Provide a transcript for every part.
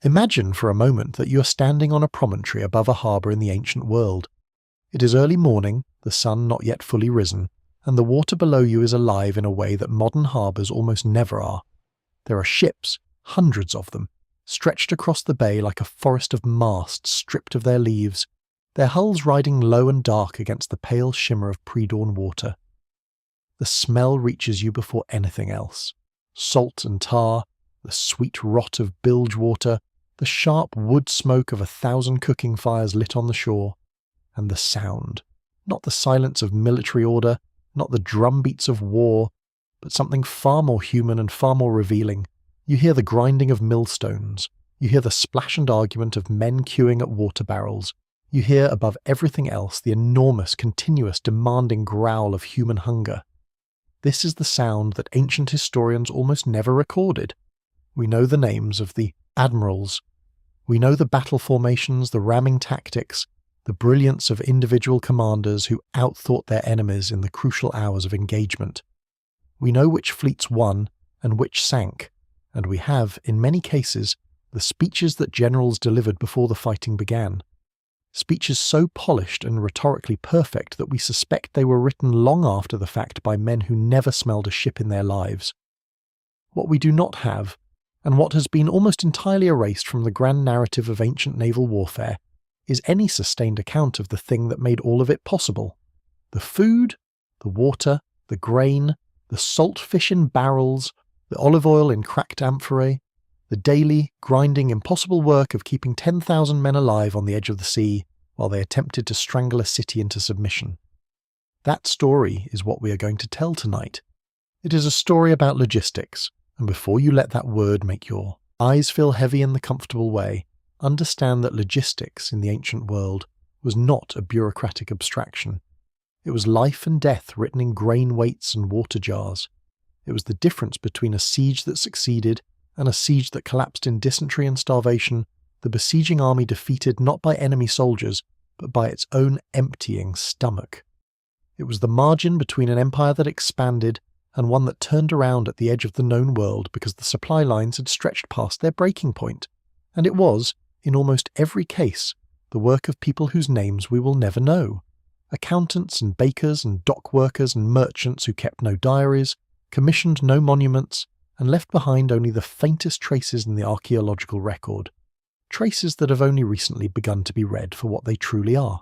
Imagine for a moment that you are standing on a promontory above a harbour in the ancient world. It is early morning, the sun not yet fully risen, and the water below you is alive in a way that modern harbours almost never are. There are ships, hundreds of them, stretched across the bay like a forest of masts stripped of their leaves, their hulls riding low and dark against the pale shimmer of pre-dawn water. The smell reaches you before anything else. Salt and tar, the sweet rot of bilge water, the sharp wood smoke of 1,000 cooking fires lit on the shore, and the sound, not the silence of military order, not the drumbeats of war, but something far more human and far more revealing. You hear the grinding of millstones, you hear the splash and argument of men queuing at water barrels, you hear above everything else the enormous, continuous, demanding growl of human hunger. This is the sound that ancient historians almost never recorded. We know the names of the admirals. We know the battle formations, the ramming tactics, the brilliance of individual commanders who outthought their enemies in the crucial hours of engagement. We know which fleets won and which sank, and we have, in many cases, the speeches that generals delivered before the fighting began. Speeches so polished and rhetorically perfect that we suspect they were written long after the fact by men who never smelled a ship in their lives. What we do not have, and what has been almost entirely erased from the grand narrative of ancient naval warfare, is any sustained account of the thing that made all of it possible. The food, the water, the grain, the salt fish in barrels, the olive oil in cracked amphorae, the daily, grinding, impossible work of keeping 10,000 men alive on the edge of the sea while they attempted to strangle a city into submission. That story is what we are going to tell tonight. It is a story about logistics, and before you let that word make your eyes feel heavy in the comfortable way, understand that logistics in the ancient world was not a bureaucratic abstraction. It was life and death written in grain weights and water jars. It was the difference between a siege that succeeded and a siege that collapsed in dysentery and starvation, the besieging army defeated not by enemy soldiers, but by its own emptying stomach. It was the margin between an empire that expanded and one that turned around at the edge of the known world because the supply lines had stretched past their breaking point. And it was, in almost every case, the work of people whose names we will never know. Accountants and bakers and dock workers and merchants who kept no diaries, commissioned no monuments, and left behind only the faintest traces in the archaeological record. Traces that have only recently begun to be read for what they truly are.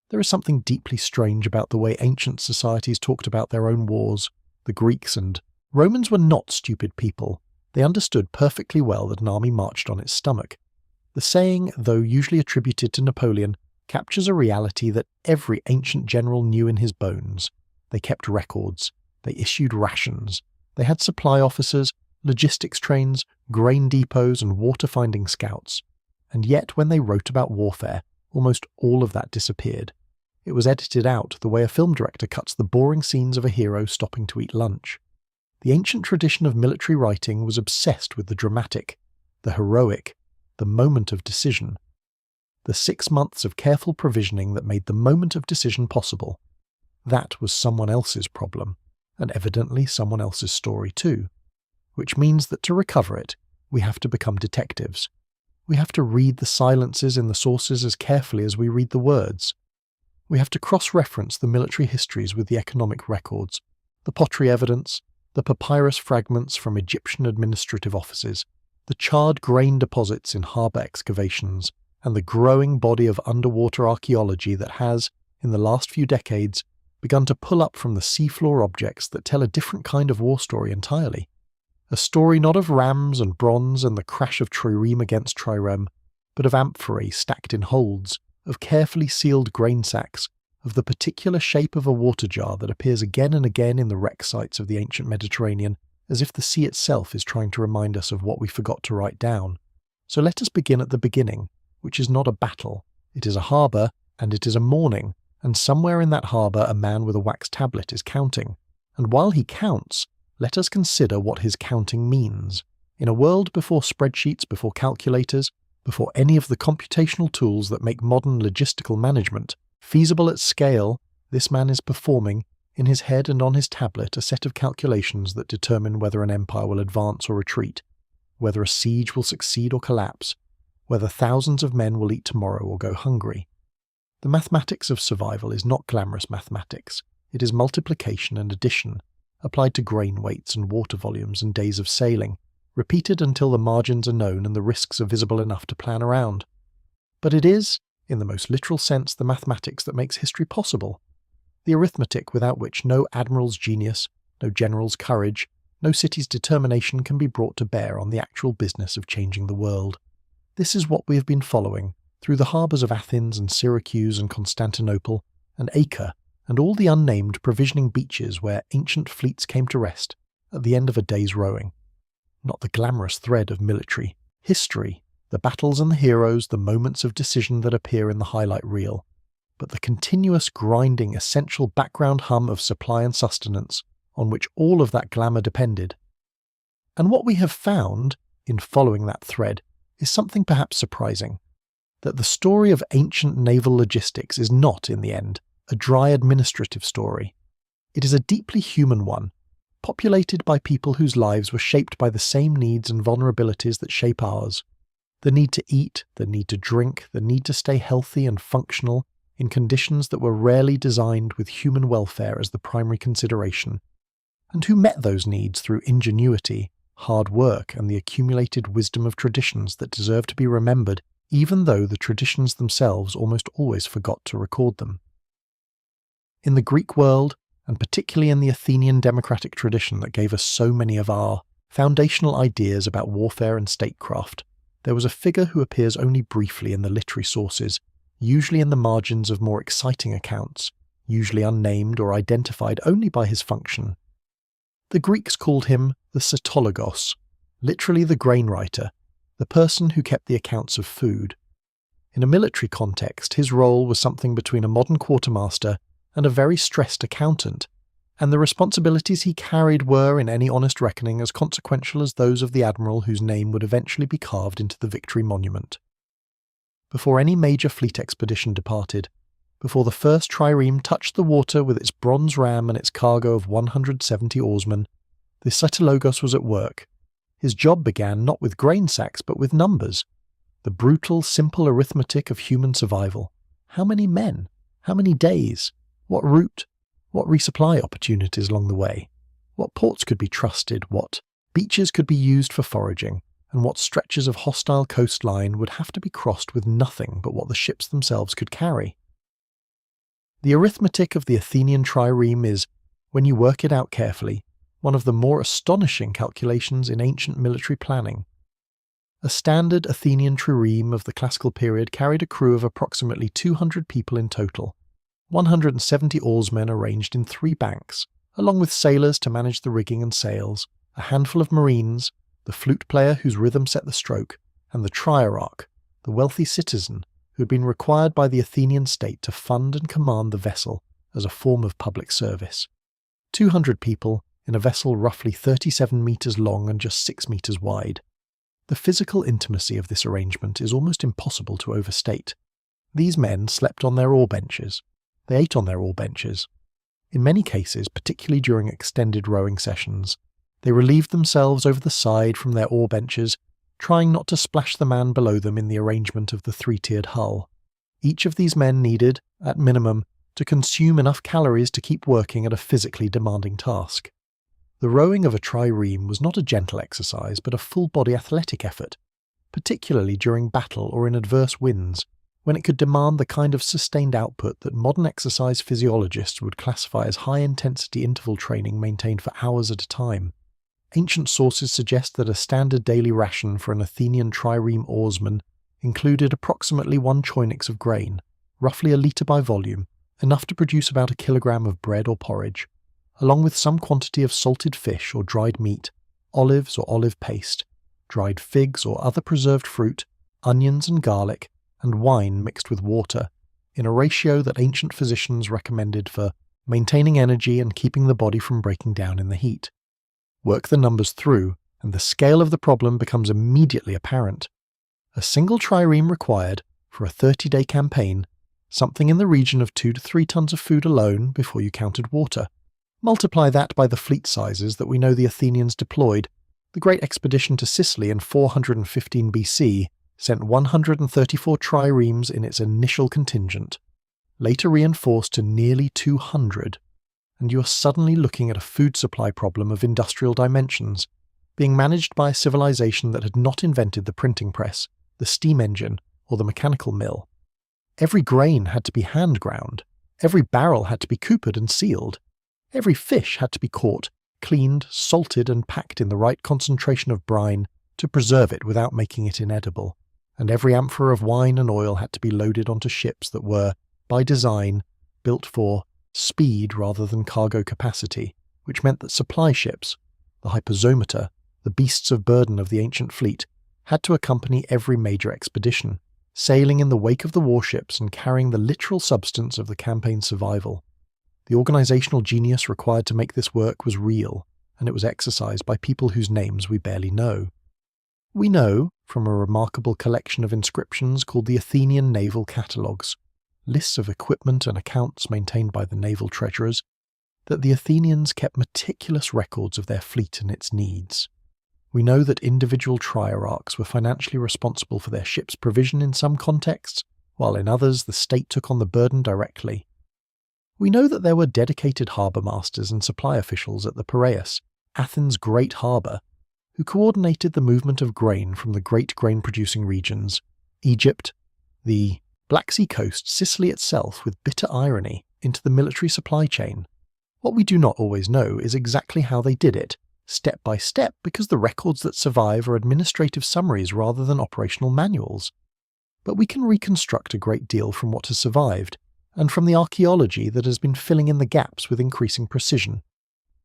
There is something deeply strange about the way ancient societies talked about their own wars. The Greeks and Romans were not stupid people. They understood perfectly well that an army marched on its stomach. The saying, though usually attributed to Napoleon, captures a reality that every ancient general knew in his bones. They kept records. They issued rations. They had supply officers, logistics trains, grain depots, and water-finding scouts. And yet, when they wrote about warfare, almost all of that disappeared. It was edited out the way a film director cuts the boring scenes of a hero stopping to eat lunch. The ancient tradition of military writing was obsessed with the dramatic, the heroic, the moment of decision. The 6 months of careful provisioning that made the moment of decision possible. That was someone else's problem, and evidently someone else's story too. Which means that to recover it, we have to become detectives. We have to read the silences in the sources as carefully as we read the words. We have to cross-reference the military histories with the economic records, the pottery evidence, the papyrus fragments from Egyptian administrative offices, the charred grain deposits in harbour excavations, and the growing body of underwater archaeology that has, in the last few decades, begun to pull up from the seafloor objects that tell a different kind of war story entirely. A story not of rams and bronze and the crash of trireme against trireme, but of amphorae stacked in holds, of carefully sealed grain sacks, of the particular shape of a water jar that appears again and again in the wreck sites of the ancient Mediterranean, as if the sea itself is trying to remind us of what we forgot to write down. So let us begin at the beginning, which is not a battle. It is a harbour, and it is a morning, and somewhere in that harbour a man with a wax tablet is counting. And while he counts, let us consider what his counting means. In a world before spreadsheets, before calculators, before any of the computational tools that make modern logistical management feasible at scale, this man is performing, in his head and on his tablet, a set of calculations that determine whether an empire will advance or retreat, whether a siege will succeed or collapse, whether thousands of men will eat tomorrow or go hungry. The mathematics of survival is not glamorous mathematics. It is multiplication and addition, applied to grain weights and water volumes and days of sailing, repeated until the margins are known and the risks are visible enough to plan around. But it is, in the most literal sense, the mathematics that makes history possible. The arithmetic without which no admiral's genius, no general's courage, no city's determination can be brought to bear on the actual business of changing the world. This is what we have been following through the harbours of Athens and Syracuse and Constantinople and Acre and all the unnamed provisioning beaches where ancient fleets came to rest at the end of a day's rowing. Not the glamorous thread of military history, the battles and the heroes, the moments of decision that appear in the highlight reel, but the continuous grinding essential background hum of supply and sustenance on which all of that glamour depended. And what we have found, in following that thread, is something perhaps surprising, that the story of ancient naval logistics is not, in the end, a dry administrative story. It is a deeply human one, populated by people whose lives were shaped by the same needs and vulnerabilities that shape ours. The need to eat, the need to drink, the need to stay healthy and functional in conditions that were rarely designed with human welfare as the primary consideration, and who met those needs through ingenuity, hard work, and the accumulated wisdom of traditions that deserve to be remembered, even though the traditions themselves almost always forgot to record them. In the Greek world, and particularly in the Athenian democratic tradition that gave us so many of our foundational ideas about warfare and statecraft, there was a figure who appears only briefly in the literary sources, usually in the margins of more exciting accounts, usually unnamed or identified only by his function. The Greeks called him the Cetologos, literally the grain writer, the person who kept the accounts of food. In a military context, his role was something between a modern quartermaster and a very stressed accountant, and the responsibilities he carried were, in any honest reckoning, as consequential as those of the admiral whose name would eventually be carved into the Victory Monument. Before any major fleet expedition departed, before the first trireme touched the water with its bronze ram and its cargo of 170 oarsmen, the Cetologos was at work. His job began not with grain sacks but with numbers. The brutal, simple arithmetic of human survival. How many men? How many days? What route? What resupply opportunities along the way? What ports could be trusted? What beaches could be used for foraging? And what stretches of hostile coastline would have to be crossed with nothing but what the ships themselves could carry? The arithmetic of the Athenian trireme is, when you work it out carefully, one of the more astonishing calculations in ancient military planning. A standard Athenian trireme of the classical period carried a crew of approximately 200 people in total, 170 oarsmen arranged in 3 banks, along with sailors to manage the rigging and sails, a handful of marines, the flute player whose rhythm set the stroke, and the trierarch, the wealthy citizen who had been required by the Athenian state to fund and command the vessel as a form of public service. 200 people in a vessel roughly 37 metres long and just 6 metres wide. The physical intimacy of this arrangement is almost impossible to overstate. These men slept on their oar benches. They ate on their oar benches. In many cases, particularly during extended rowing sessions, they relieved themselves over the side from their oar benches, trying not to splash the man below them in the arrangement of the 3-tiered hull. Each of these men needed, at minimum, to consume enough calories to keep working at a physically demanding task. The rowing of a trireme was not a gentle exercise, but a full-body athletic effort, particularly during battle or in adverse winds, when it could demand the kind of sustained output that modern exercise physiologists would classify as high-intensity interval training maintained for hours at a time. Ancient sources suggest that a standard daily ration for an Athenian trireme oarsman included approximately 1 choinix of grain, roughly a litre by volume, enough to produce about a kilogram of bread or porridge, along with some quantity of salted fish or dried meat, olives or olive paste, dried figs or other preserved fruit, onions and garlic, and wine mixed with water, in a ratio that ancient physicians recommended for maintaining energy and keeping the body from breaking down in the heat. Work the numbers through, and the scale of the problem becomes immediately apparent. A single trireme required, for a 30-day campaign, something in the region of 2 to 3 tons of food alone before you counted water. Multiply that by the fleet sizes that we know the Athenians deployed. The great expedition to Sicily in 415 BC sent 134 triremes in its initial contingent, later reinforced to nearly 200, and you are suddenly looking at a food supply problem of industrial dimensions, being managed by a civilization that had not invented the printing press, the steam engine, or the mechanical mill. Every grain had to be hand ground, every barrel had to be coopered and sealed, every fish had to be caught, cleaned, salted and packed in the right concentration of brine to preserve it without making it inedible, and every amphora of wine and oil had to be loaded onto ships that were, by design, built for speed rather than cargo capacity, which meant that supply ships, the hyperzometer, the beasts of burden of the ancient fleet, had to accompany every major expedition, sailing in the wake of the warships and carrying the literal substance of the campaign's survival. The organizational genius required to make this work was real, and it was exercised by people whose names we barely know. We know, from a remarkable collection of inscriptions called the Athenian Naval Catalogues, lists of equipment and accounts maintained by the naval treasurers, that the Athenians kept meticulous records of their fleet and its needs. We know that individual triarchs were financially responsible for their ship's provision in some contexts, while in others the state took on the burden directly. We know that there were dedicated harbour masters and supply officials at the Piraeus, Athens' great harbour, who coordinated the movement of grain from the great grain-producing regions, Egypt, the Black Sea coast, Sicily itself, with bitter irony, into the military supply chain. What we do not always know is exactly how they did it, step by step, because the records that survive are administrative summaries rather than operational manuals. But we can reconstruct a great deal from what has survived, and from the archaeology that has been filling in the gaps with increasing precision.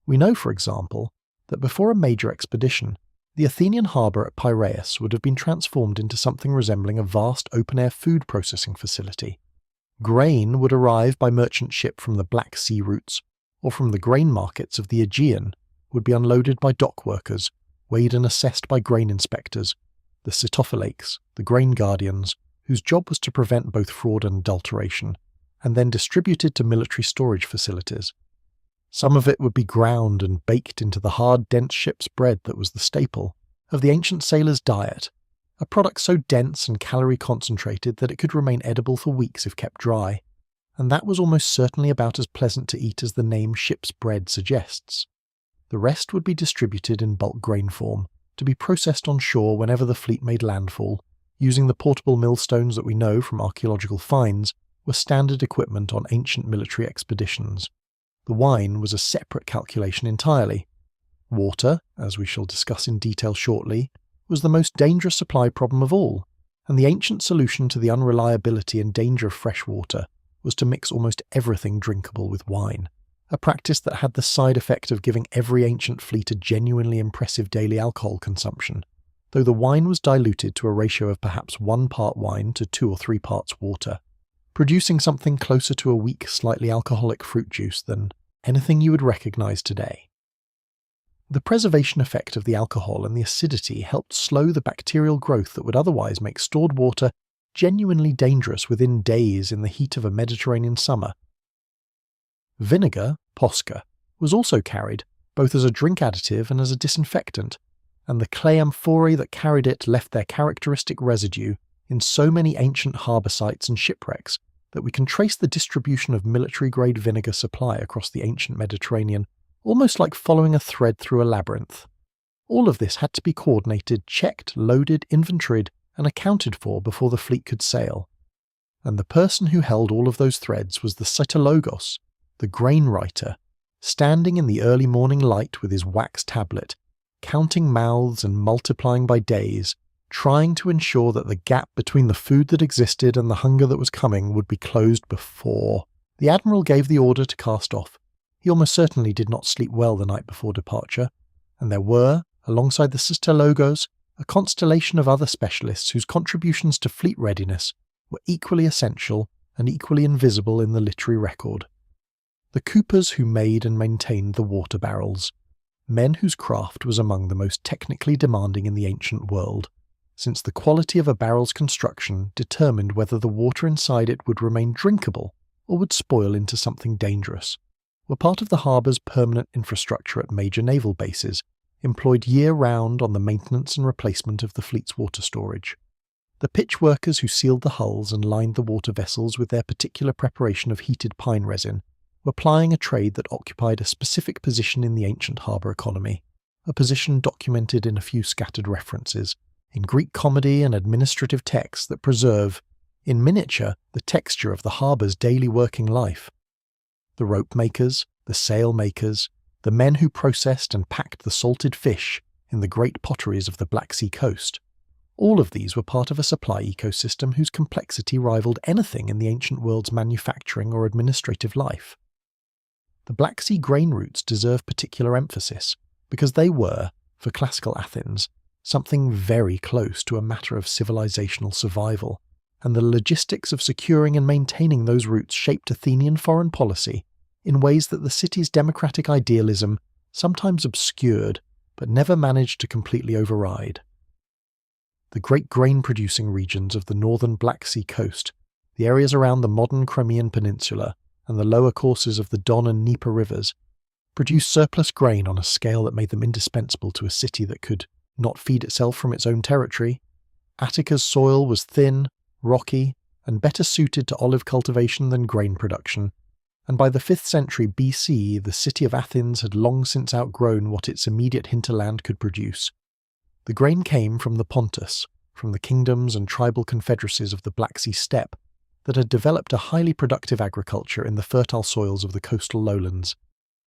We know, for example, that before a major expedition, the Athenian harbour at Piraeus would have been transformed into something resembling a vast open-air food processing facility. Grain would arrive by merchant ship from the Black Sea routes, or from the grain markets of the Aegean, would be unloaded by dock workers, weighed and assessed by grain inspectors, the Sitophilakes, the grain guardians, whose job was to prevent both fraud and adulteration, and then distributed to military storage facilities. Some of it would be ground and baked into the hard, dense ship's bread that was the staple of the ancient sailor's diet, a product so dense and calorie-concentrated that it could remain edible for weeks if kept dry, and that was almost certainly about as pleasant to eat as the name ship's bread suggests. The rest would be distributed in bulk grain form, to be processed on shore whenever the fleet made landfall, using the portable millstones that we know from archaeological finds were standard equipment on ancient military expeditions. The wine was a separate calculation entirely. Water, as we shall discuss in detail shortly, was the most dangerous supply problem of all, and the ancient solution to the unreliability and danger of fresh water was to mix almost everything drinkable with wine, a practice that had the side effect of giving every ancient fleet a genuinely impressive daily alcohol consumption, though the wine was diluted to a ratio of perhaps 1 part wine to 2 or 3 parts water, producing something closer to a weak, slightly alcoholic fruit juice than anything you would recognize today. The preservation effect of the alcohol and the acidity helped slow the bacterial growth that would otherwise make stored water genuinely dangerous within days in the heat of a Mediterranean summer. Vinegar, posca, was also carried, both as a drink additive and as a disinfectant, and the clay amphorae that carried it left their characteristic residue in so many ancient harbour sites and shipwrecks that we can trace the distribution of military-grade vinegar supply across the ancient Mediterranean, almost like following a thread through a labyrinth. All of this had to be coordinated, checked, loaded, inventoried, and accounted for before the fleet could sail. And the person who held all of those threads was the cytologos, the grain writer, standing in the early morning light with his wax tablet, counting mouths and multiplying by days, trying to ensure that the gap between the food that existed and the hunger that was coming would be closed before. The admiral gave the order to cast off. He almost certainly did not sleep well the night before departure, and there were, alongside the cisterlogos, a constellation of other specialists whose contributions to fleet readiness were equally essential and equally invisible in the literary record. The coopers who made and maintained the water barrels, men whose craft was among the most technically demanding in the ancient world, since the quality of a barrel's construction determined whether the water inside it would remain drinkable or would spoil into something dangerous, were part of the harbour's permanent infrastructure at major naval bases, employed year-round on the maintenance and replacement of the fleet's water storage. The pitch workers who sealed the hulls and lined the water vessels with their particular preparation of heated pine resin were plying a trade that occupied a specific position in the ancient harbour economy, a position documented in a few scattered references, in Greek comedy and administrative texts that preserve, in miniature, the texture of the harbour's daily working life. The rope makers, the sail makers, the men who processed and packed the salted fish in the great potteries of the Black Sea coast, all of these were part of a supply ecosystem whose complexity rivaled anything in the ancient world's manufacturing or administrative life. The Black Sea grain routes deserve particular emphasis because they were, for classical Athens, something very close to a matter of civilizational survival, and the logistics of securing and maintaining those routes shaped Athenian foreign policy in ways that the city's democratic idealism sometimes obscured but never managed to completely override. The great grain-producing regions of the northern Black Sea coast, the areas around the modern Crimean Peninsula and the lower courses of the Don and Dnieper rivers, produced surplus grain on a scale that made them indispensable to a city that could not feed itself from its own territory. Attica's soil was thin, rocky, and better suited to olive cultivation than grain production, and by the 5th century BC the city of Athens had long since outgrown what its immediate hinterland could produce. The grain came from the Pontus, from the kingdoms and tribal confederacies of the Black Sea steppe that had developed a highly productive agriculture in the fertile soils of the coastal lowlands,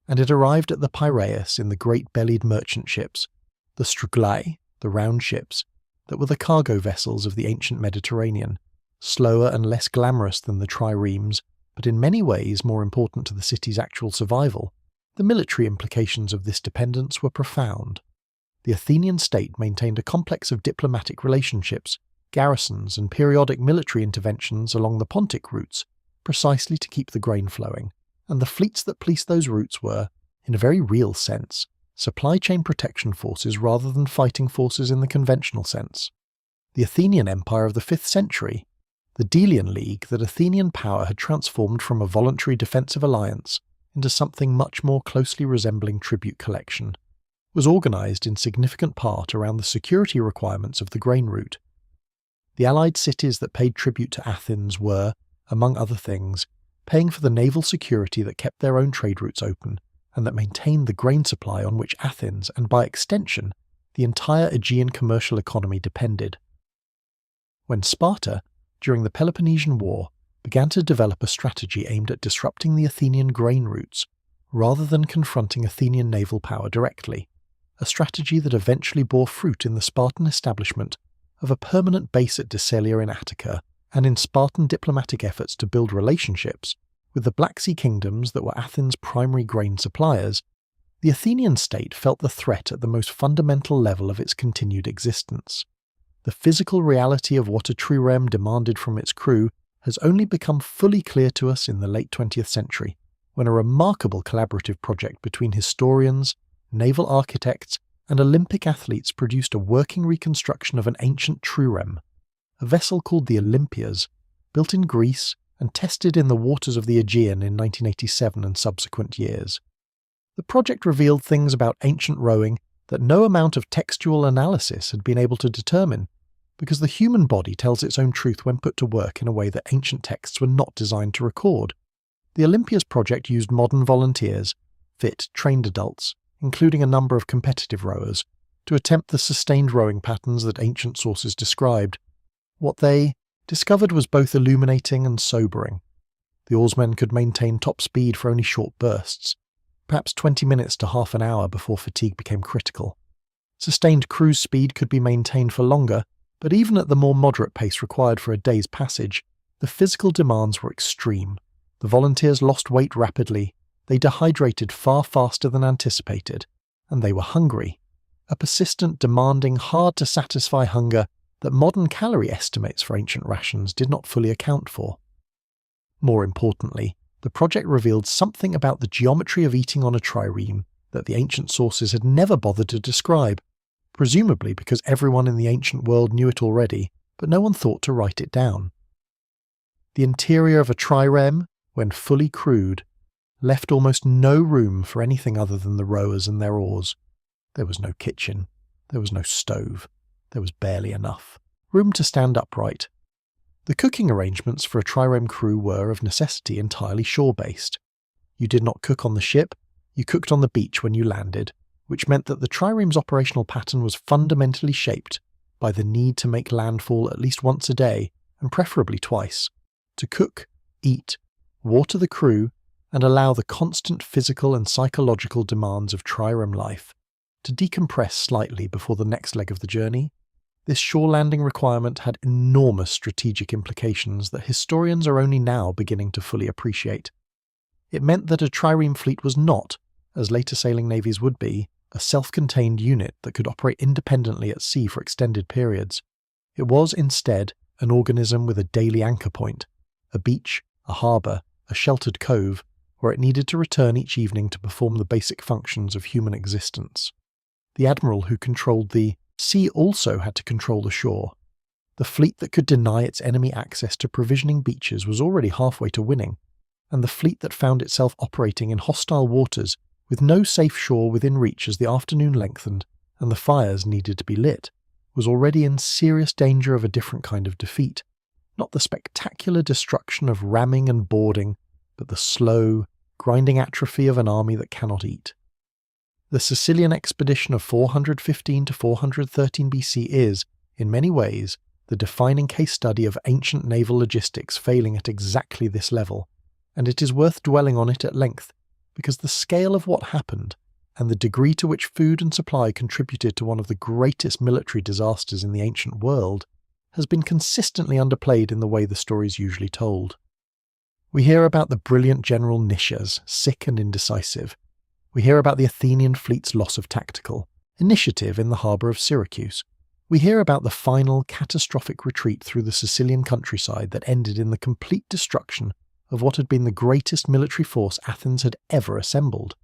and it arrived at the Piraeus in the great-bellied merchant ships, the struglai, the round ships, that were the cargo vessels of the ancient Mediterranean, slower and less glamorous than the triremes, but in many ways more important to the city's actual survival. The military implications of this dependence were profound. The Athenian state maintained a complex of diplomatic relationships, garrisons, and periodic military interventions along the Pontic routes, precisely to keep the grain flowing, and the fleets that policed those routes were, in a very real sense, supply chain protection forces rather than fighting forces in the conventional sense. The Athenian Empire of the 5th century, the Delian League that Athenian power had transformed from a voluntary defensive alliance into something much more closely resembling tribute collection, was organised in significant part around the security requirements of the grain route. The allied cities that paid tribute to Athens were, among other things, paying for the naval security that kept their own trade routes open and that maintained the grain supply on which Athens, and by extension, the entire Aegean commercial economy depended. When Sparta, during the Peloponnesian War, began to develop a strategy aimed at disrupting the Athenian grain routes, rather than confronting Athenian naval power directly, a strategy that eventually bore fruit in the Spartan establishment of a permanent base at Decelia in Attica, and in Spartan diplomatic efforts to build relationships with the Black Sea kingdoms that were Athens' primary grain suppliers, the Athenian state felt the threat at the most fundamental level of its continued existence. The physical reality of what a trireme demanded from its crew has only become fully clear to us in the late 20th century, when a remarkable collaborative project between historians, naval architects, and Olympic athletes produced a working reconstruction of an ancient trireme, a vessel called the Olympias, built in Greece and tested in the waters of the Aegean in 1987 and subsequent years. The project revealed things about ancient rowing that no amount of textual analysis had been able to determine, because the human body tells its own truth when put to work in a way that ancient texts were not designed to record. The Olympias project used modern volunteers, fit, trained adults, including a number of competitive rowers, to attempt the sustained rowing patterns that ancient sources described. What they discovered was both illuminating and sobering. The oarsmen could maintain top speed for only short bursts, perhaps 20 minutes to half an hour before fatigue became critical. Sustained cruise speed could be maintained for longer, but even at the more moderate pace required for a day's passage, the physical demands were extreme. The volunteers lost weight rapidly, they dehydrated far faster than anticipated, and they were hungry. A persistent, demanding, hard-to-satisfy hunger that modern calorie estimates for ancient rations did not fully account for. More importantly, the project revealed something about the geometry of eating on a trireme that the ancient sources had never bothered to describe, presumably because everyone in the ancient world knew it already, but no one thought to write it down. The interior of a trireme, when fully crewed, left almost no room for anything other than the rowers and their oars. There was no kitchen, there was no stove, there was barely enough. room to stand upright. The cooking arrangements for a trireme crew were, of necessity, entirely shore-based. You did not cook on the ship, you cooked on the beach when you landed, which meant that the trireme's operational pattern was fundamentally shaped by the need to make landfall at least once a day, and preferably twice, to cook, eat, water the crew, and allow the constant physical and psychological demands of trireme life to decompress slightly before the next leg of the journey. This shore landing requirement had enormous strategic implications that historians are only now beginning to fully appreciate. It meant that a trireme fleet was not, as later sailing navies would be, a self-contained unit that could operate independently at sea for extended periods. It was instead an organism with a daily anchor point, a beach, a harbour, a sheltered cove, where it needed to return each evening to perform the basic functions of human existence. The admiral who controlled the sea also had to control the shore. The fleet that could deny its enemy access to provisioning beaches was already halfway to winning, and the fleet that found itself operating in hostile waters with no safe shore within reach as the afternoon lengthened and the fires needed to be lit, was already in serious danger of a different kind of defeat. Not the spectacular destruction of ramming and boarding, but the slow, grinding atrophy of an army that cannot eat. The Sicilian expedition of 415 to 413 BC is, in many ways, the defining case study of ancient naval logistics failing at exactly this level, and it is worth dwelling on it at length, because the scale of what happened, and the degree to which food and supply contributed to one of the greatest military disasters in the ancient world, has been consistently underplayed in the way the story is usually told. We hear about the brilliant general Nicias, sick and indecisive. We hear about the Athenian fleet's loss of tactical initiative in the harbour of Syracuse. We hear about the final catastrophic retreat through the Sicilian countryside that ended in the complete destruction of what had been the greatest military force Athens had ever assembled.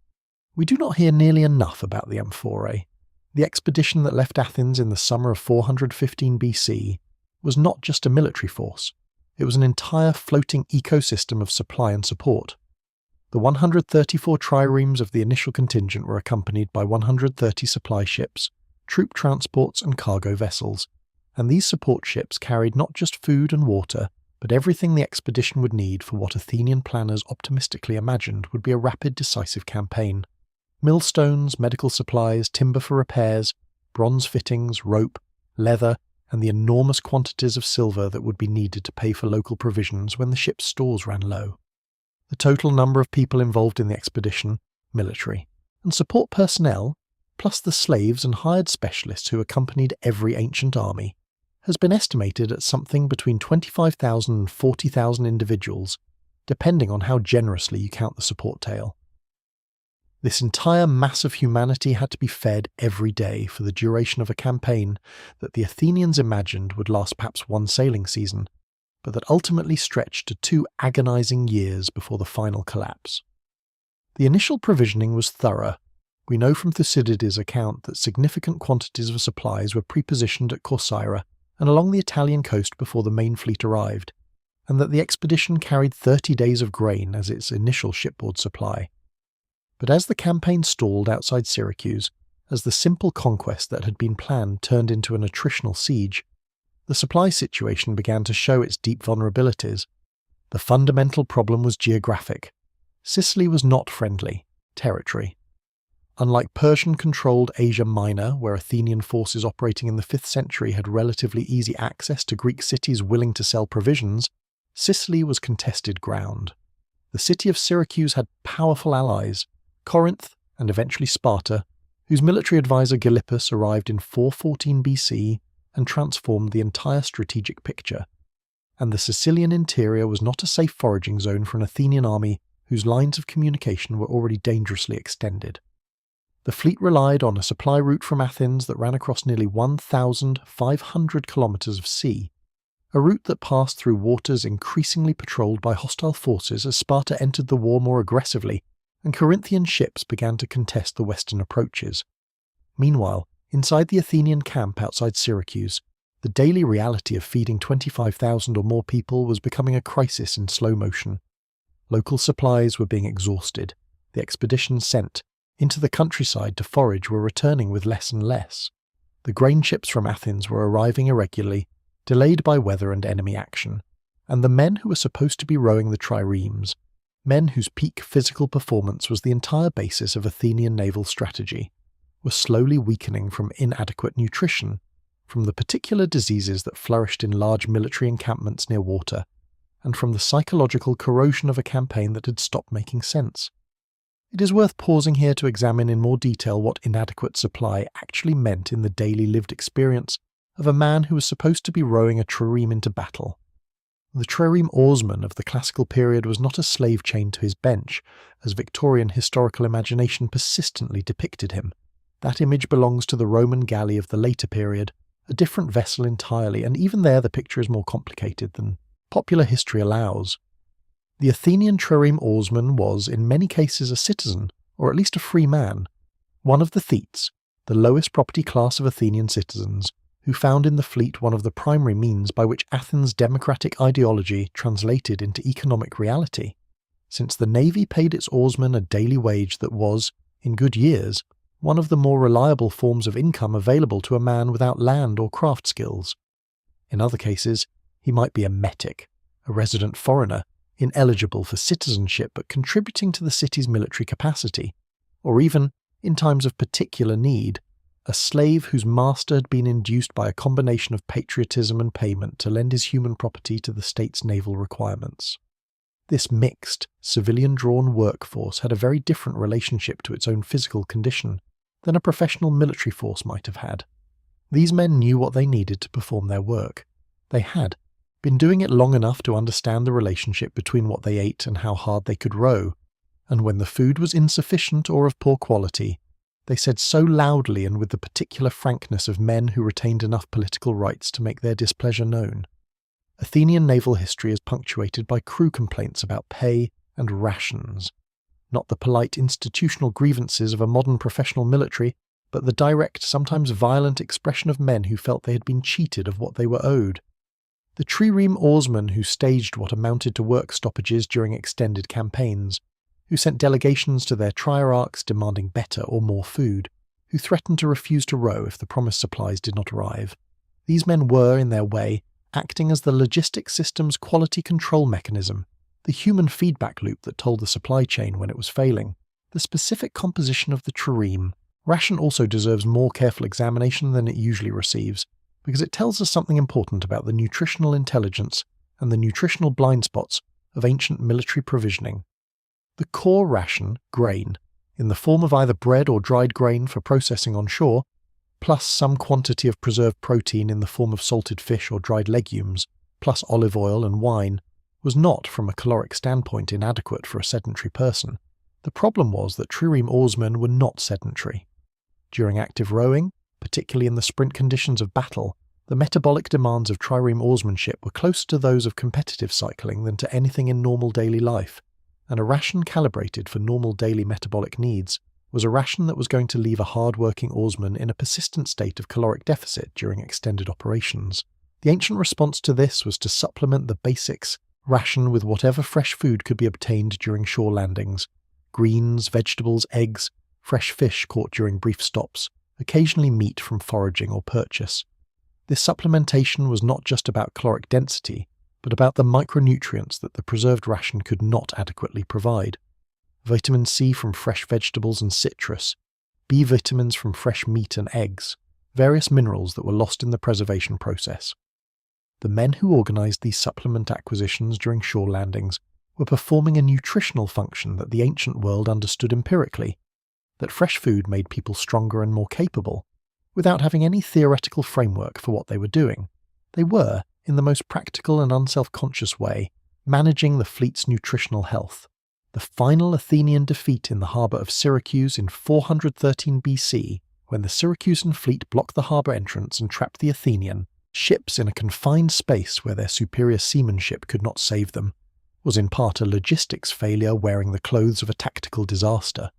We do not hear nearly enough about the Amphorae. The expedition that left Athens in the summer of 415 BC was not just a military force, it was an entire floating ecosystem of supply and support. The 134 triremes of the initial contingent were accompanied by 130 supply ships, troop transports and cargo vessels, and these support ships carried not just food and water, but everything the expedition would need for what Athenian planners optimistically imagined would be a rapid, decisive campaign. Millstones, medical supplies, timber for repairs, bronze fittings, rope, leather, and the enormous quantities of silver that would be needed to pay for local provisions when the ship's stores ran low. The total number of people involved in the expedition, military, and support personnel, plus the slaves and hired specialists who accompanied every ancient army, has been estimated at something between 25,000 and 40,000 individuals, depending on how generously you count the support tail. This entire mass of humanity had to be fed every day for the duration of a campaign that the Athenians imagined would last perhaps one sailing season, but that ultimately stretched to 2 agonizing years before the final collapse. The initial provisioning was thorough. We know from Thucydides' account that significant quantities of supplies were prepositioned at Corcyra and along the Italian coast before the main fleet arrived, and that the expedition carried 30 days of grain as its initial shipboard supply. But as the campaign stalled outside Syracuse, as the simple conquest that had been planned turned into an attritional siege, the supply situation began to show its deep vulnerabilities. The fundamental problem was geographic. Sicily was not friendly territory. Unlike Persian-controlled Asia Minor, where Athenian forces operating in the 5th century had relatively easy access to Greek cities willing to sell provisions, Sicily was contested ground. The city of Syracuse had powerful allies, Corinth and eventually Sparta, whose military advisor Gylippus arrived in 414 BC and transformed the entire strategic picture. And the Sicilian interior was not a safe foraging zone for an Athenian army whose lines of communication were already dangerously extended. The fleet relied on a supply route from Athens that ran across nearly 1,500 kilometers of sea, a route that passed through waters increasingly patrolled by hostile forces as Sparta entered the war more aggressively and Corinthian ships began to contest the western approaches. Meanwhile, inside the Athenian camp outside Syracuse, the daily reality of feeding 25,000 or more people was becoming a crisis in slow motion. Local supplies were being exhausted. The expeditions sent into the countryside to forage were returning with less and less. The grain ships from Athens were arriving irregularly, delayed by weather and enemy action, and the men who were supposed to be rowing the triremes, men whose peak physical performance was the entire basis of Athenian naval strategy, were slowly weakening from inadequate nutrition, from the particular diseases that flourished in large military encampments near water, and from the psychological corrosion of a campaign that had stopped making sense. It is worth pausing here to examine in more detail what inadequate supply actually meant in the daily lived experience of a man who was supposed to be rowing a trireme into battle. The trireme oarsman of the classical period was not a slave chained to his bench, as Victorian historical imagination persistently depicted him. That image belongs to the Roman galley of the later period, a different vessel entirely, and even there the picture is more complicated than popular history allows. The Athenian trireme oarsman was, in many cases, a citizen, or at least a free man, one of the thetes, the lowest property class of Athenian citizens, who found in the fleet one of the primary means by which Athens' democratic ideology translated into economic reality, since the navy paid its oarsmen a daily wage that was, in good years, one of the more reliable forms of income available to a man without land or craft skills. In other cases, he might be a metic, a resident foreigner, ineligible for citizenship but contributing to the city's military capacity, or even, in times of particular need, a slave whose master had been induced by a combination of patriotism and payment to lend his human property to the state's naval requirements. This mixed, civilian-drawn workforce had a very different relationship to its own physical condition than a professional military force might have had. These men knew what they needed to perform their work. They had been doing it long enough to understand the relationship between what they ate and how hard they could row, and when the food was insufficient or of poor quality, they said so loudly and with the particular frankness of men who retained enough political rights to make their displeasure known. Athenian naval history is punctuated by crew complaints about pay and rations, not the polite institutional grievances of a modern professional military, but the direct, sometimes violent expression of men who felt they had been cheated of what they were owed. The trireme oarsmen who staged what amounted to work stoppages during extended campaigns, who sent delegations to their trierarchs demanding better or more food, who threatened to refuse to row if the promised supplies did not arrive. These men were, in their way, acting as the logistics system's quality control mechanism, the human feedback loop that told the supply chain when it was failing. The specific composition of the trireme ration also deserves more careful examination than it usually receives, because it tells us something important about the nutritional intelligence and the nutritional blind spots of ancient military provisioning. The core ration, grain, in the form of either bread or dried grain for processing on shore, plus some quantity of preserved protein in the form of salted fish or dried legumes, plus olive oil and wine, was not, from a caloric standpoint, inadequate for a sedentary person. The problem was that trireme oarsmen were not sedentary. During active rowing, particularly in the sprint conditions of battle, the metabolic demands of trireme oarsmanship were closer to those of competitive cycling than to anything in normal daily life, and a ration calibrated for normal daily metabolic needs was a ration that was going to leave a hard-working oarsman in a persistent state of caloric deficit during extended operations. The ancient response to this was to supplement the basics ration with whatever fresh food could be obtained during shore landings: greens, vegetables, eggs, fresh fish caught during brief stops, occasionally meat from foraging or purchase. This supplementation was not just about caloric density, but about the micronutrients that the preserved ration could not adequately provide. Vitamin C from fresh vegetables and citrus, B vitamins from fresh meat and eggs, various minerals that were lost in the preservation process. The men who organized these supplement acquisitions during shore landings were performing a nutritional function that the ancient world understood empirically, that fresh food made people stronger and more capable, without having any theoretical framework for what they were doing. They were, in the most practical and unself-conscious way, managing the fleet's nutritional health. The final Athenian defeat in the harbour of Syracuse in 413 BC, when the Syracusan fleet blocked the harbour entrance and trapped the Athenian ships in a confined space where their superior seamanship could not save them, was in part a logistics failure wearing the clothes of a tactical disaster.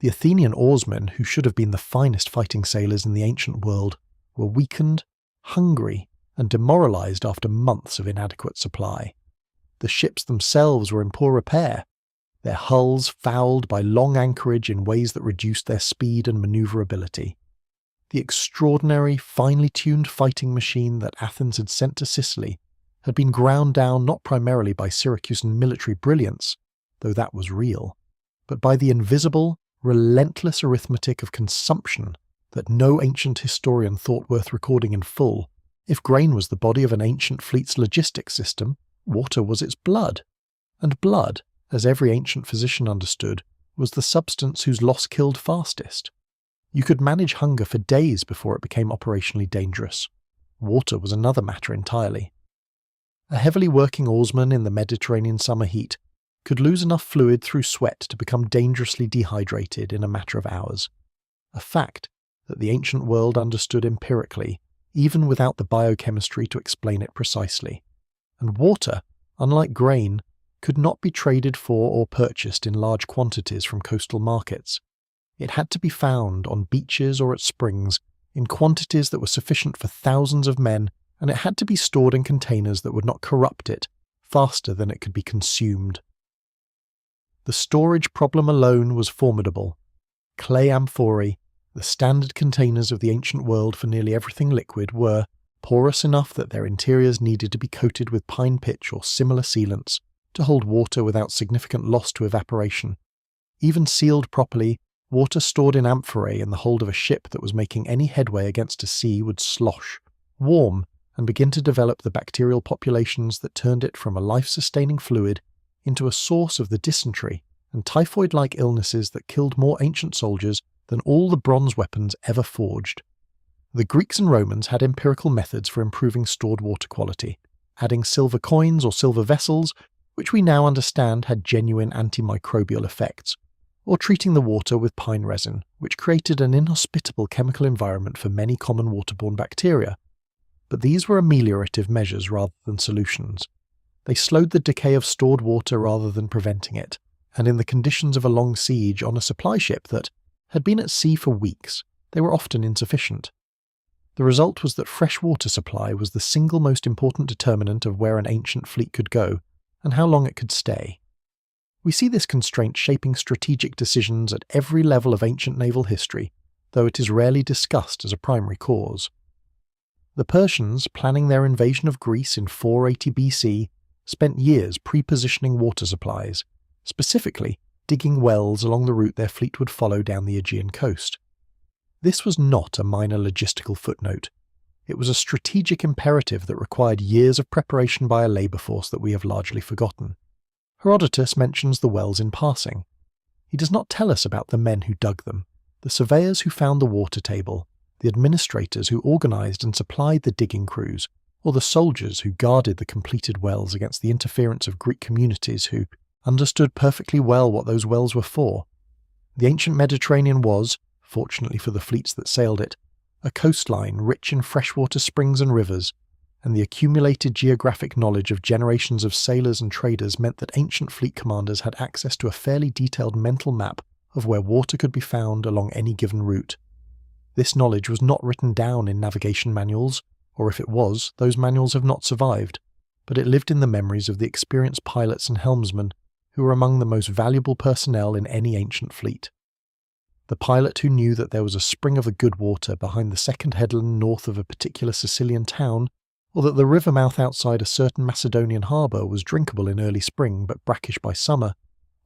The Athenian oarsmen, who should have been the finest fighting sailors in the ancient world, were weakened, hungry, and demoralized after months of inadequate supply. The ships themselves were in poor repair, their hulls fouled by long anchorage in ways that reduced their speed and maneuverability. The extraordinary, finely tuned fighting machine that Athens had sent to Sicily had been ground down not primarily by Syracusan military brilliance, though that was real, but by the invisible, relentless arithmetic of consumption that no ancient historian thought worth recording in full. If grain was the body of an ancient fleet's logistics system, water was its blood. And blood, as every ancient physician understood, was the substance whose loss killed fastest. You could manage hunger for days before it became operationally dangerous. Water was another matter entirely. A heavily working oarsman in the Mediterranean summer heat could lose enough fluid through sweat to become dangerously dehydrated in a matter of hours. A fact that the ancient world understood empirically, even without the biochemistry to explain it precisely. And water, unlike grain, could not be traded for or purchased in large quantities from coastal markets. It had to be found on beaches or at springs in quantities that were sufficient for thousands of men, and it had to be stored in containers that would not corrupt it faster than it could be consumed. The storage problem alone was formidable. Clay amphorae, the standard containers of the ancient world for nearly everything liquid, were porous enough that their interiors needed to be coated with pine pitch or similar sealants to hold water without significant loss to evaporation. Even sealed properly, water stored in amphorae in the hold of a ship that was making any headway against a sea would slosh, warm, and begin to develop the bacterial populations that turned it from a life-sustaining fluid into a source of the dysentery and typhoid-like illnesses that killed more ancient soldiers than all the bronze weapons ever forged. The Greeks and Romans had empirical methods for improving stored water quality, adding silver coins or silver vessels, which we now understand had genuine antimicrobial effects, or treating the water with pine resin, which created an inhospitable chemical environment for many common waterborne bacteria. But these were ameliorative measures rather than solutions. They slowed the decay of stored water rather than preventing it, and in the conditions of a long siege on a supply ship that had been at sea for weeks, they were often insufficient. The result was that fresh water supply was the single most important determinant of where an ancient fleet could go and how long it could stay. We see this constraint shaping strategic decisions at every level of ancient naval history, though it is rarely discussed as a primary cause. The Persians, planning their invasion of Greece in 480 BC, spent years pre-positioning water supplies, specifically digging wells along the route their fleet would follow down the Aegean coast. This was not a minor logistical footnote. It was a strategic imperative that required years of preparation by a labour force that we have largely forgotten. Herodotus mentions the wells in passing. He does not tell us about the men who dug them, the surveyors who found the water table, the administrators who organised and supplied the digging crews, or the soldiers who guarded the completed wells against the interference of Greek communities who understood perfectly well what those wells were for. The ancient Mediterranean was, fortunately for the fleets that sailed it, a coastline rich in freshwater springs and rivers, and the accumulated geographic knowledge of generations of sailors and traders meant that ancient fleet commanders had access to a fairly detailed mental map of where water could be found along any given route. This knowledge was not written down in navigation manuals, or if it was, those manuals have not survived, but it lived in the memories of the experienced pilots and helmsmen who were among the most valuable personnel in any ancient fleet. The pilot who knew that there was a spring of the good water behind the second headland north of a particular Sicilian town, or that the river mouth outside a certain Macedonian harbour was drinkable in early spring but brackish by summer,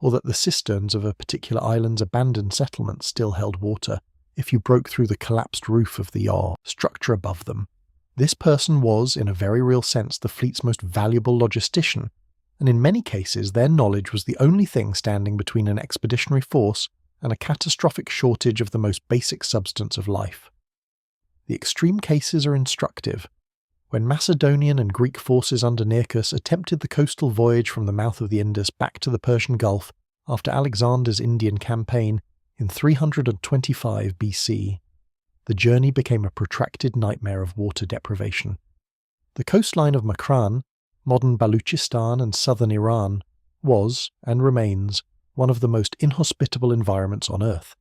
or that the cisterns of a particular island's abandoned settlement still held water if you broke through the collapsed roof of the structure above them. This person was, in a very real sense, the fleet's most valuable logistician, and in many cases their knowledge was the only thing standing between an expeditionary force and a catastrophic shortage of the most basic substance of life. The extreme cases are instructive. When Macedonian and Greek forces under Nearchus attempted the coastal voyage from the mouth of the Indus back to the Persian Gulf after Alexander's Indian campaign in 325 BC, the journey became a protracted nightmare of water deprivation. The coastline of Makran, modern Baluchistan and southern Iran, was, and remains, one of the most inhospitable environments on Earth.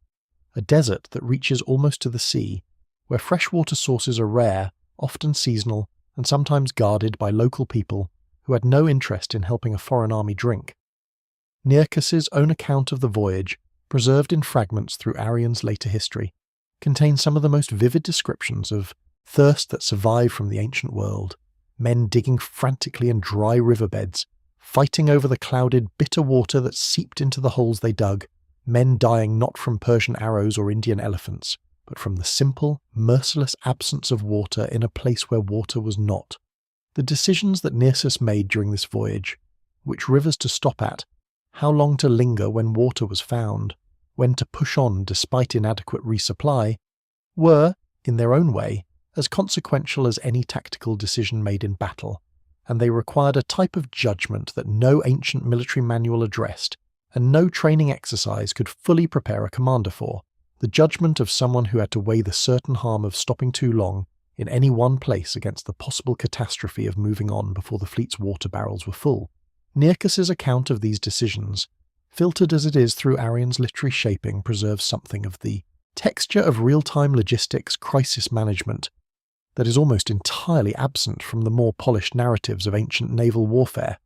A desert that reaches almost to the sea, where freshwater sources are rare, often seasonal, and sometimes guarded by local people who had no interest in helping a foreign army drink. Nearchus's own account of the voyage, preserved in fragments through Arrian's later history, contains some of the most vivid descriptions of thirst that survived from the ancient world, men digging frantically in dry riverbeds, fighting over the clouded, bitter water that seeped into the holes they dug, men dying not from Persian arrows or Indian elephants, but from the simple, merciless absence of water in a place where water was not. The decisions that Nearchus made during this voyage, which rivers to stop at, how long to linger when water was found, when to push on despite inadequate resupply, were, in their own way, as consequential as any tactical decision made in battle, and they required a type of judgment that no ancient military manual addressed, and no training exercise could fully prepare a commander for, the judgment of someone who had to weigh the certain harm of stopping too long in any one place against the possible catastrophe of moving on before the fleet's water barrels were full. Nearchus's account of these decisions, filtered as it is through Arrian's literary shaping, preserves something of the texture of real-time logistics crisis management that is almost entirely absent from the more polished narratives of ancient naval warfare.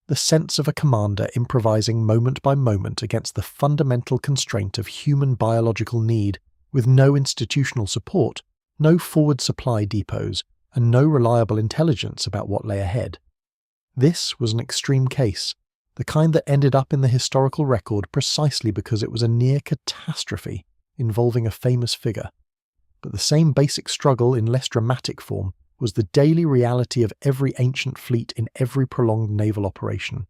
The sense of a commander improvising moment by moment against the fundamental constraint of human biological need, with no institutional support, no forward supply depots, and no reliable intelligence about what lay ahead. This was an extreme case, the kind that ended up in the historical record precisely because it was a near catastrophe involving a famous figure. But the same basic struggle in less dramatic form was the daily reality of every ancient fleet in every prolonged naval operation.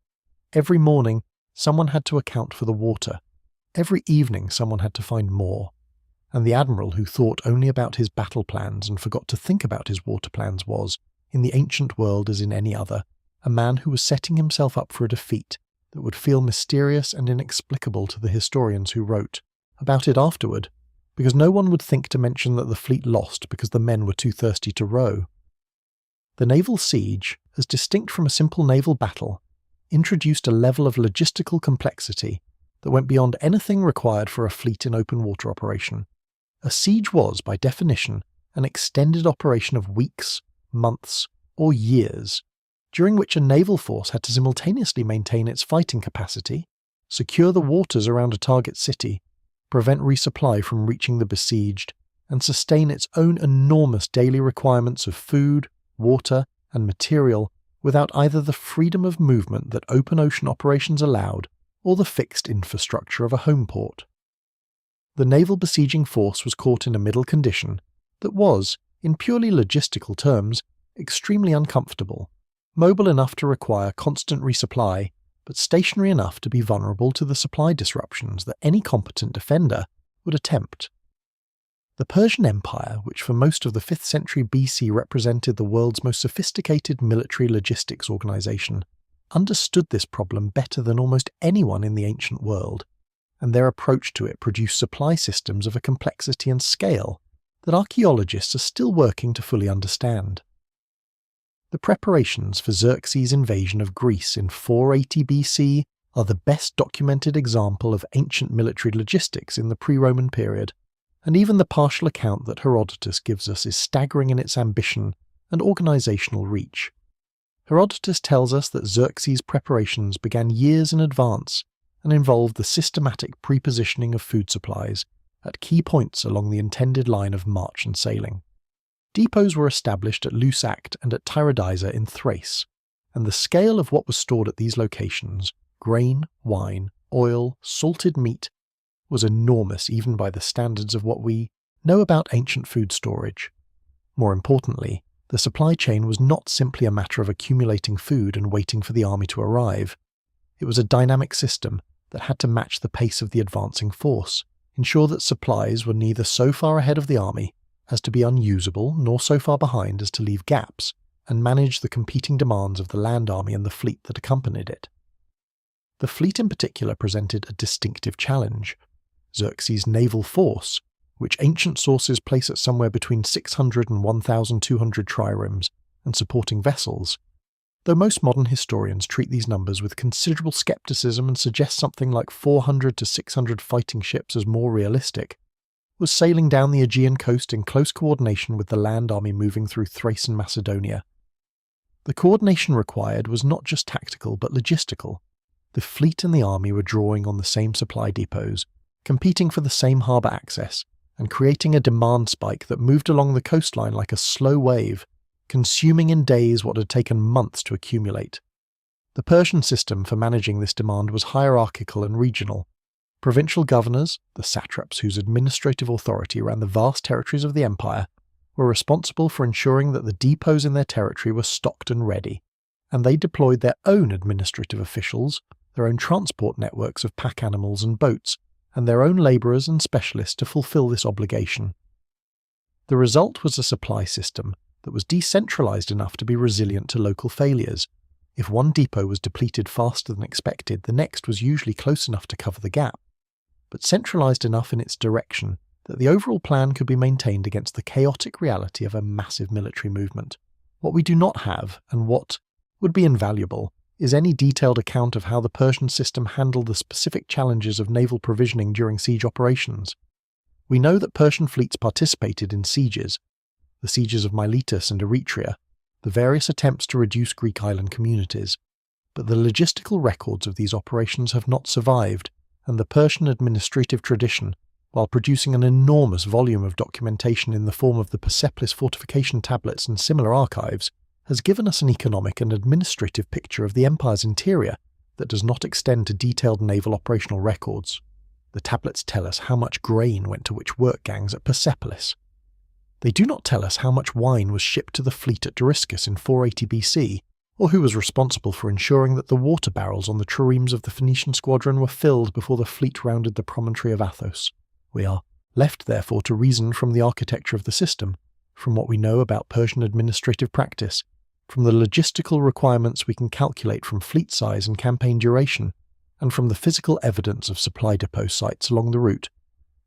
Every morning, someone had to account for the water. Every evening, someone had to find more. And the admiral who thought only about his battle plans and forgot to think about his water plans was, in the ancient world as in any other, a man who was setting himself up for a defeat that would feel mysterious and inexplicable to the historians who wrote about it afterward, because no one would think to mention that the fleet lost because the men were too thirsty to row. The naval siege, as distinct from a simple naval battle, introduced a level of logistical complexity that went beyond anything required for a fleet in open water operation. A siege was, by definition, an extended operation of weeks, months, or years, during which a naval force had to simultaneously maintain its fighting capacity, secure the waters around a target city, prevent resupply from reaching the besieged, and sustain its own enormous daily requirements of food, water, and material without either the freedom of movement that open ocean operations allowed or the fixed infrastructure of a home port. The naval besieging force was caught in a middle condition that was, in purely logistical terms, extremely uncomfortable, mobile enough to require constant resupply, but stationary enough to be vulnerable to the supply disruptions that any competent defender would attempt. The Persian Empire, which for most of the 5th century BC represented the world's most sophisticated military logistics organization, understood this problem better than almost anyone in the ancient world, and their approach to it produced supply systems of a complexity and scale that archaeologists are still working to fully understand. The preparations for Xerxes' invasion of Greece in 480 BC are the best documented example of ancient military logistics in the pre-Roman period, and even the partial account that Herodotus gives us is staggering in its ambition and organizational reach. Herodotus tells us that Xerxes' preparations began years in advance and involved the systematic pre-positioning of food supplies at key points along the intended line of march and sailing. Depots were established at Lusacte and at Tyrodiza in Thrace, and the scale of what was stored at these locations, grain, wine, oil, salted meat, was enormous even by the standards of what we know about ancient food storage. More importantly, the supply chain was not simply a matter of accumulating food and waiting for the army to arrive. It was a dynamic system that had to match the pace of the advancing force, ensure that supplies were neither so far ahead of the army as to be unusable nor so far behind as to leave gaps, and manage the competing demands of the land army and the fleet that accompanied it. The fleet in particular presented a distinctive challenge. Xerxes' naval force, which ancient sources place at somewhere between 600 and 1,200 triremes and supporting vessels, though most modern historians treat these numbers with considerable skepticism and suggest something like 400 to 600 fighting ships as more realistic, was sailing down the Aegean coast in close coordination with the land army moving through Thrace and Macedonia. The coordination required was not just tactical but logistical. The fleet and the army were drawing on the same supply depots, competing for the same harbour access, and creating a demand spike that moved along the coastline like a slow wave, consuming in days what had taken months to accumulate. The Persian system for managing this demand was hierarchical and regional. Provincial governors, the satraps whose administrative authority ran the vast territories of the empire, were responsible for ensuring that the depots in their territory were stocked and ready, and they deployed their own administrative officials, their own transport networks of pack animals and boats, and their own labourers and specialists to fulfil this obligation. The result was a supply system that was decentralised enough to be resilient to local failures. If one depot was depleted faster than expected, the next was usually close enough to cover the gap, but centralised enough in its direction that the overall plan could be maintained against the chaotic reality of a massive military movement. What we do not have, and what would be invaluable, is any detailed account of how the Persian system handled the specific challenges of naval provisioning during siege operations. We know that Persian fleets participated in sieges, the sieges of Miletus and Eretria, the various attempts to reduce Greek island communities, but the logistical records of these operations have not survived, and the Persian administrative tradition, while producing an enormous volume of documentation in the form of the Persepolis fortification tablets and similar archives, has given us an economic and administrative picture of the empire's interior that does not extend to detailed naval operational records. The tablets tell us how much grain went to which work gangs at Persepolis. They do not tell us how much wine was shipped to the fleet at Doriscus in 480 BC, or who was responsible for ensuring that the water barrels on the triremes of the Phoenician squadron were filled before the fleet rounded the promontory of Athos. We are left, therefore, to reason from the architecture of the system, from what we know about Persian administrative practice, from the logistical requirements we can calculate from fleet size and campaign duration, and from the physical evidence of supply depot sites along the route,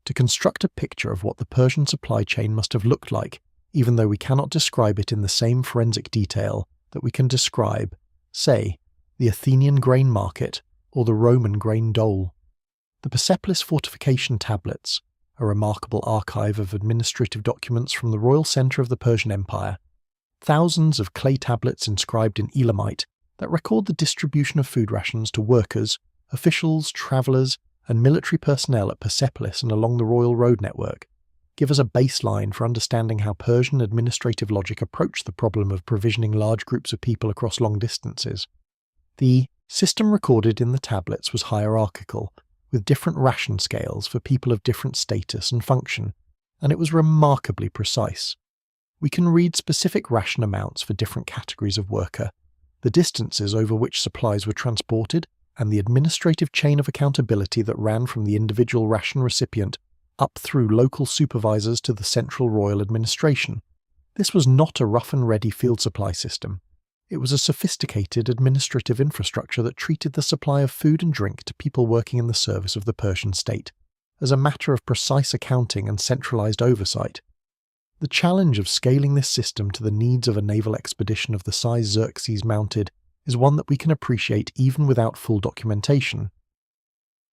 to construct a picture of what the Persian supply chain must have looked like, even though we cannot describe it in the same forensic detail that we can describe, say, the Athenian grain market or the Roman grain dole. The Persepolis fortification tablets, a remarkable archive of administrative documents from the royal centre of the Persian Empire, thousands of clay tablets inscribed in Elamite that record the distribution of food rations to workers, officials, travellers, and military personnel at Persepolis and along the royal road network, give us a baseline for understanding how Persian administrative logic approached the problem of provisioning large groups of people across long distances. The system recorded in the tablets was hierarchical, with different ration scales for people of different status and function, and it was remarkably precise. We can read specific ration amounts for different categories of worker, the distances over which supplies were transported, and the administrative chain of accountability that ran from the individual ration recipient up through local supervisors to the central royal administration. This was not a rough-and-ready field supply system. It was a sophisticated administrative infrastructure that treated the supply of food and drink to people working in the service of the Persian state as a matter of precise accounting and centralized oversight. The challenge of scaling this system to the needs of a naval expedition of the size Xerxes mounted is one that we can appreciate even without full documentation.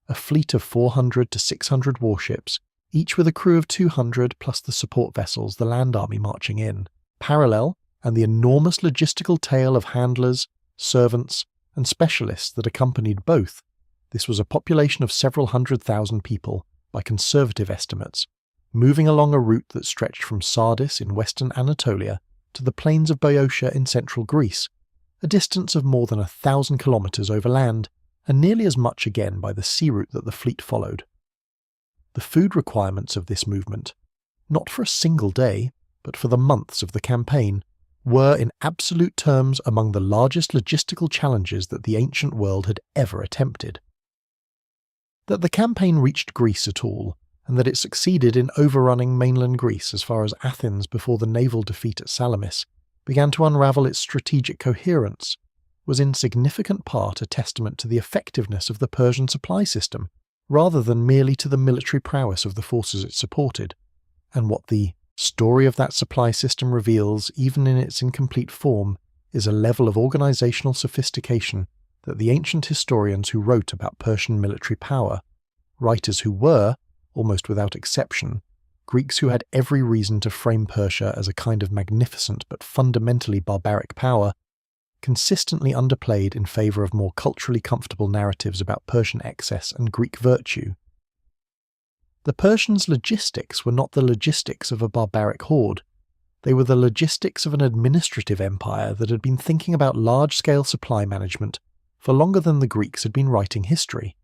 A fleet of 400 to 600 warships, each with a crew of 200 plus the support vessels, the land army marching in, parallel, and the enormous logistical tail of handlers, servants, and specialists that accompanied both. This was a population of several 100,000 people, by conservative estimates, moving along a route that stretched from Sardis in western Anatolia to the plains of Boeotia in central Greece, a distance of more than 1,000 kilometres over land, and nearly as much again by the sea route that the fleet followed. The food requirements of this movement, not for a single day, but for the months of the campaign, were in absolute terms among the largest logistical challenges that the ancient world had ever attempted. That the campaign reached Greece at all, and that it succeeded in overrunning mainland Greece as far as Athens before the naval defeat at Salamis began to unravel its strategic coherence, was in significant part a testament to the effectiveness of the Persian supply system, rather than merely to the military prowess of the forces it supported, and what the story of that supply system reveals, even in its incomplete form, is a level of organizational sophistication that the ancient historians who wrote about Persian military power, writers who were, almost without exception, Greeks who had every reason to frame Persia as a kind of magnificent but fundamentally barbaric power, consistently underplayed in favour of more culturally comfortable narratives about Persian excess and Greek virtue. The Persians' logistics were not the logistics of a barbaric horde. They were the logistics of an administrative empire that had been thinking about large-scale supply management for longer than the Greeks had been writing history.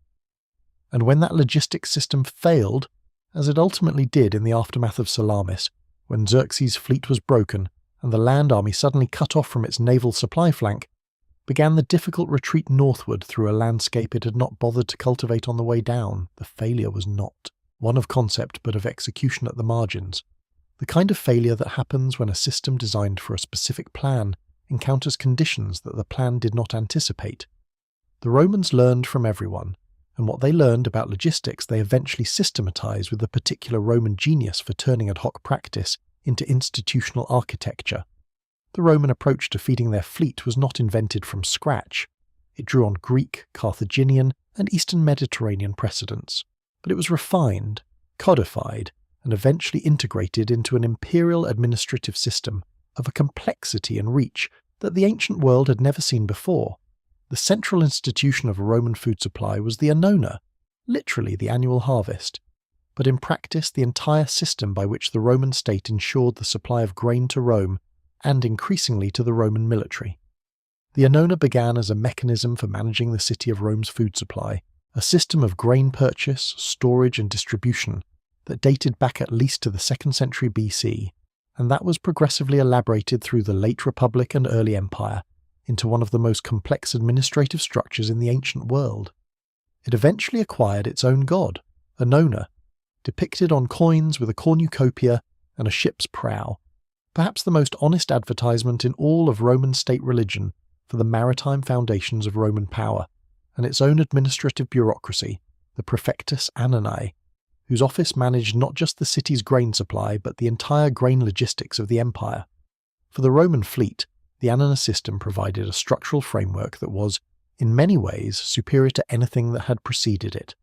And when that logistics system failed, as it ultimately did in the aftermath of Salamis, when Xerxes' fleet was broken and the land army suddenly cut off from its naval supply flank, began the difficult retreat northward through a landscape it had not bothered to cultivate on the way down. The failure was not one of concept but of execution at the margins, the kind of failure that happens when a system designed for a specific plan encounters conditions that the plan did not anticipate. The Romans learned from everyone, and what they learned about logistics they eventually systematized with a particular Roman genius for turning ad hoc practice into institutional architecture. The Roman approach to feeding their fleet was not invented from scratch. It drew on Greek, Carthaginian, and Eastern Mediterranean precedents, but it was refined, codified, and eventually integrated into an imperial administrative system of a complexity and reach that the ancient world had never seen before. The central institution of a Roman food supply was the annona, literally the annual harvest, but in practice the entire system by which the Roman state ensured the supply of grain to Rome and increasingly to the Roman military. The annona began as a mechanism for managing the city of Rome's food supply, a system of grain purchase, storage and distribution that dated back at least to the 2nd century BC, and that was progressively elaborated through the late Republic and early Empire into one of the most complex administrative structures in the ancient world. It eventually acquired its own god, Annona, depicted on coins with a cornucopia and a ship's prow, perhaps the most honest advertisement in all of Roman state religion for the maritime foundations of Roman power, and its own administrative bureaucracy, the Praefectus Annonae, whose office managed not just the city's grain supply but the entire grain logistics of the empire. For the Roman fleet, the Annona system provided a structural framework that was, in many ways, superior to anything that had preceded it.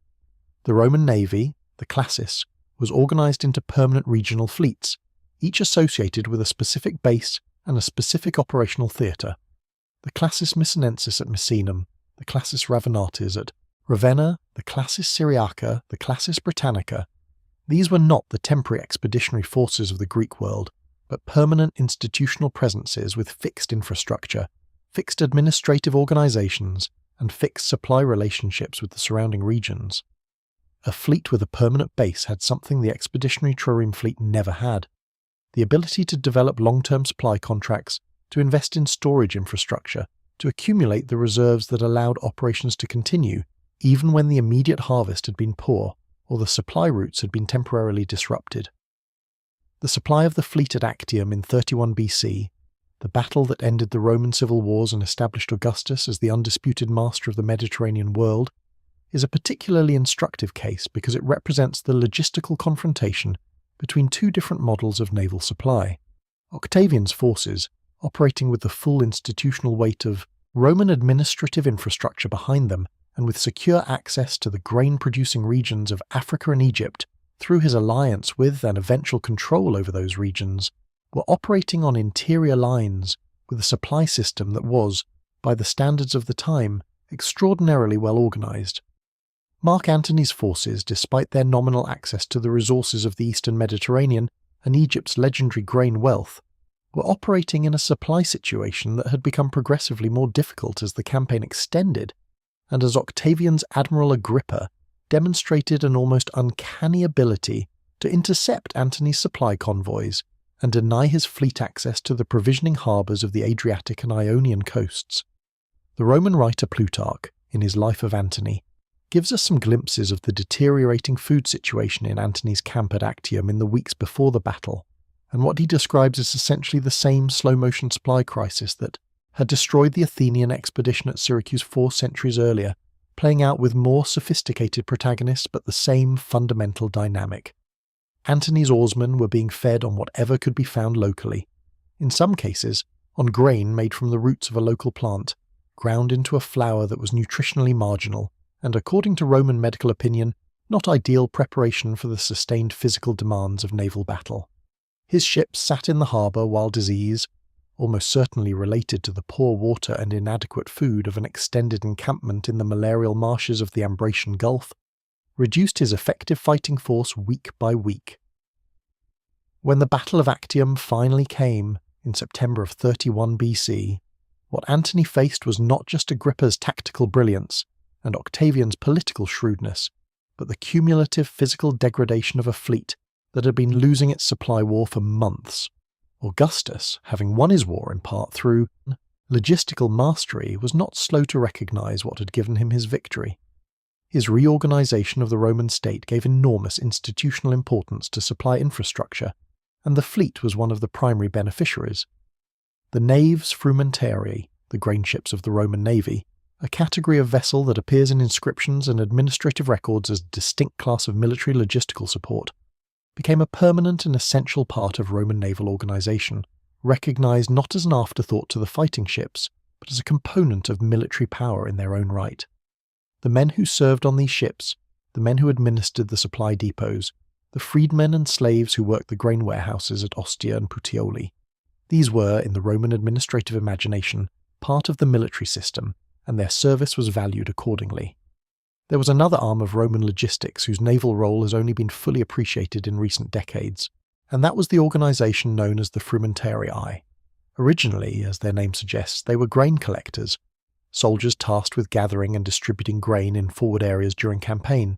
The Roman navy, the classis, was organized into permanent regional fleets, each associated with a specific base and a specific operational theatre. The classis Missinensis at Misenum, the classis Ravenatis at Ravenna, the classis Syriaca, the classis Britannica. These were not the temporary expeditionary forces of the Greek world, but permanent institutional presences with fixed infrastructure, fixed administrative organizations, and fixed supply relationships with the surrounding regions. A fleet with a permanent base had something the expeditionary trireme fleet never had: the ability to develop long-term supply contracts, to invest in storage infrastructure, to accumulate the reserves that allowed operations to continue even when the immediate harvest had been poor or the supply routes had been temporarily disrupted. The supply of the fleet at Actium in 31 BC, the battle that ended the Roman civil wars and established Augustus as the undisputed master of the Mediterranean world, is a particularly instructive case because it represents the logistical confrontation between two different models of naval supply. Octavian's forces, operating with the full institutional weight of Roman administrative infrastructure behind them and with secure access to the grain-producing regions of Africa and Egypt through his alliance with and eventual control over those regions, were operating on interior lines with a supply system that was, by the standards of the time, extraordinarily well organized. Mark Antony's forces, despite their nominal access to the resources of the Eastern Mediterranean and Egypt's legendary grain wealth, were operating in a supply situation that had become progressively more difficult as the campaign extended, and as Octavian's Admiral Agrippa demonstrated an almost uncanny ability to intercept Antony's supply convoys and deny his fleet access to the provisioning harbours of the Adriatic and Ionian coasts. The Roman writer Plutarch, in his Life of Antony, gives us some glimpses of the deteriorating food situation in Antony's camp at Actium in the weeks before the battle, and what he describes as essentially the same slow-motion supply crisis that had destroyed the Athenian expedition at Syracuse 4 centuries earlier, playing out with more sophisticated protagonists but the same fundamental dynamic. Antony's oarsmen were being fed on whatever could be found locally, in some cases on grain made from the roots of a local plant, ground into a flour that was nutritionally marginal, and according to Roman medical opinion, not ideal preparation for the sustained physical demands of naval battle. His ships sat in the harbour while disease, almost certainly related to the poor water and inadequate food of an extended encampment in the malarial marshes of the Ambracian Gulf, reduced his effective fighting force week by week. When the Battle of Actium finally came, in September of 31 BC, what Antony faced was not just Agrippa's tactical brilliance and Octavian's political shrewdness, but the cumulative physical degradation of a fleet that had been losing its supply war for months. Augustus, having won his war in part through logistical mastery, was not slow to recognize what had given him his victory. His reorganization of the Roman state gave enormous institutional importance to supply infrastructure, and the fleet was one of the primary beneficiaries. The naves frumentarii, the grain ships of the Roman navy, a category of vessel that appears in inscriptions and administrative records as a distinct class of military logistical support, became a permanent and essential part of Roman naval organization, recognized not as an afterthought to the fighting ships, but as a component of military power in their own right. The men who served on these ships, the men who administered the supply depots, the freedmen and slaves who worked the grain warehouses at Ostia and Puteoli, these were, in the Roman administrative imagination, part of the military system, and their service was valued accordingly. There was another arm of Roman logistics whose naval role has only been fully appreciated in recent decades, and that was the organization known as the frumentarii. Originally, as their name suggests, they were grain collectors, soldiers tasked with gathering and distributing grain in forward areas during campaign.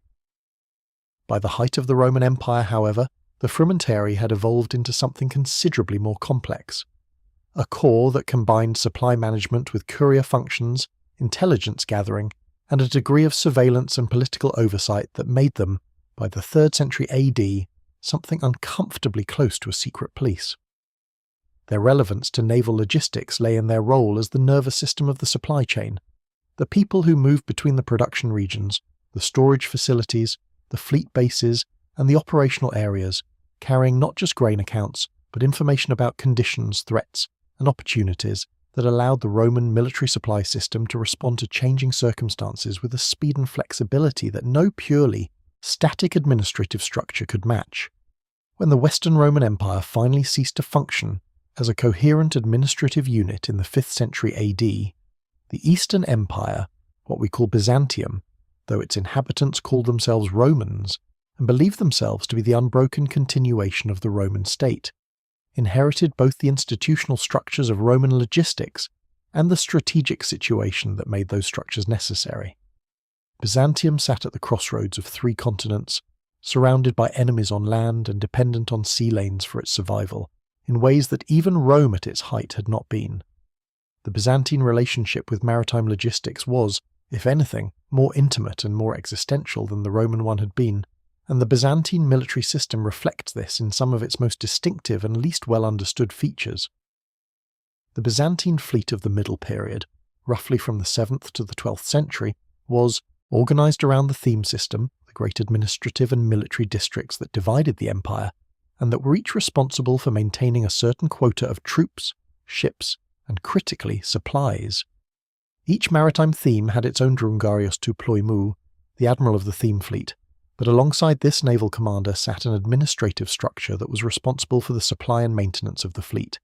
By the height of the Roman Empire, however, the frumentarii had evolved into something considerably more complex. A corps that combined supply management with courier functions, intelligence gathering, and a degree of surveillance and political oversight that made them, by the 3rd century AD, something uncomfortably close to a secret police. Their relevance to naval logistics lay in their role as the nervous system of the supply chain, the people who moved between the production regions, the storage facilities, the fleet bases, and the operational areas, carrying not just grain accounts, but information about conditions, threats, and opportunities that allowed the Roman military supply system to respond to changing circumstances with a speed and flexibility that no purely static administrative structure could match. When the Western Roman Empire finally ceased to function as a coherent administrative unit in the 5th century AD, the Eastern Empire, what we call Byzantium, though its inhabitants called themselves Romans and believed themselves to be the unbroken continuation of the Roman state, inherited both the institutional structures of Roman logistics and the strategic situation that made those structures necessary. Byzantium sat at the crossroads of 3 continents, surrounded by enemies on land and dependent on sea lanes for its survival, in ways that even Rome at its height had not been. The Byzantine relationship with maritime logistics was, if anything, more intimate and more existential than the Roman one had been, and the Byzantine military system reflects this in some of its most distinctive and least well understood features. The Byzantine fleet of the Middle Period, roughly from the 7th to the 12th century, was organized around the theme system, the great administrative and military districts that divided the empire, and that were each responsible for maintaining a certain quota of troops, ships, and critically, supplies. Each maritime theme had its own drungarios tou ploimou, the admiral of the theme fleet, but alongside this naval commander sat an administrative structure that was responsible for the supply and maintenance of the fleet,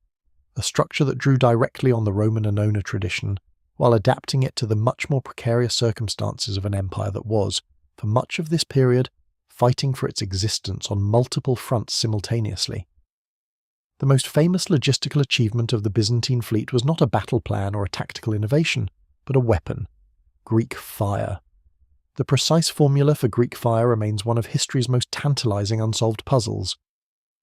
a structure that drew directly on the Roman Annona tradition, while adapting it to the much more precarious circumstances of an empire that was, for much of this period, fighting for its existence on multiple fronts simultaneously. The most famous logistical achievement of the Byzantine fleet was not a battle plan or a tactical innovation, but a weapon: Greek fire. The precise formula for Greek fire remains one of history's most tantalizing unsolved puzzles.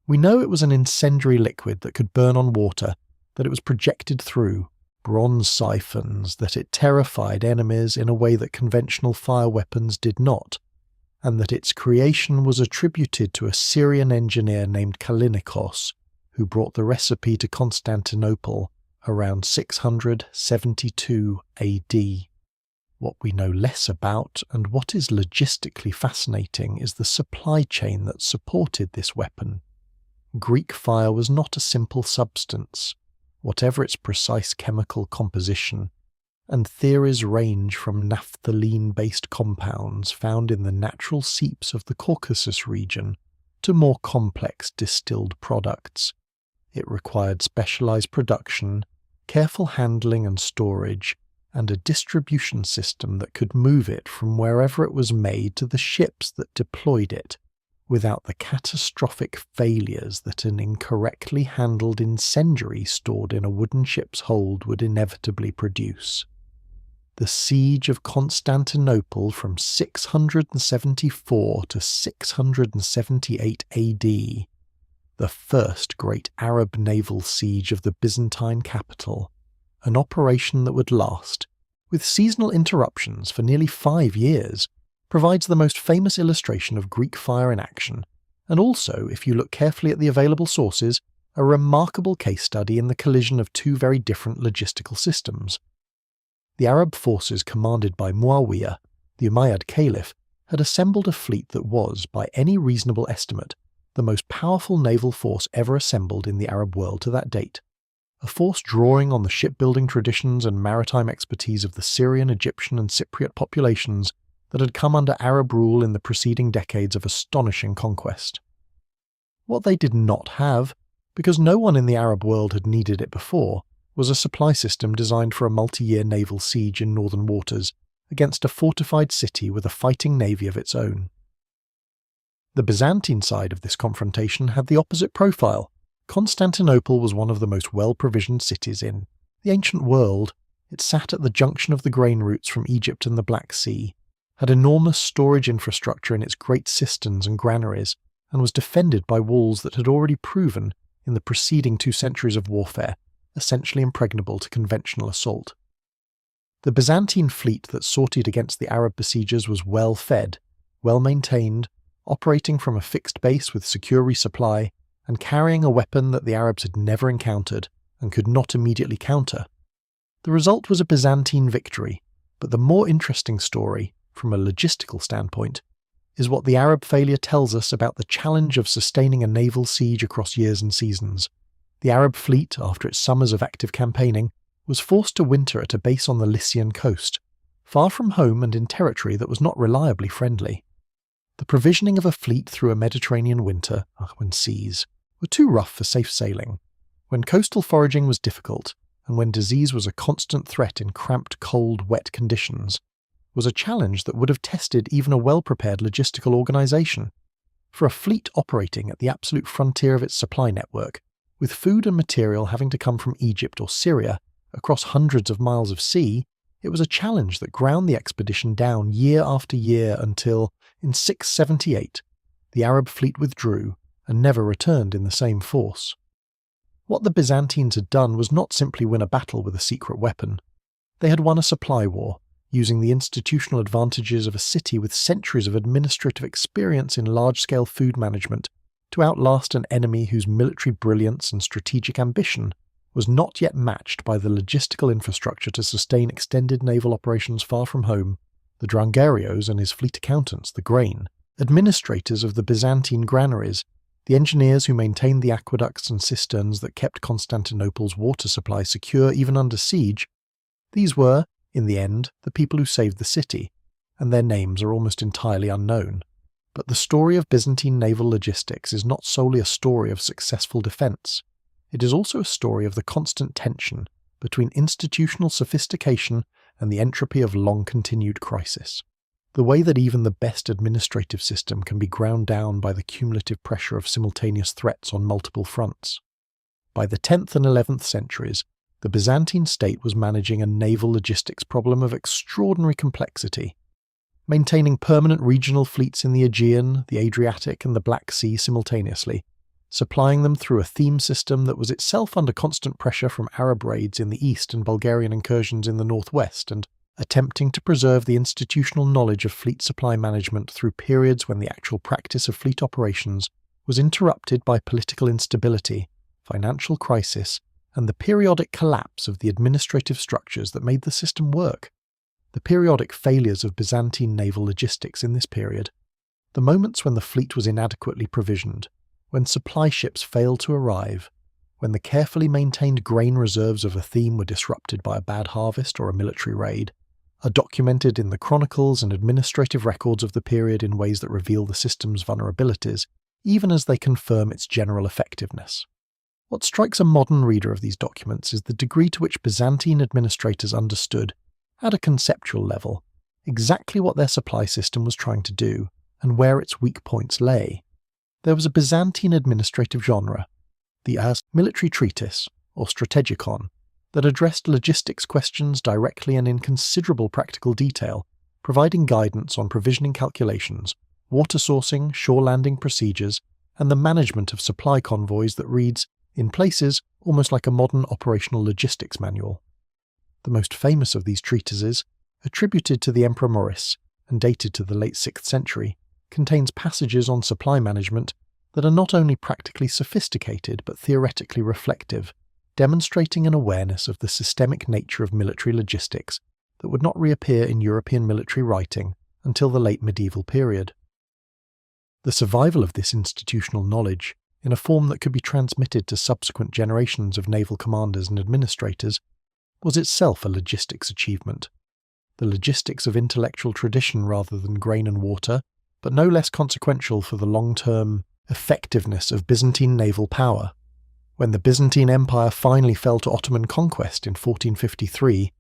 We know it was an incendiary liquid that could burn on water, that it was projected through bronze siphons, that it terrified enemies in a way that conventional fire weapons did not, and that its creation was attributed to a Syrian engineer named Callinicos, who brought the recipe to Constantinople around 672 AD. What we know less about, and what is logistically fascinating, is the supply chain that supported this weapon. Greek fire was not a simple substance, whatever its precise chemical composition, and theories range from naphthalene-based compounds found in the natural seeps of the Caucasus region to more complex distilled products. It required specialized production, careful handling and storage, and a distribution system that could move it from wherever it was made to the ships that deployed it, without the catastrophic failures that an incorrectly handled incendiary stored in a wooden ship's hold would inevitably produce. The siege of Constantinople from 674 to 678 AD, the first great Arab naval siege of the Byzantine capital, an operation that would last, with seasonal interruptions for nearly 5 years, provides the most famous illustration of Greek fire in action, and also, if you look carefully at the available sources, a remarkable case study in the collision of two very different logistical systems. The Arab forces commanded by Muawiyah, the Umayyad Caliph, had assembled a fleet that was, by any reasonable estimate, the most powerful naval force ever assembled in the Arab world to that date, a force drawing on the shipbuilding traditions and maritime expertise of the Syrian, Egyptian and Cypriot populations that had come under Arab rule in the preceding decades of astonishing conquest. What they did not have, because no one in the Arab world had needed it before, was a supply system designed for a multi-year naval siege in northern waters against a fortified city with a fighting navy of its own. The Byzantine side of this confrontation had the opposite profile. Constantinople was one of the most well-provisioned cities in the ancient world. It sat at the junction of the grain routes from Egypt and the Black Sea, had enormous storage infrastructure in its great cisterns and granaries, and was defended by walls that had already proven, in the preceding 2 centuries of warfare, essentially impregnable to conventional assault. The Byzantine fleet that sortied against the Arab besiegers was well fed, well maintained, operating from a fixed base with secure resupply, and carrying a weapon that the Arabs had never encountered and could not immediately counter. The result was a Byzantine victory, but the more interesting story, from a logistical standpoint, is what the Arab failure tells us about the challenge of sustaining a naval siege across years and seasons. The Arab fleet, after its summers of active campaigning, was forced to winter at a base on the Lycian coast, far from home and in territory that was not reliably friendly. The provisioning of a fleet through a Mediterranean winter, when seas, were too rough for safe sailing, when coastal foraging was difficult, and when disease was a constant threat in cramped, cold, wet conditions, was a challenge that would have tested even a well-prepared logistical organisation. For a fleet operating at the absolute frontier of its supply network, with food and material having to come from Egypt or Syria across hundreds of miles of sea, it was a challenge that ground the expedition down year after year until, in 678, the Arab fleet withdrew and never returned in the same force. What the Byzantines had done was not simply win a battle with a secret weapon. They had won a supply war, using the institutional advantages of a city with centuries of administrative experience in large-scale food management to outlast an enemy whose military brilliance and strategic ambition was not yet matched by the logistical infrastructure to sustain extended naval operations far from home. The Drangarios and his fleet accountants, the grain, administrators of the Byzantine granaries, the engineers who maintained the aqueducts and cisterns that kept Constantinople's water supply secure even under siege, these were, in the end, the people who saved the city, and their names are almost entirely unknown. But the story of Byzantine naval logistics is not solely a story of successful defence. It is also a story of the constant tension between institutional sophistication and the entropy of long-continued crisis. The way that even the best administrative system can be ground down by the cumulative pressure of simultaneous threats on multiple fronts. By the 10th and 11th centuries, the Byzantine state was managing a naval logistics problem of extraordinary complexity, maintaining permanent regional fleets in the Aegean, the Adriatic and the Black Sea simultaneously, supplying them through a theme system that was itself under constant pressure from Arab raids in the east and Bulgarian incursions in the northwest, and attempting to preserve the institutional knowledge of fleet supply management through periods when the actual practice of fleet operations was interrupted by political instability, financial crisis, and the periodic collapse of the administrative structures that made the system work. The periodic failures of Byzantine naval logistics in this period, the moments when the fleet was inadequately provisioned, when supply ships failed to arrive, when the carefully maintained grain reserves of a theme were disrupted by a bad harvest or a military raid, are documented in the chronicles and administrative records of the period in ways that reveal the system's vulnerabilities, even as they confirm its general effectiveness. What strikes a modern reader of these documents is the degree to which Byzantine administrators understood, at a conceptual level, exactly what their supply system was trying to do and where its weak points lay. There was a Byzantine administrative genre, the Ars military treatise, or strategikon, that addressed logistics questions directly and in considerable practical detail, providing guidance on provisioning calculations, water sourcing, shore landing procedures, and the management of supply convoys that reads, in places, almost like a modern operational logistics manual. The most famous of these treatises, attributed to the Emperor Maurice and dated to the late 6th century, contains passages on supply management that are not only practically sophisticated but theoretically reflective, demonstrating an awareness of the systemic nature of military logistics that would not reappear in European military writing until the late medieval period. The survival of this institutional knowledge, in a form that could be transmitted to subsequent generations of naval commanders and administrators, was itself a logistics achievement. The logistics of intellectual tradition rather than grain and water, but no less consequential for the long-term effectiveness of Byzantine naval power. When the Byzantine Empire finally fell to Ottoman conquest in 1453,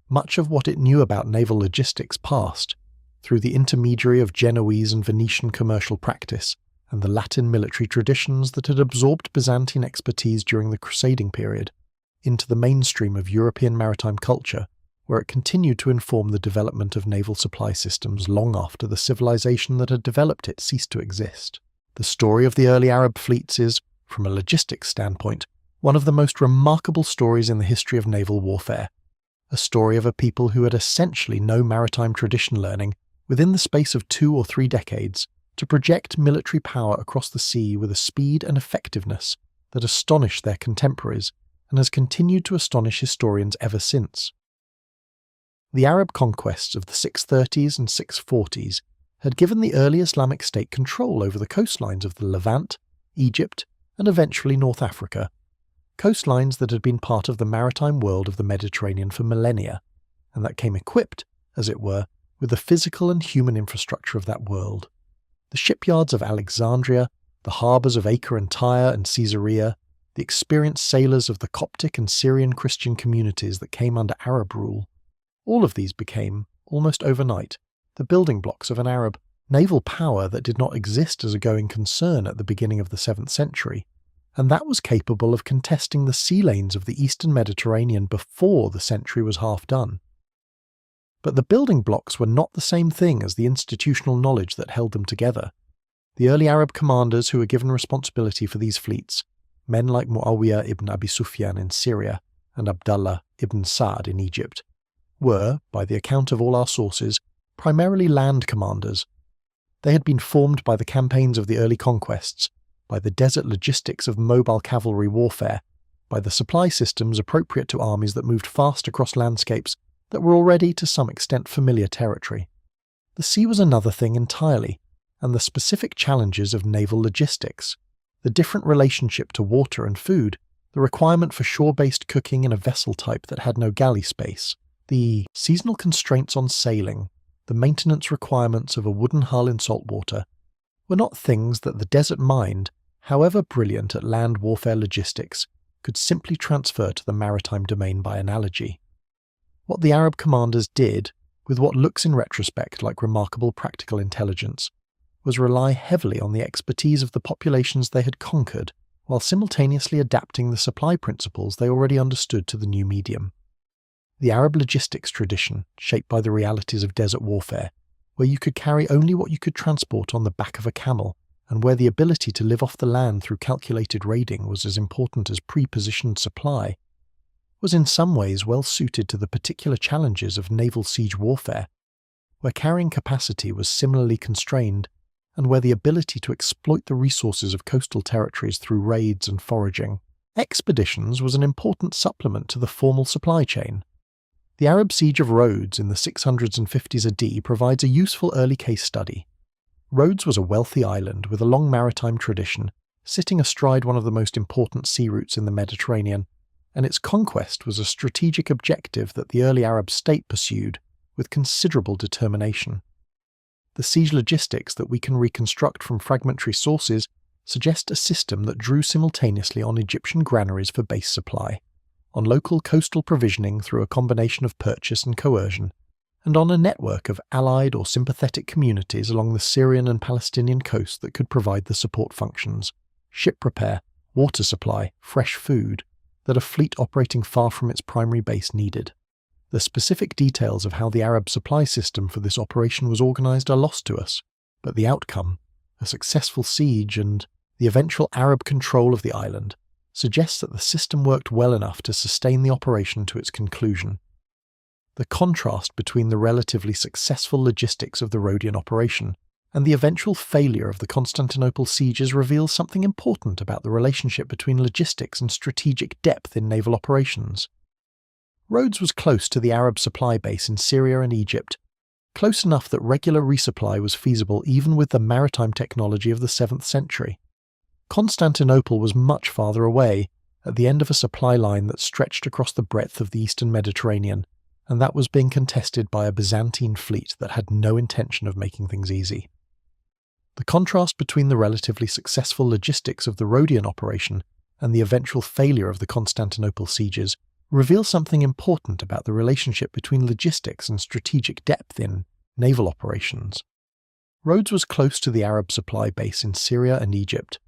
much of what it knew about naval logistics passed, through the intermediary of Genoese and Venetian commercial practice and the Latin military traditions that had absorbed Byzantine expertise during the Crusading period, into the mainstream of European maritime culture, where it continued to inform the development of naval supply systems long after the civilization that had developed it ceased to exist. The story of the early Arab fleets is, from a logistics standpoint, one of the most remarkable stories in the history of naval warfare, a story of a people who had essentially no maritime tradition learning within the space of 2 or 3 decades to project military power across the sea with a speed and effectiveness that astonished their contemporaries and has continued to astonish historians ever since. The Arab conquests of the 630s and 640s had given the early Islamic State control over the coastlines of the Levant, Egypt, and eventually North Africa, coastlines that had been part of the maritime world of the Mediterranean for millennia, and that came equipped, as it were, with the physical and human infrastructure of that world. The shipyards of Alexandria, the harbours of Acre and Tyre and Caesarea, the experienced sailors of the Coptic and Syrian Christian communities that came under Arab rule, all of these became, almost overnight, the building blocks of an Arab naval power that did not exist as a going concern at the beginning of the 7th century, and that was capable of contesting the sea lanes of the eastern Mediterranean before the century was half done. But the building blocks were not the same thing as the institutional knowledge that held them together. The early Arab commanders who were given responsibility for these fleets, men like Muawiyah ibn Abi Sufyan in Syria and Abdullah ibn Sa'd in Egypt, were, by the account of all our sources, primarily land commanders. They had been formed by the campaigns of the early conquests, by the desert logistics of mobile cavalry warfare, by the supply systems appropriate to armies that moved fast across landscapes that were already to some extent familiar territory. The sea was another thing entirely, and the specific challenges of naval logistics, the different relationship to water and food, the requirement for shore-based cooking in a vessel type that had no galley space, the seasonal constraints on sailing, the maintenance requirements of a wooden hull in salt water, were not things that the desert mind, however brilliant at land warfare logistics, could simply transfer to the maritime domain by analogy. What the Arab commanders did, with what looks in retrospect like remarkable practical intelligence, was rely heavily on the expertise of the populations they had conquered, while simultaneously adapting the supply principles they already understood to the new medium. The Arab logistics tradition, shaped by the realities of desert warfare, where you could carry only what you could transport on the back of a camel, and where the ability to live off the land through calculated raiding was as important as pre-positioned supply, was in some ways well suited to the particular challenges of naval siege warfare, where carrying capacity was similarly constrained, and where the ability to exploit the resources of coastal territories through raids and foraging, expeditions was an important supplement to the formal supply chain. The Arab siege of Rhodes in the 600s and 50s AD provides a useful early case study. Rhodes was a wealthy island with a long maritime tradition, sitting astride one of the most important sea routes in the Mediterranean, and its conquest was a strategic objective that the early Arab state pursued with considerable determination. The siege logistics that we can reconstruct from fragmentary sources suggest a system that drew simultaneously on Egyptian granaries for base supply, on local coastal provisioning through a combination of purchase and coercion, and on a network of allied or sympathetic communities along the Syrian and Palestinian coasts that could provide the support functions, ship repair, water supply, fresh food, that a fleet operating far from its primary base needed. The specific details of how the Arab supply system for this operation was organised are lost to us, but the outcome, a successful siege and the eventual Arab control of the island, suggests that the system worked well enough to sustain the operation to its conclusion. The contrast between the relatively successful logistics of the Rhodian operation and the eventual failure of the Constantinople sieges reveals something important about the relationship between logistics and strategic depth in naval operations. Rhodes was close to the Arab supply base in Syria and Egypt, close enough that regular resupply was feasible even with the maritime technology of the 7th century. Constantinople was much farther away, at the end of a supply line that stretched across the breadth of the eastern Mediterranean, and that was being contested by a Byzantine fleet that had no intention of making things easy. The contrast between the relatively successful logistics of the Rhodian operation and the eventual failure of the Constantinople sieges reveals something important about the relationship between logistics and strategic depth in naval operations. Rhodes was close to the Arab supply base in Syria and Egypt,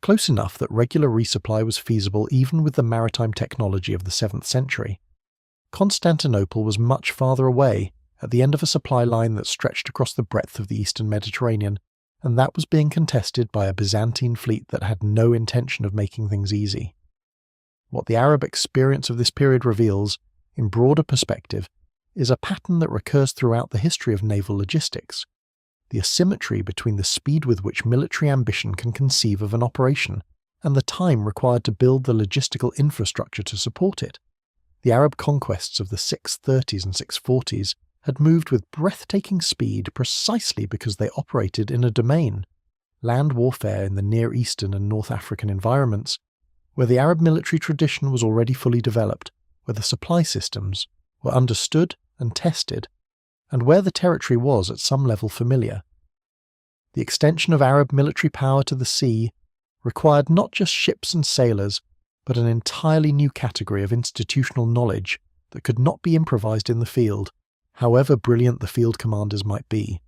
close enough that regular resupply was feasible even with the maritime technology of the 7th century. Constantinople was much farther away, at the end of a supply line that stretched across the breadth of the eastern Mediterranean, and that was being contested by a Byzantine fleet that had no intention of making things easy. What the Arab experience of this period reveals, in broader perspective, is a pattern that recurs throughout the history of naval logistics: the asymmetry between the speed with which military ambition can conceive of an operation and the time required to build the logistical infrastructure to support it. The Arab conquests of the 630s and 640s had moved with breathtaking speed precisely because they operated in a domain, land warfare in the Near Eastern and North African environments, where the Arab military tradition was already fully developed, where the supply systems were understood and tested, and where the territory was at some level familiar. The extension of Arab military power to the sea required not just ships and sailors, but an entirely new category of institutional knowledge that could not be improvised in the field, however brilliant the field commanders might be.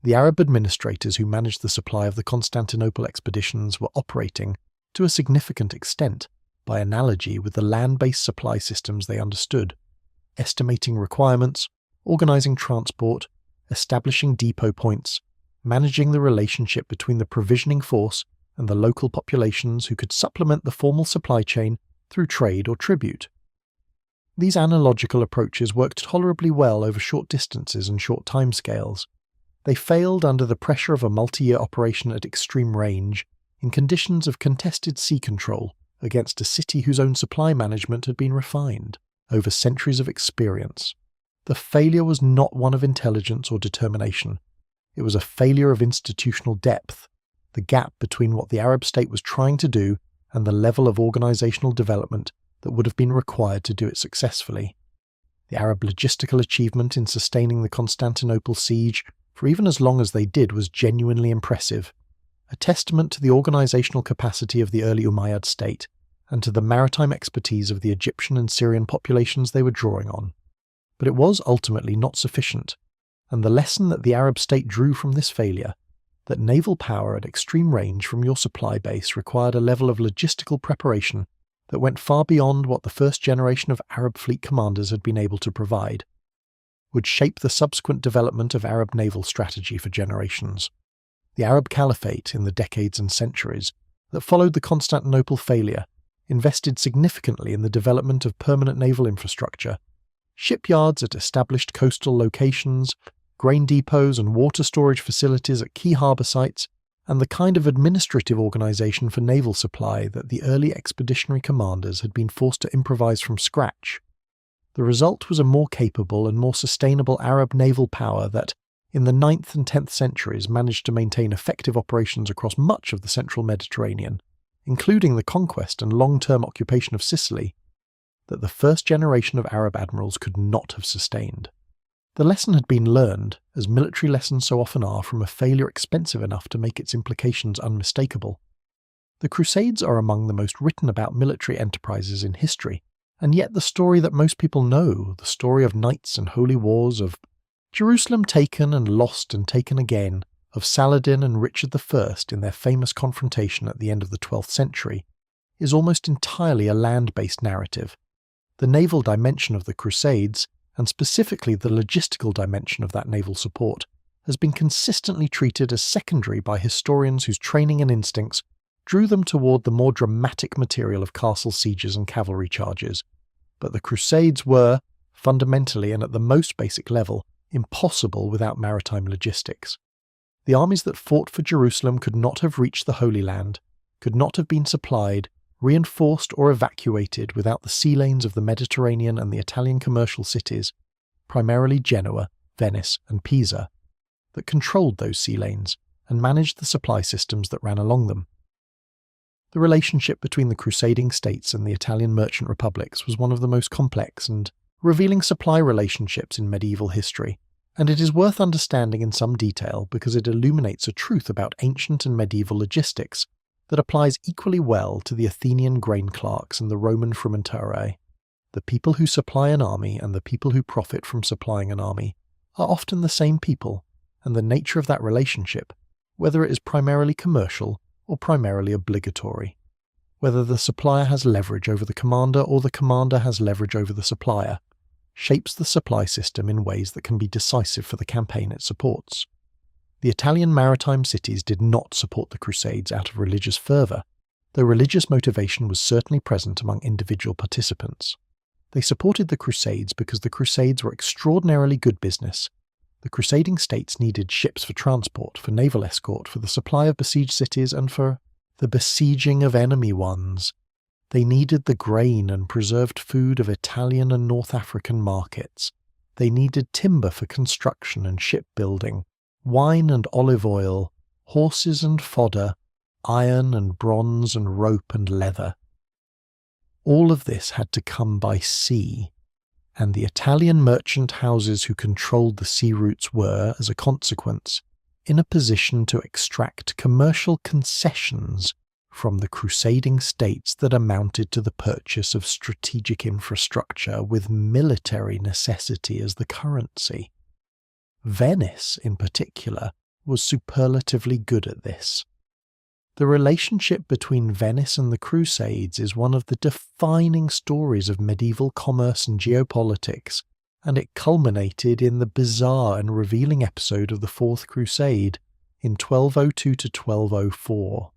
The Arab administrators who managed the supply of the Constantinople expeditions were operating, to a significant extent, by analogy with the land-based supply systems they understood, estimating requirements, organising transport, establishing depot points, managing the relationship between the provisioning force and the local populations who could supplement the formal supply chain through trade or tribute. These analogical approaches worked tolerably well over short distances and short timescales. They failed under the pressure of a multi-year operation at extreme range, in conditions of contested sea control against a city whose own supply management had been refined over centuries of experience. The failure was not one of intelligence or determination. It was a failure of institutional depth, the gap between what the Arab state was trying to do and the level of organizational development that would have been required to do it successfully. The Arab logistical achievement in sustaining the Constantinople siege for even as long as they did was genuinely impressive, a testament to the organizational capacity of the early Umayyad state and to the maritime expertise of the Egyptian and Syrian populations they were drawing on. But it was ultimately not sufficient, and the lesson that the Arab state drew from this failure, that naval power at extreme range from your supply base required a level of logistical preparation that went far beyond what the first generation of Arab fleet commanders had been able to provide, would shape the subsequent development of Arab naval strategy for generations. The Arab Caliphate, in the decades and centuries that followed the Constantinople failure, invested significantly in the development of permanent naval infrastructure, shipyards at established coastal locations, grain depots and water storage facilities at key harbour sites, and the kind of administrative organisation for naval supply that the early expeditionary commanders had been forced to improvise from scratch. The result was a more capable and more sustainable Arab naval power that, in the 9th and 10th centuries, managed to maintain effective operations across much of the central Mediterranean, including the conquest and long-term occupation of Sicily, that the first generation of Arab admirals could not have sustained. The lesson had been learned, as military lessons so often are, from a failure expensive enough to make its implications unmistakable. The Crusades are among the most written about military enterprises in history, And yet the story that most people know, the story of knights and holy wars, of Jerusalem taken and lost and taken again, of Saladin and Richard I in their famous confrontation at the end of the 12th century, is almost entirely a land-based narrative. The naval dimension of the Crusades, and specifically the logistical dimension of that naval support, has been consistently treated as secondary by historians whose training and instincts drew them toward the more dramatic material of castle sieges and cavalry charges. But the Crusades were, fundamentally and at the most basic level, impossible without maritime logistics. The armies that fought for Jerusalem could not have reached the Holy Land, could not have been supplied, reinforced or evacuated without the sea lanes of the Mediterranean and the Italian commercial cities, primarily Genoa, Venice and Pisa, that controlled those sea lanes and managed the supply systems that ran along them. The relationship between the crusading states and the Italian merchant republics was one of the most complex and revealing supply relationships in medieval history, and it is worth understanding in some detail because it illuminates a truth about ancient and medieval logistics that applies equally well to the Athenian grain clerks and the Roman frumentarii. The people who supply an army and the people who profit from supplying an army are often the same people, and the nature of that relationship, whether it is primarily commercial or primarily obligatory, whether the supplier has leverage over the commander or the commander has leverage over the supplier, shapes the supply system in ways that can be decisive for the campaign it supports. The Italian maritime cities did not support the Crusades out of religious fervour, though religious motivation was certainly present among individual participants. They supported the Crusades because the Crusades were extraordinarily good business. The crusading states needed ships for transport, for naval escort, for the supply of besieged cities, and for the besieging of enemy ones. They needed the grain and preserved food of Italian and North African markets. They needed timber for construction and shipbuilding, wine and olive oil, horses and fodder, iron and bronze and rope and leather. All of this had to come by sea, and the Italian merchant houses who controlled the sea routes were, as a consequence, in a position to extract commercial concessions from the crusading states that amounted to the purchase of strategic infrastructure with military necessity as the currency. Venice, in particular, was superlatively good at this. The relationship between Venice and the Crusades is one of the defining stories of medieval commerce and geopolitics, and it culminated in the bizarre and revealing episode of the Fourth Crusade in 1202 to 1204,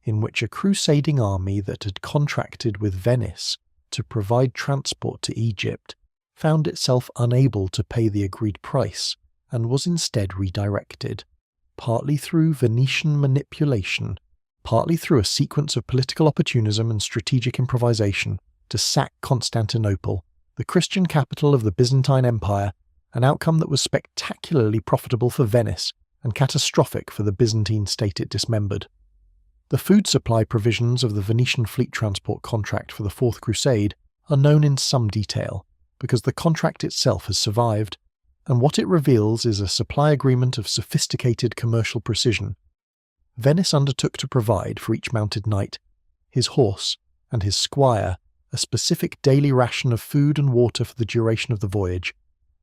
in which a crusading army that had contracted with Venice to provide transport to Egypt found itself unable to pay the agreed price and was instead redirected, partly through Venetian manipulation, partly through a sequence of political opportunism and strategic improvisation, to sack Constantinople, the Christian capital of the Byzantine Empire, an outcome that was spectacularly profitable for Venice and catastrophic for the Byzantine state it dismembered. The food supply provisions of the Venetian fleet transport contract for the Fourth Crusade are known in some detail, because the contract itself has survived, and what it reveals is a supply agreement of sophisticated commercial precision. Venice undertook to provide for each mounted knight, his horse, and his squire a specific daily ration of food and water for the duration of the voyage,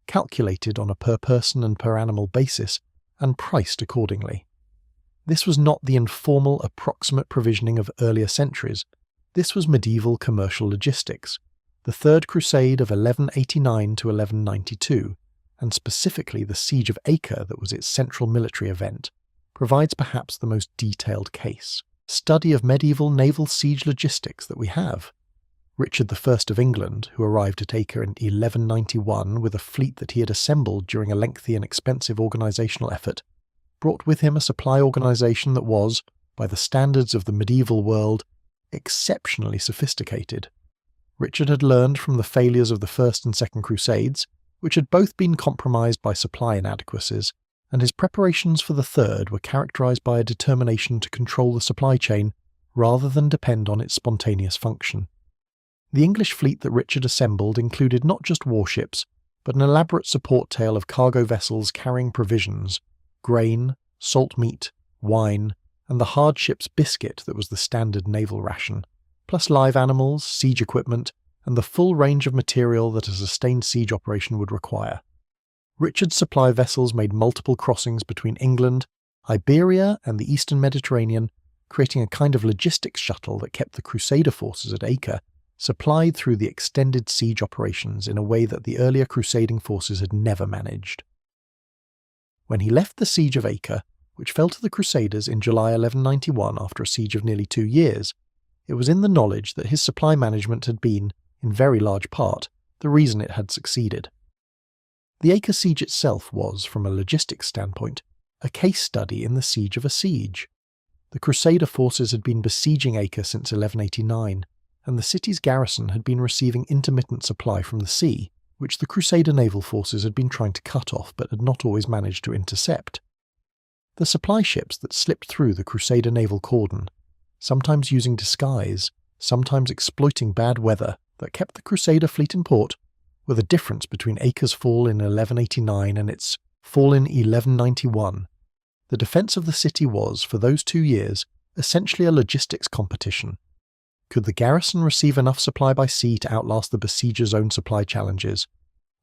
calculated on a per-person and per-animal basis, and priced accordingly. This was not the informal, approximate provisioning of earlier centuries. This was medieval commercial logistics, the Third Crusade of 1189 to 1192, and specifically the Siege of Acre that was its central military event, provides perhaps the most detailed case study of medieval naval siege logistics that we have. Richard I of England, who arrived at Acre in 1191 with a fleet that he had assembled during a lengthy and expensive organisational effort, brought with him a supply organisation that was, by the standards of the medieval world, exceptionally sophisticated. Richard had learned from the failures of the First and Second Crusades, which had both been compromised by supply inadequacies, and his preparations for the Third were characterised by a determination to control the supply chain rather than depend on its spontaneous function. The English fleet that Richard assembled included not just warships, but an elaborate support tail of cargo vessels carrying provisions, grain, salt meat, wine, and the hard ship's biscuit that was the standard naval ration, plus live animals, siege equipment, and the full range of material that a sustained siege operation would require. Richard's supply vessels made multiple crossings between England, Iberia, and the eastern Mediterranean, creating a kind of logistics shuttle that kept the Crusader forces at Acre supplied through the extended siege operations in a way that the earlier crusading forces had never managed. When he left the siege of Acre, which fell to the Crusaders in July 1191 after a siege of nearly 2 years, it was in the knowledge that his supply management had been, in very large part, the reason it had succeeded. The Acre siege itself was, from a logistics standpoint, a case study in the siege of a siege. The Crusader forces had been besieging Acre since 1189, and the city's garrison had been receiving intermittent supply from the sea, which the Crusader naval forces had been trying to cut off but had not always managed to intercept. The supply ships that slipped through the Crusader naval cordon, sometimes using disguise, sometimes exploiting bad weather that kept the Crusader fleet in port, were the difference between Acre's fall in 1189 and its fall in 1191. The defence of the city was, for those 2 years, essentially a logistics competition. Could the garrison receive enough supply by sea to outlast the besiegers' own supply challenges?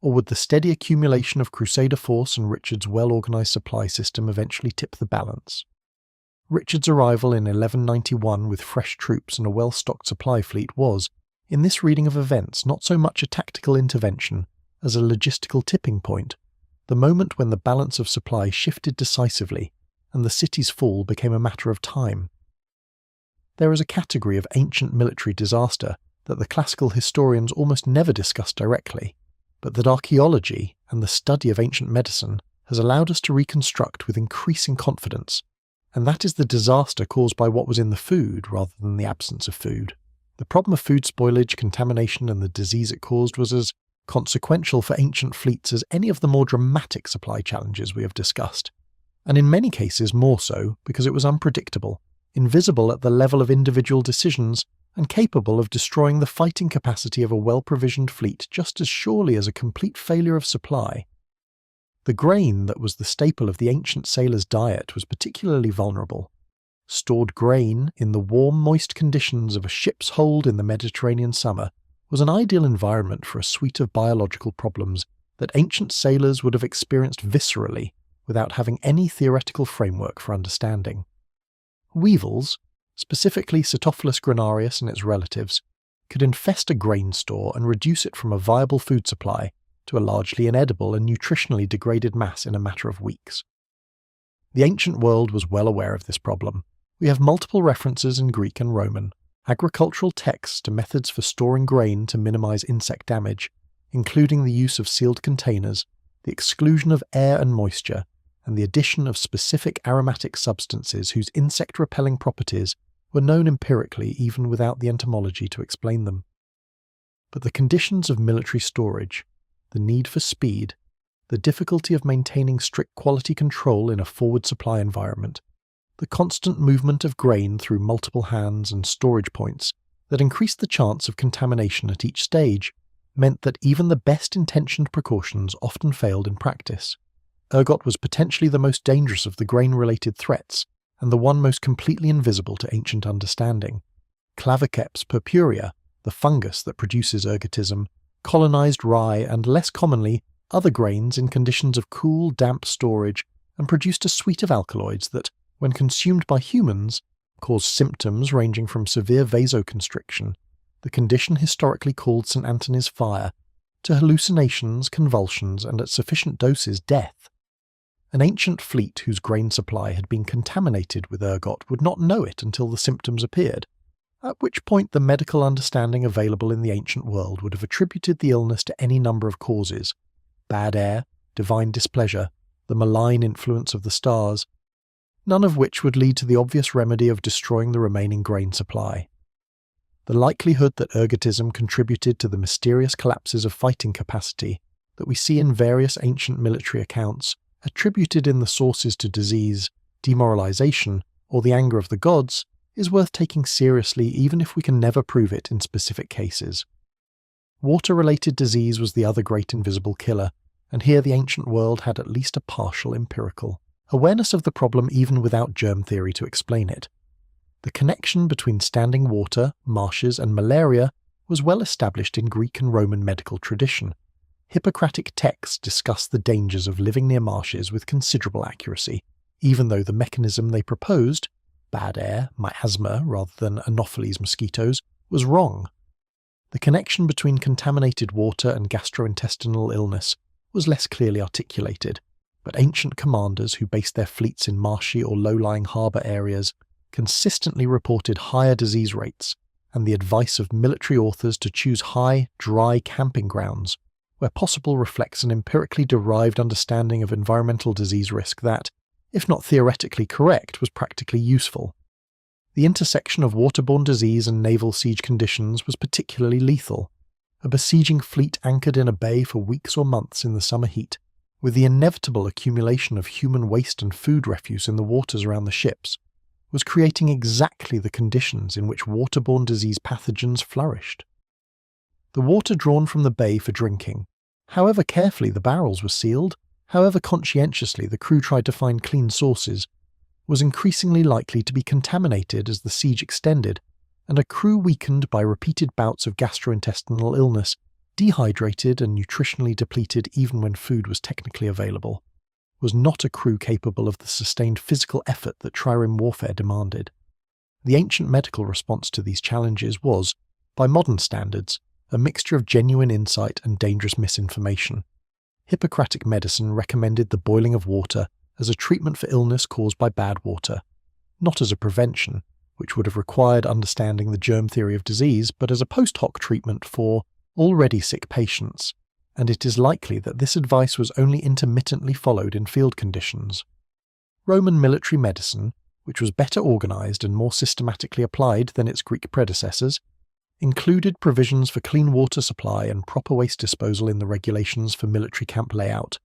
Or would the steady accumulation of Crusader force and Richard's well-organised supply system eventually tip the balance? Richard's arrival in 1191 with fresh troops and a well-stocked supply fleet was, in this reading of events, not so much a tactical intervention as a logistical tipping point, the moment when the balance of supply shifted decisively and the city's fall became a matter of time. There is a category of ancient military disaster that the classical historians almost never discuss directly, but that archaeology and the study of ancient medicine has allowed us to reconstruct with increasing confidence, and that is the disaster caused by what was in the food rather than the absence of food. The problem of food spoilage, contamination, and the disease it caused was as consequential for ancient fleets as any of the more dramatic supply challenges we have discussed, and in many cases more so because it was unpredictable, invisible at the level of individual decisions, and capable of destroying the fighting capacity of a well-provisioned fleet just as surely as a complete failure of supply. The grain that was the staple of the ancient sailor's diet was particularly vulnerable. Stored grain in the warm, moist conditions of a ship's hold in the Mediterranean summer was an ideal environment for a suite of biological problems that ancient sailors would have experienced viscerally without having any theoretical framework for understanding. Weevils, specifically Cytophilus granarius and its relatives, could infest a grain store and reduce it from a viable food supply to a largely inedible and nutritionally degraded mass in a matter of weeks. The ancient world was well aware of this problem. We have multiple references in Greek and Roman, agricultural texts to methods for storing grain to minimize insect damage, including the use of sealed containers, the exclusion of air and moisture, and the addition of specific aromatic substances whose insect-repelling properties were known empirically even without the entomology to explain them. But the conditions of military storage, the need for speed, the difficulty of maintaining strict quality control in a forward supply environment, the constant movement of grain through multiple hands and storage points that increased the chance of contamination at each stage, meant that even the best-intentioned precautions often failed in practice. Ergot was potentially the most dangerous of the grain-related threats, and the one most completely invisible to ancient understanding. Claviceps purpurea, the fungus that produces ergotism, colonized rye and, less commonly, other grains in conditions of cool, damp storage and produced a suite of alkaloids that, when consumed by humans, caused symptoms ranging from severe vasoconstriction, the condition historically called St. Anthony's fire, to hallucinations, convulsions, and at sufficient doses death. An ancient fleet whose grain supply had been contaminated with ergot would not know it until the symptoms appeared, at which point the medical understanding available in the ancient world would have attributed the illness to any number of causes: bad air, divine displeasure, the malign influence of the stars, none of which would lead to the obvious remedy of destroying the remaining grain supply. The likelihood that ergotism contributed to the mysterious collapses of fighting capacity that we see in various ancient military accounts, attributed in the sources to disease, demoralization, or the anger of the gods, is worth taking seriously even if we can never prove it in specific cases. Water-related disease was the other great invisible killer, and here the ancient world had at least a partial empirical awareness of the problem even without germ theory to explain it. The connection between standing water, marshes, and malaria was well established in Greek and Roman medical tradition. Hippocratic texts discuss the dangers of living near marshes with considerable accuracy, even though the mechanism they proposed, bad air, miasma rather than Anopheles mosquitoes, was wrong. The connection between contaminated water and gastrointestinal illness was less clearly articulated, but ancient commanders who based their fleets in marshy or low-lying harbour areas consistently reported higher disease rates, and the advice of military authors to choose high, dry camping grounds where possible reflects an empirically derived understanding of environmental disease risk that, if not theoretically correct, was practically useful. The intersection of waterborne disease and naval siege conditions was particularly lethal. A besieging fleet anchored in a bay for weeks or months in the summer heat, with the inevitable accumulation of human waste and food refuse in the waters around the ships, was creating exactly the conditions in which waterborne disease pathogens flourished. The water drawn from the bay for drinking, however carefully the barrels were sealed, however conscientiously the crew tried to find clean sources, was increasingly likely to be contaminated as the siege extended, and a crew weakened by repeated bouts of gastrointestinal illness, dehydrated and nutritionally depleted even when food was technically available, was not a crew capable of the sustained physical effort that trireme warfare demanded. The ancient medical response to these challenges was, by modern standards, a mixture of genuine insight and dangerous misinformation. Hippocratic medicine recommended the boiling of water as a treatment for illness caused by bad water, not as a prevention, which would have required understanding the germ theory of disease, but as a post hoc treatment for already sick patients, and it is likely that this advice was only intermittently followed in field conditions. Roman military medicine, which was better organised and more systematically applied than its Greek predecessors, included provisions for clean water supply and proper waste disposal in the regulations for military camp layout,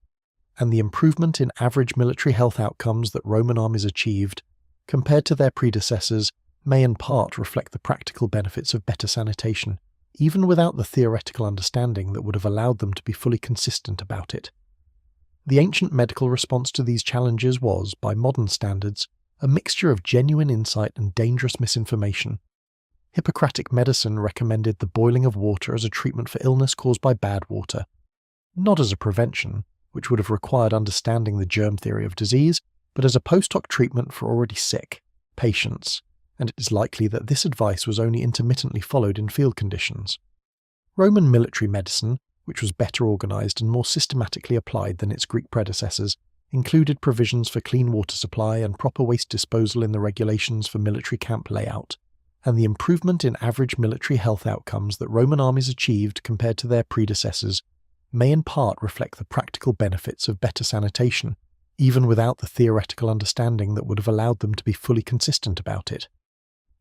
and the improvement in average military health outcomes that Roman armies achieved, compared to their predecessors, may in part reflect the practical benefits of better sanitation, even without the theoretical understanding that would have allowed them to be fully consistent about it. The ancient medical response to these challenges was, by modern standards, a mixture of genuine insight and dangerous misinformation. Hippocratic medicine recommended the boiling of water as a treatment for illness caused by bad water, not as a prevention, which would have required understanding the germ theory of disease, but as a post hoc treatment for already sick patients, and it is likely that this advice was only intermittently followed in field conditions. Roman military medicine, which was better organised and more systematically applied than its Greek predecessors, included provisions for clean water supply and proper waste disposal in the regulations for military camp layout, and the improvement in average military health outcomes that Roman armies achieved compared to their predecessors may in part reflect the practical benefits of better sanitation, even without the theoretical understanding that would have allowed them to be fully consistent about it.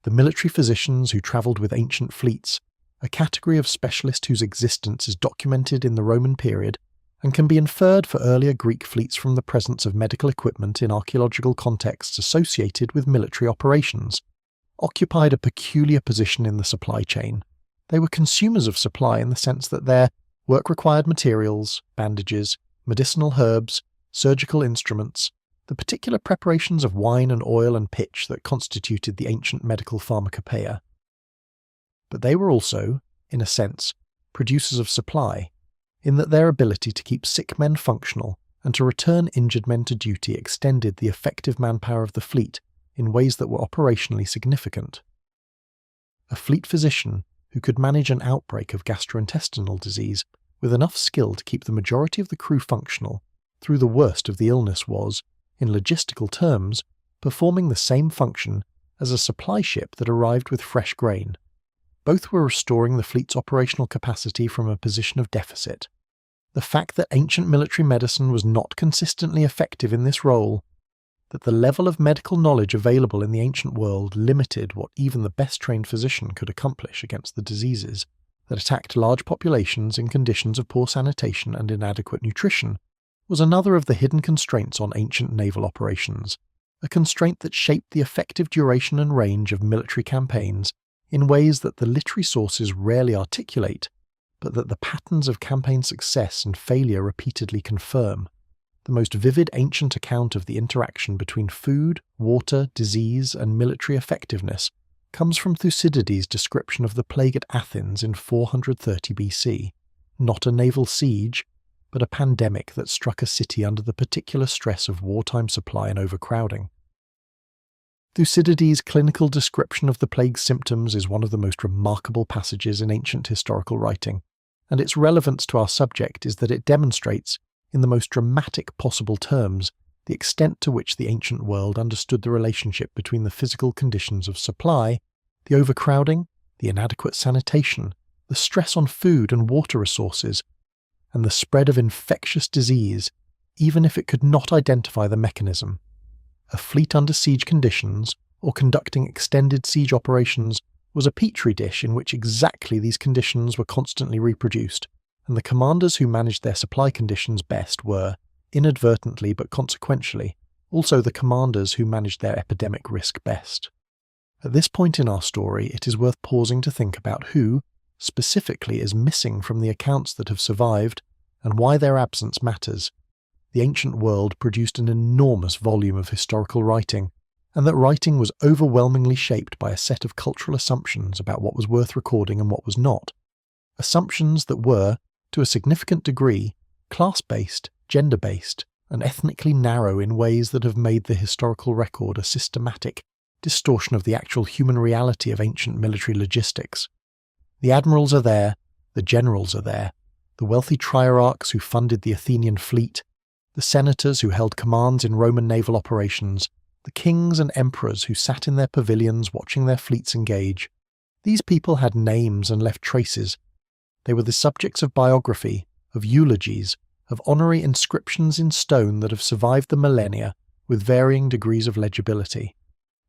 The military physicians who travelled with ancient fleets, a category of specialist whose existence is documented in the Roman period and can be inferred for earlier Greek fleets from the presence of medical equipment in archaeological contexts associated with military operations, occupied a peculiar position in the supply chain. They were consumers of supply in the sense that their work required materials, bandages, medicinal herbs, surgical instruments, the particular preparations of wine and oil and pitch that constituted the ancient medical pharmacopoeia. But they were also, in a sense, producers of supply, in that their ability to keep sick men functional and to return injured men to duty extended the effective manpower of the fleet in ways that were operationally significant. A fleet physician who could manage an outbreak of gastrointestinal disease with enough skill to keep the majority of the crew functional through the worst of the illness was, in logistical terms, performing the same function as a supply ship that arrived with fresh grain. Both were restoring the fleet's operational capacity from a position of deficit. The fact that ancient military medicine was not consistently effective in this role, that the level of medical knowledge available in the ancient world limited what even the best-trained physician could accomplish against the diseases that attacked large populations in conditions of poor sanitation and inadequate nutrition, was another of the hidden constraints on ancient naval operations, a constraint that shaped the effective duration and range of military campaigns in ways that the literary sources rarely articulate, but that the patterns of campaign success and failure repeatedly confirm. The most vivid ancient account of the interaction between food, water, disease, and military effectiveness comes from Thucydides' description of the plague at Athens in 430 BC, not a naval siege, but a pandemic that struck a city under the particular stress of wartime supply and overcrowding. Thucydides' clinical description of the plague's symptoms is one of the most remarkable passages in ancient historical writing, and its relevance to our subject is that it demonstrates, in the most dramatic possible terms, the extent to which the ancient world understood the relationship between the physical conditions of supply, the overcrowding, the inadequate sanitation, the stress on food and water resources, and the spread of infectious disease, even if it could not identify the mechanism. A fleet under siege conditions, or conducting extended siege operations, was a petri dish in which exactly these conditions were constantly reproduced, and the commanders who managed their supply conditions best were, inadvertently but consequentially, also the commanders who managed their epidemic risk best. At this point in our story, it is worth pausing to think about who, specifically, is missing from the accounts that have survived, and why their absence matters. The ancient world produced an enormous volume of historical writing, and that writing was overwhelmingly shaped by a set of cultural assumptions about what was worth recording and what was not. Assumptions that were, to a significant degree, class-based, gender-based, and ethnically narrow in ways that have made the historical record a systematic distortion of the actual human reality of ancient military logistics. The admirals are there, the generals are there, the wealthy triarchs who funded the Athenian fleet, the senators who held commands in Roman naval operations, the kings and emperors who sat in their pavilions watching their fleets engage. These people had names and left traces. They were the subjects of biography, of eulogies, of honorary inscriptions in stone that have survived the millennia with varying degrees of legibility.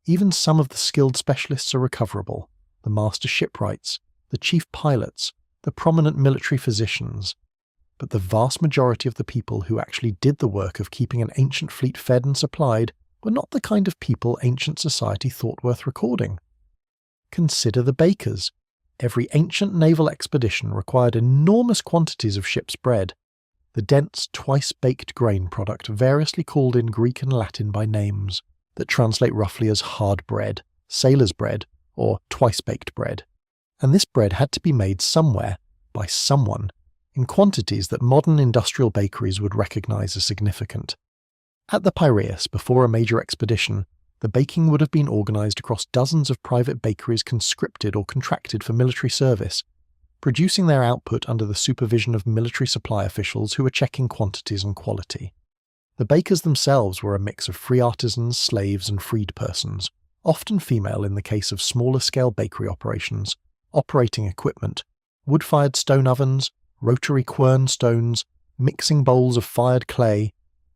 Even some of the skilled specialists are recoverable, the master shipwrights, the chief pilots, the prominent military physicians. But the vast majority of the people who actually did the work of keeping an ancient fleet fed and supplied were not the kind of people ancient society thought worth recording. Consider the bakers. Every ancient naval expedition required enormous quantities of ship's bread, the dense, twice-baked grain product variously called in Greek and Latin by names that translate roughly as hard bread, sailor's bread, or twice-baked bread. And this bread had to be made somewhere, by someone, in quantities that modern industrial bakeries would recognize as significant. At the Piraeus, before a major expedition, the baking would have been organized across dozens of private bakeries conscripted or contracted for military service, producing their output under the supervision of military supply officials who were checking quantities and quality. The bakers themselves were a mix of free artisans, slaves, and freed persons, often female in the case of smaller-scale bakery operations, operating equipment, wood-fired stone ovens, rotary quern stones, mixing bowls of fired clay,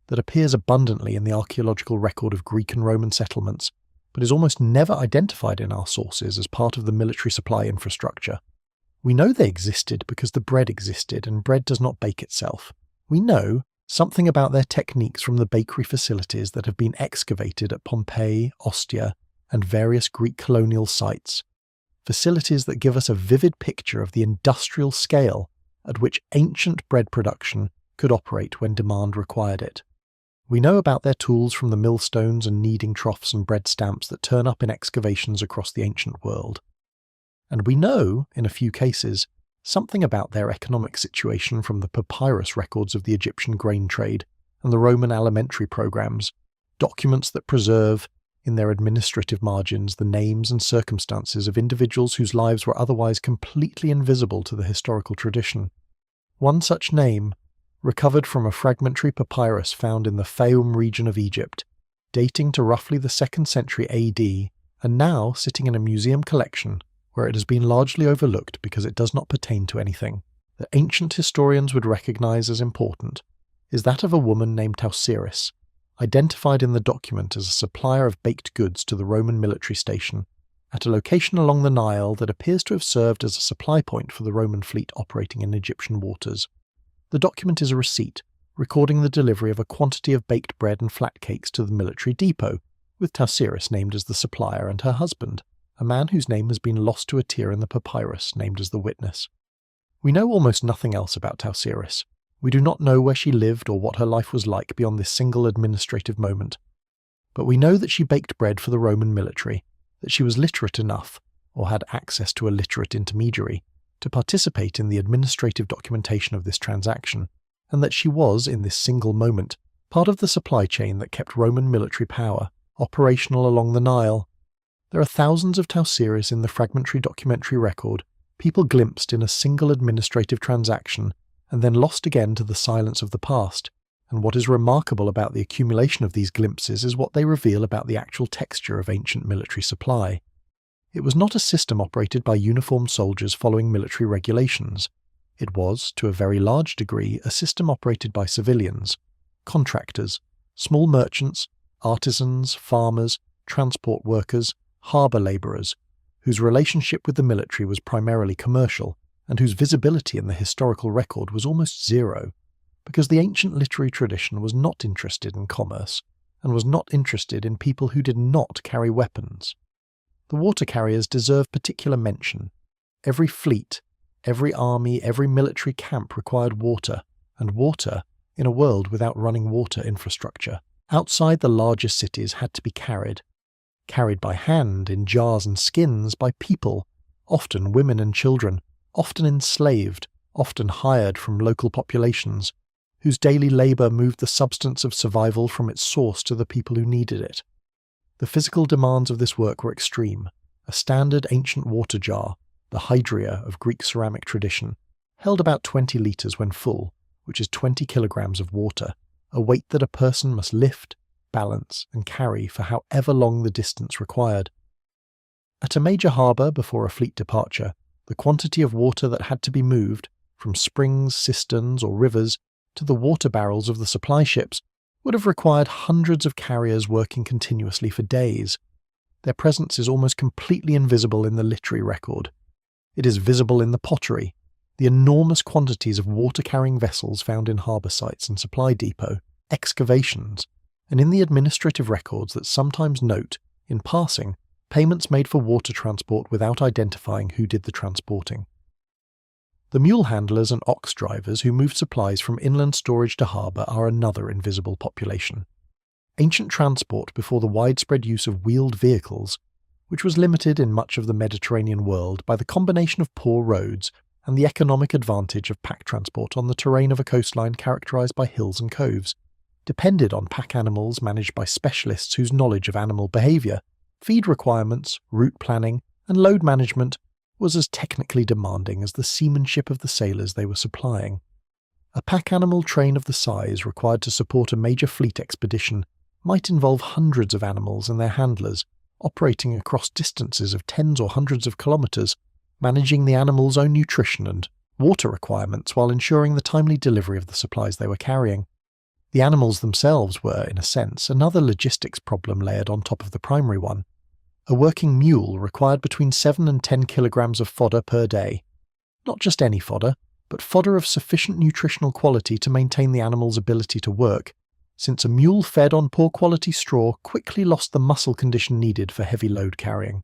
that appears abundantly in the archaeological record of Greek and Roman settlements, but is almost never identified in our sources as part of the military supply infrastructure. We know they existed because the bread existed, and bread does not bake itself. We know something about their techniques from the bakery facilities that have been excavated at Pompeii, Ostia, and various Greek colonial sites, facilities that give us a vivid picture of the industrial scale at which ancient bread production could operate when demand required it. We know about their tools from the millstones and kneading troughs and bread stamps that turn up in excavations across the ancient world. And we know, in a few cases, something about their economic situation from the papyrus records of the Egyptian grain trade and the Roman alimentary programs, documents that preserve, in their administrative margins, the names and circumstances of individuals whose lives were otherwise completely invisible to the historical tradition. One such name, recovered from a fragmentary papyrus found in the Fayum region of Egypt, dating to roughly the 2nd century AD, and now sitting in a museum collection where it has been largely overlooked because it does not pertain to anything that ancient historians would recognize as important, is that of a woman named Tauceris, identified in the document as a supplier of baked goods to the Roman military station, at a location along the Nile that appears to have served as a supply point for the Roman fleet operating in Egyptian waters. The document is a receipt, recording the delivery of a quantity of baked bread and flat cakes to the military depot, with Tauceris named as the supplier and her husband, a man whose name has been lost to a tear in the papyrus, named as the witness. We know almost nothing else about Tauceris. We do not know where she lived or what her life was like beyond this single administrative moment. But we know that she baked bread for the Roman military, that she was literate enough, or had access to a literate intermediary, to participate in the administrative documentation of this transaction, and that she was, in this single moment, part of the supply chain that kept Roman military power operational along the Nile. There are thousands of Tauceres in the fragmentary documentary record, people glimpsed in a single administrative transaction and then lost again to the silence of the past, and what is remarkable about the accumulation of these glimpses is what they reveal about the actual texture of ancient military supply. It was not a system operated by uniformed soldiers following military regulations. It was, to a very large degree, a system operated by civilians, contractors, small merchants, artisans, farmers, transport workers, harbour labourers, whose relationship with the military was primarily commercial, and whose visibility in the historical record was almost zero, because the ancient literary tradition was not interested in commerce, and was not interested in people who did not carry weapons. The water carriers deserve particular mention. Every fleet, every army, every military camp required water, and water, in a world without running water infrastructure, outside the larger cities had to be carried by hand, in jars and skins, by people, often women and children, often enslaved, often hired from local populations, whose daily labour moved the substance of survival from its source to the people who needed it. The physical demands of this work were extreme. A standard ancient water jar, the hydria of Greek ceramic tradition, held about 20 litres when full, which is 20 kilograms of water, a weight that a person must lift, balance, and carry for however long the distance required. At a major harbour before a fleet departure, the quantity of water that had to be moved, from springs, cisterns, or rivers, to the water barrels of the supply ships, would have required hundreds of carriers working continuously for days. Their presence is almost completely invisible in the literary record. It is visible in the pottery, the enormous quantities of water-carrying vessels found in harbour sites and supply depot, excavations, and in the administrative records that sometimes note, in passing, payments made for water transport without identifying who did the transporting. The mule handlers and ox drivers who moved supplies from inland storage to harbour are another invisible population. Ancient transport before the widespread use of wheeled vehicles, which was limited in much of the Mediterranean world by the combination of poor roads and the economic advantage of pack transport on the terrain of a coastline characterised by hills and coves, depended on pack animals managed by specialists whose knowledge of animal behaviour, feed requirements, route planning, and load management was as technically demanding as the seamanship of the sailors they were supplying. A pack animal train of the size required to support a major fleet expedition might involve hundreds of animals and their handlers, operating across distances of tens or hundreds of kilometres, managing the animals' own nutrition and water requirements while ensuring the timely delivery of the supplies they were carrying. The animals themselves were, in a sense, another logistics problem layered on top of the primary one. A working mule required between 7 and 10 kilograms of fodder per day. Not just any fodder, but fodder of sufficient nutritional quality to maintain the animal's ability to work, since a mule fed on poor quality straw quickly lost the muscle condition needed for heavy load carrying.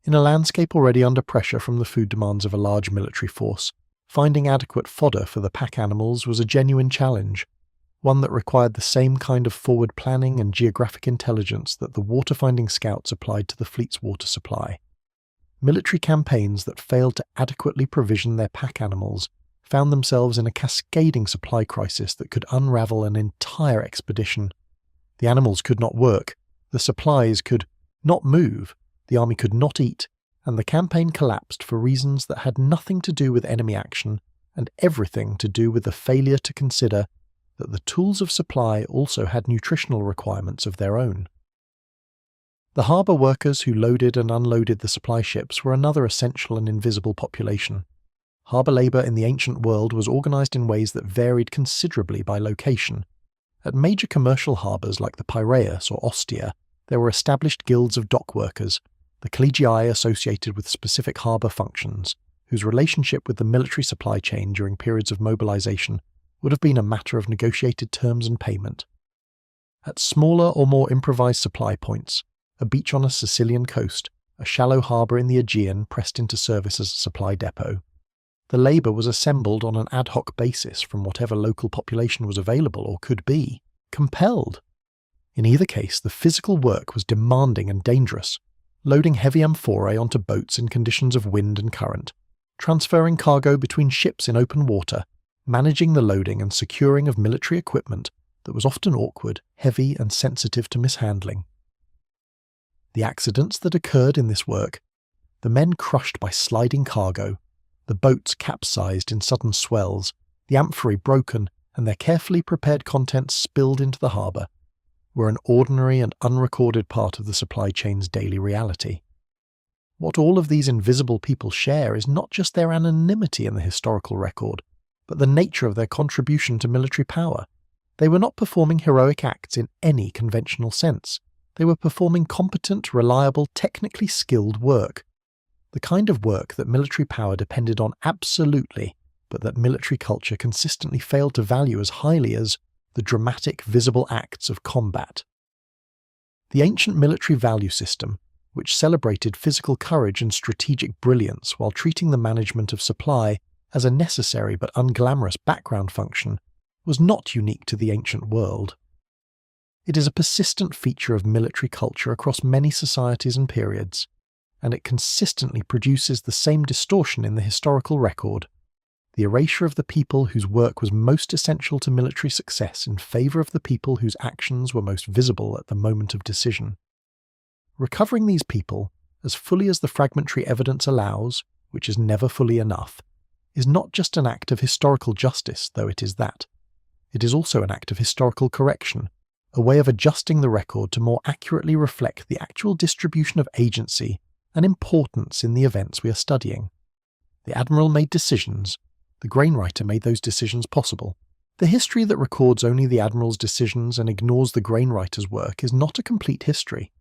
In a landscape already under pressure from the food demands of a large military force, finding adequate fodder for the pack animals was a genuine challenge, one that required the same kind of forward planning and geographic intelligence that the water-finding scouts applied to the fleet's water supply. Military campaigns that failed to adequately provision their pack animals found themselves in a cascading supply crisis that could unravel an entire expedition. The animals could not work, the supplies could not move, the army could not eat, and the campaign collapsed for reasons that had nothing to do with enemy action and everything to do with the failure to consider that the tools of supply also had nutritional requirements of their own. The harbour workers who loaded and unloaded the supply ships were another essential and invisible population. Harbour labour in the ancient world was organised in ways that varied considerably by location. At major commercial harbours like the Piraeus or Ostia, there were established guilds of dock workers, the collegii associated with specific harbour functions, whose relationship with the military supply chain during periods of mobilisation would have been a matter of negotiated terms and payment. At smaller or more improvised supply points, a beach on a Sicilian coast, a shallow harbour in the Aegean pressed into service as a supply depot, the labour was assembled on an ad hoc basis from whatever local population was available or could be, compelled. In either case, the physical work was demanding and dangerous, loading heavy amphorae onto boats in conditions of wind and current, transferring cargo between ships in open water, managing the loading and securing of military equipment that was often awkward, heavy, and sensitive to mishandling. The accidents that occurred in this work, the men crushed by sliding cargo, the boats capsized in sudden swells, the amphorae broken, and their carefully prepared contents spilled into the harbour, were an ordinary and unrecorded part of the supply chain's daily reality. What all of these invisible people share is not just their anonymity in the historical record, but the nature of their contribution to military power. They were not performing heroic acts in any conventional sense. They were performing competent, reliable, technically skilled work. The kind of work that military power depended on absolutely, but that military culture consistently failed to value as highly as the dramatic, visible acts of combat. The ancient military value system, which celebrated physical courage and strategic brilliance while treating the management of supply as a necessary but unglamorous background function, was not unique to the ancient world. It is a persistent feature of military culture across many societies and periods, and it consistently produces the same distortion in the historical record, the erasure of the people whose work was most essential to military success in favour of the people whose actions were most visible at the moment of decision. Recovering these people, as fully as the fragmentary evidence allows, which is never fully enough, is not just an act of historical justice, though it is that. It is also an act of historical correction, a way of adjusting the record to more accurately reflect the actual distribution of agency and importance in the events we are studying. The admiral made decisions. The grainwriter made those decisions possible. The history that records only the admiral's decisions and ignores the grainwriter's work is not a complete history.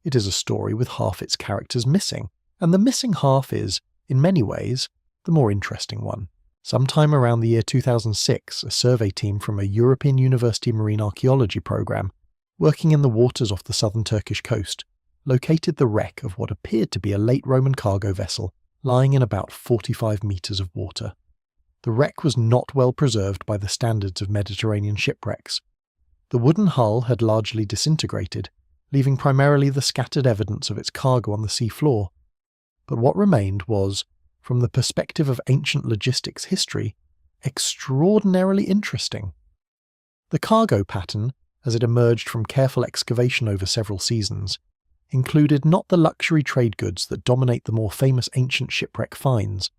It is a story with half its characters missing, and the missing half is, in many ways, the more interesting one. Sometime around the year 2006, a survey team from a European University marine archaeology program, working in the waters off the southern Turkish coast, located the wreck of what appeared to be a late Roman cargo vessel lying in about 45 metres of water. The wreck was not well preserved by the standards of Mediterranean shipwrecks. The wooden hull had largely disintegrated, leaving primarily the scattered evidence of its cargo on the sea floor. But what remained was, from the perspective of ancient logistics history, extraordinarily interesting. The cargo pattern, as it emerged from careful excavation over several seasons, included not the luxury trade goods that dominate the more famous ancient shipwreck finds,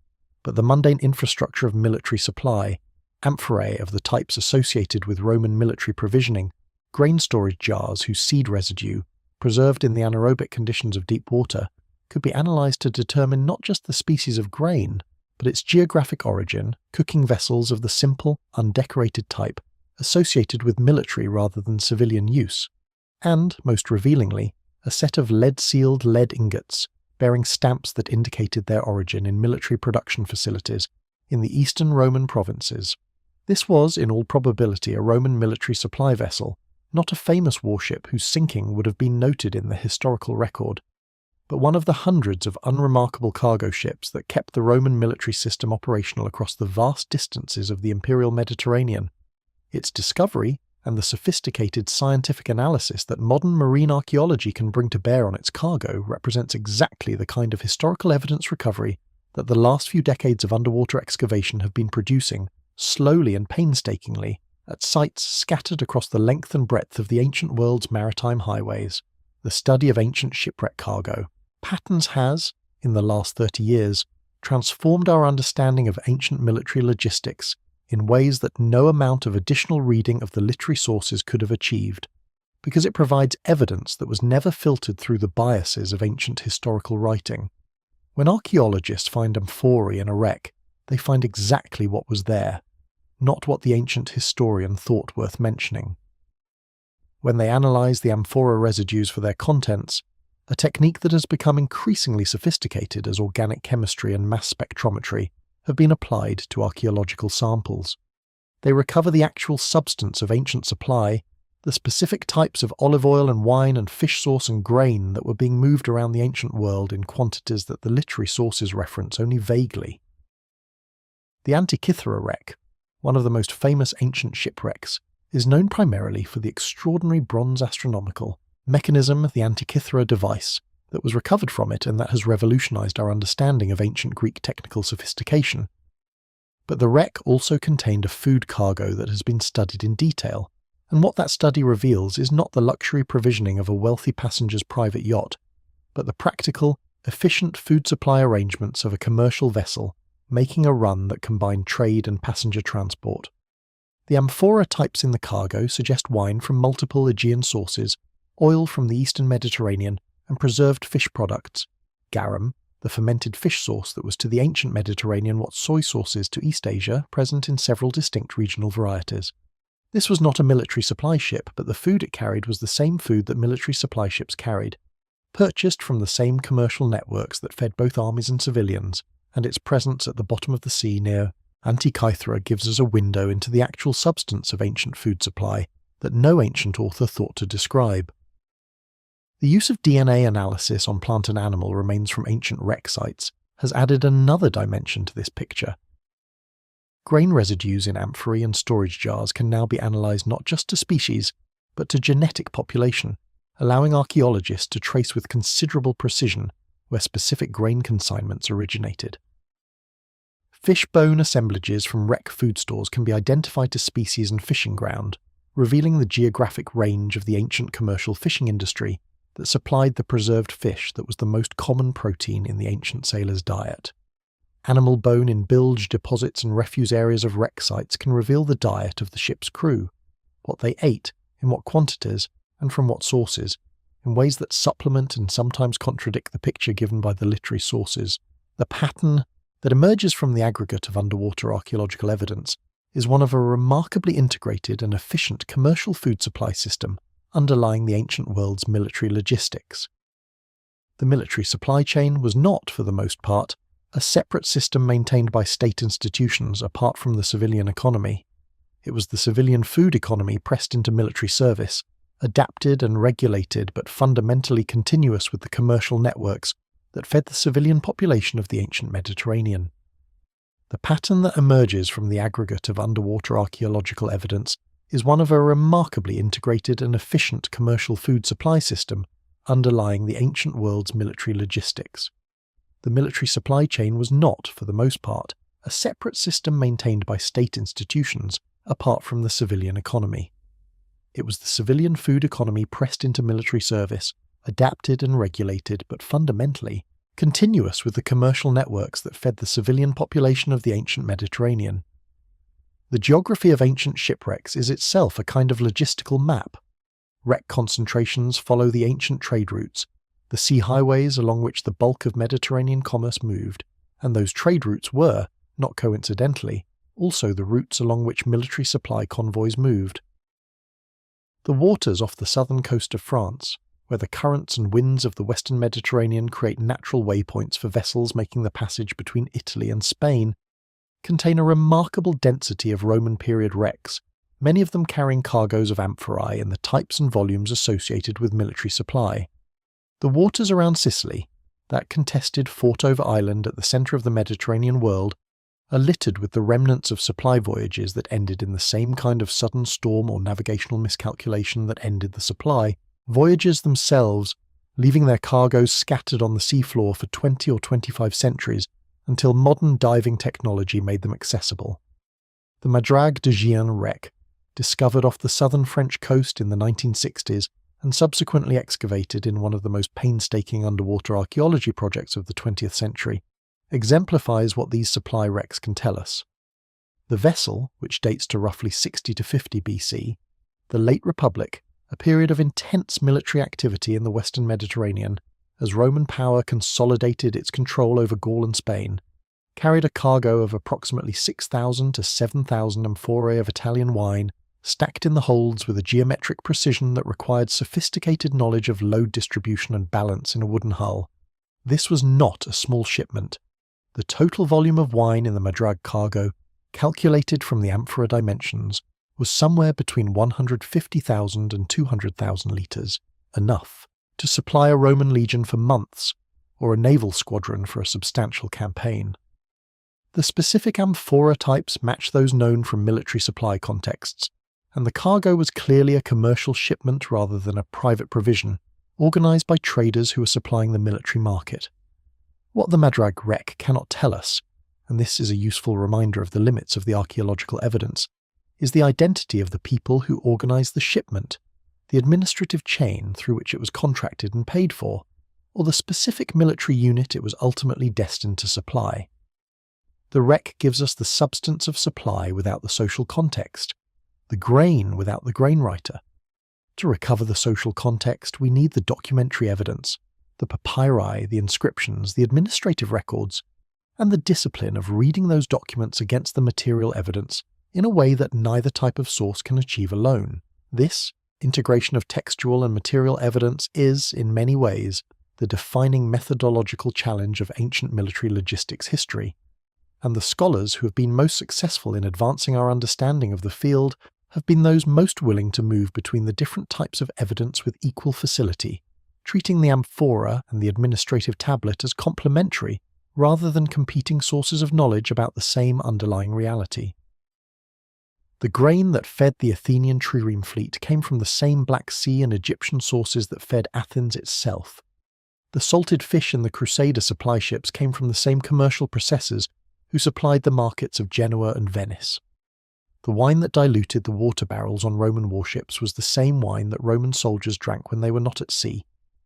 but the mundane infrastructure of military supply, amphorae of the types associated with Roman military provisioning, grain storage jars whose seed residue, preserved in the anaerobic conditions of deep water, could be analysed to determine not just the species of grain, but its geographic origin, cooking vessels of the simple, undecorated type, associated with military rather than civilian use, and, most revealingly, a set of lead-sealed lead ingots, bearing stamps that indicated their origin in military production facilities in the eastern Roman provinces. This was, in all probability, a Roman military supply vessel, not a famous warship whose sinking would have been noted in the historical record, but one of the hundreds of unremarkable cargo ships that kept the Roman military system operational across the vast distances of the imperial Mediterranean. Its discovery, and the sophisticated scientific analysis that modern marine archaeology can bring to bear on its cargo, represents exactly the kind of historical evidence recovery that the last few decades of underwater excavation have been producing, slowly and painstakingly, at sites scattered across the length and breadth of the ancient world's maritime highways. The study of ancient shipwreck cargo patterns has, in the last 30 years, transformed our understanding of ancient military logistics in ways that no amount of additional reading of the literary sources could have achieved, because it provides evidence that was never filtered through the biases of ancient historical writing. When archaeologists find amphorae in a wreck, they find exactly what was there, not what the ancient historian thought worth mentioning. When they analyse the amphora residues for their contents, a technique that has become increasingly sophisticated as organic chemistry and mass spectrometry have been applied to archaeological samples. They recover the actual substance of ancient supply, the specific types of olive oil and wine and fish sauce and grain that were being moved around the ancient world in quantities that the literary sources reference only vaguely. The Antikythera wreck, one of the most famous ancient shipwrecks, is known primarily for the extraordinary bronze astronomical mechanism of the Antikythera device, that was recovered from it and that has revolutionized our understanding of ancient Greek technical sophistication. But the wreck also contained a food cargo that has been studied in detail, and what that study reveals is not the luxury provisioning of a wealthy passenger's private yacht, but the practical, efficient food supply arrangements of a commercial vessel making a run that combined trade and passenger transport. The amphora types in the cargo suggest wine from multiple Aegean sources, oil from the eastern Mediterranean, and preserved fish products, garum, the fermented fish sauce that was to the ancient Mediterranean what soy sauce is to East Asia, present in several distinct regional varieties. This was not a military supply ship, but the food it carried was the same food that military supply ships carried, purchased from the same commercial networks that fed both armies and civilians, and its presence at the bottom of the sea near Antikythera gives us a window into the actual substance of ancient food supply that no ancient author thought to describe. The use of DNA analysis on plant and animal remains from ancient wreck sites has added another dimension to this picture. Grain residues in amphorae and storage jars can now be analysed not just to species, but to genetic population, allowing archaeologists to trace with considerable precision where specific grain consignments originated. Fish bone assemblages from wreck food stores can be identified to species and fishing ground, revealing the geographic range of the ancient commercial fishing industry that supplied the preserved fish that was the most common protein in the ancient sailor's diet. Animal bone in bilge deposits and refuse areas of wreck sites can reveal the diet of the ship's crew, what they ate, in what quantities, and from what sources, in ways that supplement and sometimes contradict the picture given by the literary sources. The pattern that emerges from the aggregate of underwater archaeological evidence is one of a remarkably integrated and efficient commercial food supply system underlying the ancient world's military logistics. The military supply chain was not, for the most part, a separate system maintained by state institutions apart from the civilian economy. It was the civilian food economy pressed into military service, adapted and regulated but fundamentally continuous with the commercial networks that fed the civilian population of the ancient Mediterranean. The pattern that emerges from the aggregate of underwater archaeological evidence is one of a remarkably integrated and efficient commercial food supply system underlying the ancient world's military logistics. The military supply chain was not, for the most part, a separate system maintained by state institutions apart from the civilian economy. It was the civilian food economy pressed into military service, adapted and regulated, but fundamentally continuous with the commercial networks that fed the civilian population of the ancient Mediterranean. The geography of ancient shipwrecks is itself a kind of logistical map. Wreck concentrations follow the ancient trade routes, the sea highways along which the bulk of Mediterranean commerce moved, and those trade routes were, not coincidentally, also the routes along which military supply convoys moved. The waters off the southern coast of France, where the currents and winds of the western Mediterranean create natural waypoints for vessels making the passage between Italy and Spain, contain a remarkable density of Roman period wrecks, many of them carrying cargoes of amphorae in the types and volumes associated with military supply. The waters around Sicily, that contested fought-over island at the centre of the Mediterranean world, are littered with the remnants of supply voyages that ended in the same kind of sudden storm or navigational miscalculation that ended the supply, voyages themselves, leaving their cargoes scattered on the seafloor for 20 or 25 centuries until modern diving technology made them accessible. The Madrague de Gien wreck, discovered off the southern French coast in the 1960s and subsequently excavated in one of the most painstaking underwater archaeology projects of the 20th century, exemplifies what these supply wrecks can tell us. The vessel, which dates to roughly 60 to 50 BC, the Late Republic, a period of intense military activity in the western Mediterranean, as Roman power consolidated its control over Gaul and Spain, carried a cargo of approximately 6,000 to 7,000 amphorae of Italian wine, stacked in the holds with a geometric precision that required sophisticated knowledge of load distribution and balance in a wooden hull. This was not a small shipment. The total volume of wine in the Madrague cargo, calculated from the amphora dimensions, was somewhere between 150,000 and 200,000 litres, enough to supply a Roman legion for months, or a naval squadron for a substantial campaign. The specific amphora types match those known from military supply contexts, and the cargo was clearly a commercial shipment rather than a private provision, organised by traders who were supplying the military market. What the Madrag wreck cannot tell us, and this is a useful reminder of the limits of the archaeological evidence, is the identity of the people who organised the shipment, the administrative chain through which it was contracted and paid for, or the specific military unit it was ultimately destined to supply. The wreck gives us the substance of supply without the social context, the grain without the grain writer. To recover the social context, we need the documentary evidence, the papyri, the inscriptions, the administrative records, and the discipline of reading those documents against the material evidence in a way that neither type of source can achieve alone. This integration of textual and material evidence is, in many ways, the defining methodological challenge of ancient military logistics history, and the scholars who have been most successful in advancing our understanding of the field have been those most willing to move between the different types of evidence with equal facility, treating the amphora and the administrative tablet as complementary rather than competing sources of knowledge about the same underlying reality. The grain that fed the Athenian trireme fleet came from the same Black Sea and Egyptian sources that fed Athens itself. The salted fish in the Crusader supply ships came from the same commercial processors who supplied the markets of Genoa and Venice. The wine that diluted the water barrels on Roman warships was the same wine that Roman soldiers drank when they were not at sea,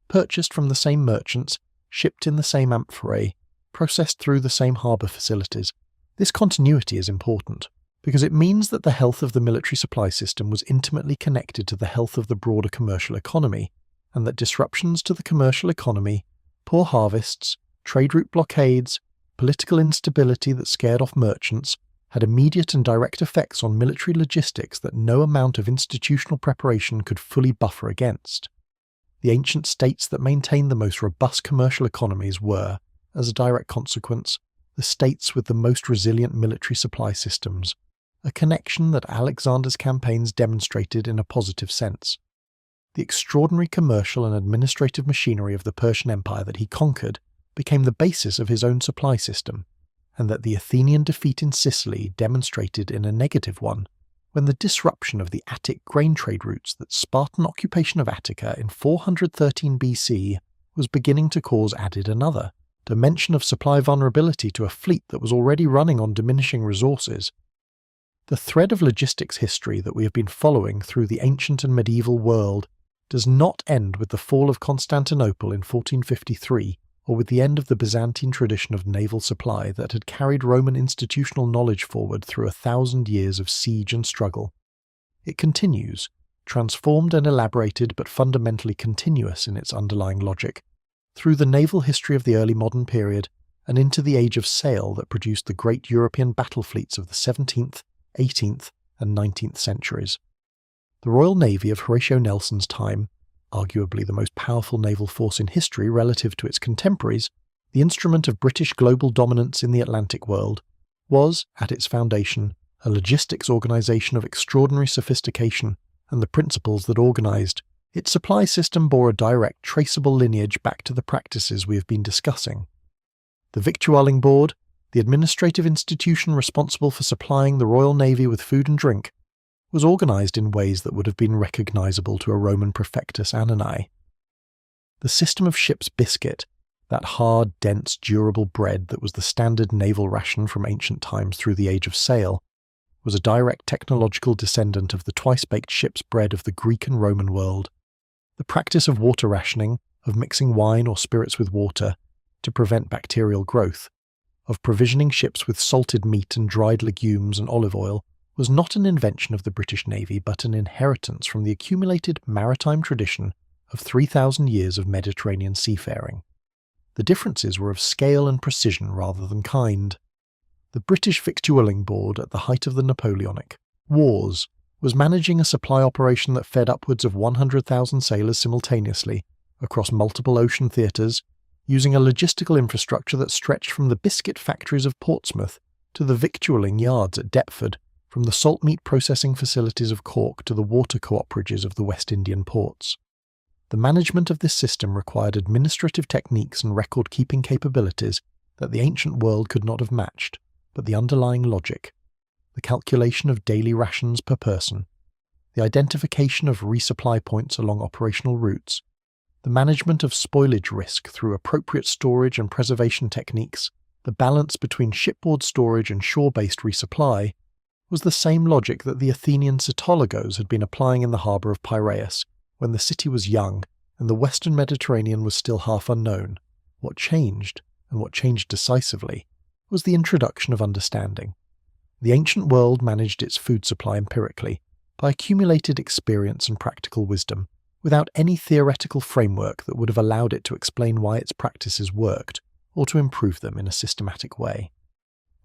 purchased from the same merchants, shipped in the same amphorae, processed through the same harbour facilities. This continuity is important, because it means that the health of the military supply system was intimately connected to the health of the broader commercial economy, and that disruptions to the commercial economy, poor harvests, trade route blockades, political instability that scared off merchants, had immediate and direct effects on military logistics that no amount of institutional preparation could fully buffer against. The ancient states that maintained the most robust commercial economies were, as a direct consequence, the states with the most resilient military supply systems, a connection that Alexander's campaigns demonstrated in a positive sense. The extraordinary commercial and administrative machinery of the Persian Empire that he conquered became the basis of his own supply system, and that the Athenian defeat in Sicily demonstrated in a negative one, when the disruption of the Attic grain trade routes, that Spartan occupation of Attica in 413 BC was beginning to cause added another dimension of supply vulnerability to a fleet that was already running on diminishing resources. The thread of logistics history that we have been following through the ancient and medieval world does not end with the fall of Constantinople in 1453, or with the end of the Byzantine tradition of naval supply that had carried Roman institutional knowledge forward through 1,000 years of siege and struggle. It continues, transformed and elaborated but fundamentally continuous in its underlying logic, through the naval history of the early modern period and into the age of sail that produced the great European battle fleets of the 17th, 18th and 19th centuries. The Royal Navy of Horatio Nelson's time, arguably the most powerful naval force in history relative to its contemporaries, the instrument of British global dominance in the Atlantic world, was, at its foundation, a logistics organisation of extraordinary sophistication, and the principles that organised its supply system bore a direct, traceable lineage back to the practices we have been discussing. The Victualling Board, the administrative institution responsible for supplying the Royal Navy with food and drink, was organised in ways that would have been recognisable to a Roman Prefectus Annonae. The system of ship's biscuit, that hard, dense, durable bread that was the standard naval ration from ancient times through the age of sail, was a direct technological descendant of the twice-baked ship's bread of the Greek and Roman world. The practice of water rationing, of mixing wine or spirits with water to prevent bacterial growth, of provisioning ships with salted meat and dried legumes and olive oil, was not an invention of the British Navy but an inheritance from the accumulated maritime tradition of 3,000 years of Mediterranean seafaring. The differences were of scale and precision rather than kind. The British Victualling Board at the height of the Napoleonic Wars was managing a supply operation that fed upwards of 100,000 sailors simultaneously across multiple ocean theatres, using a logistical infrastructure that stretched from the biscuit factories of Portsmouth to the victualling yards at Deptford, from the salt meat processing facilities of Cork to the water cooperages of the West Indian ports. The management of this system required administrative techniques and record-keeping capabilities that the ancient world could not have matched, but the underlying logic, the calculation of daily rations per person, the identification of resupply points along operational routes, The management of spoilage risk through appropriate storage and preservation techniques, the balance between shipboard storage and shore-based resupply, was the same logic that the Athenian Cytologos had been applying in the harbour of Piraeus when the city was young and the western Mediterranean was still half unknown. What changed, and what changed decisively, was the introduction of understanding. The ancient world managed its food supply empirically, by accumulated experience and practical wisdom, without any theoretical framework that would have allowed it to explain why its practices worked, or to improve them in a systematic way.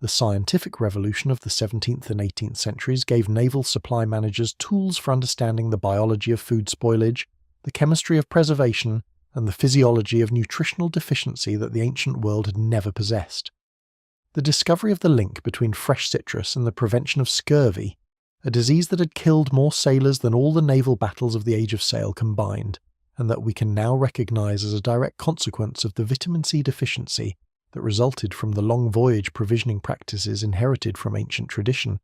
The scientific revolution of the 17th and 18th centuries gave naval supply managers tools for understanding the biology of food spoilage, the chemistry of preservation, and the physiology of nutritional deficiency that the ancient world had never possessed. The discovery of the link between fresh citrus and the prevention of scurvy, a disease that had killed more sailors than all the naval battles of the Age of Sail combined, and that we can now recognise as a direct consequence of the vitamin C deficiency that resulted from the long voyage provisioning practices inherited from ancient tradition,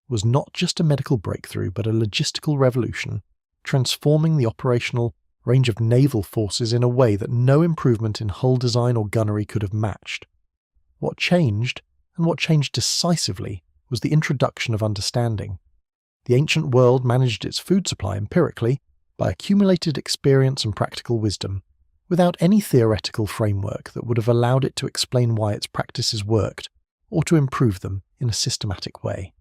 was not just a medical breakthrough but a logistical revolution, transforming the operational range of naval forces in a way that no improvement in hull design or gunnery could have matched. What changed, and what changed decisively, was the introduction of understanding. The ancient world managed its food supply empirically, by accumulated experience and practical wisdom, without any theoretical framework that would have allowed it to explain why its practices worked, or to improve them in a systematic way.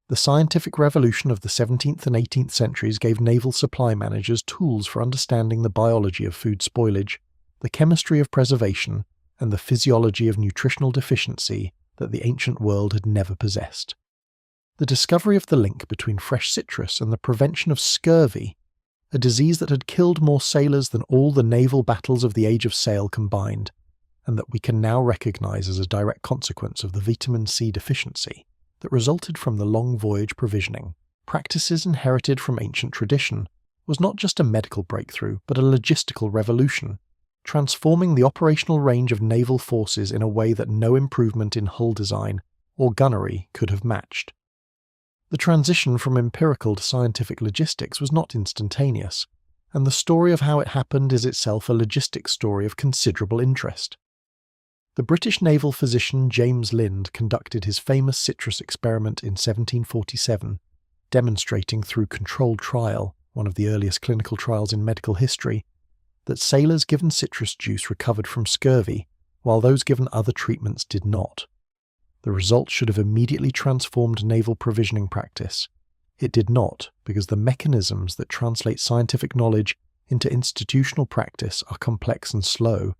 The scientific revolution of the 17th and 18th centuries gave naval supply managers tools for understanding the biology of food spoilage, the chemistry of preservation, and the physiology of nutritional deficiency that the ancient world had never possessed. The discovery of the link between fresh citrus and the prevention of scurvy, a disease that had killed more sailors than all the naval battles of the Age of Sail combined, and that we can now recognise as a direct consequence of the vitamin C deficiency that resulted from the long voyage provisioning, practices inherited from ancient tradition, was not just a medical breakthrough but a logistical revolution, transforming the operational range of naval forces in a way that no improvement in hull design or gunnery could have matched. The transition from empirical to scientific logistics was not instantaneous, and the story of how it happened is itself a logistics story of considerable interest. The British naval physician James Lind conducted his famous citrus experiment in 1747, demonstrating through controlled trial, one of the earliest clinical trials in medical history, that sailors given citrus juice recovered from scurvy, while those given other treatments did not. The result should have immediately transformed naval provisioning practice. It did not, because the mechanisms that translate scientific knowledge into institutional practice are complex and slow,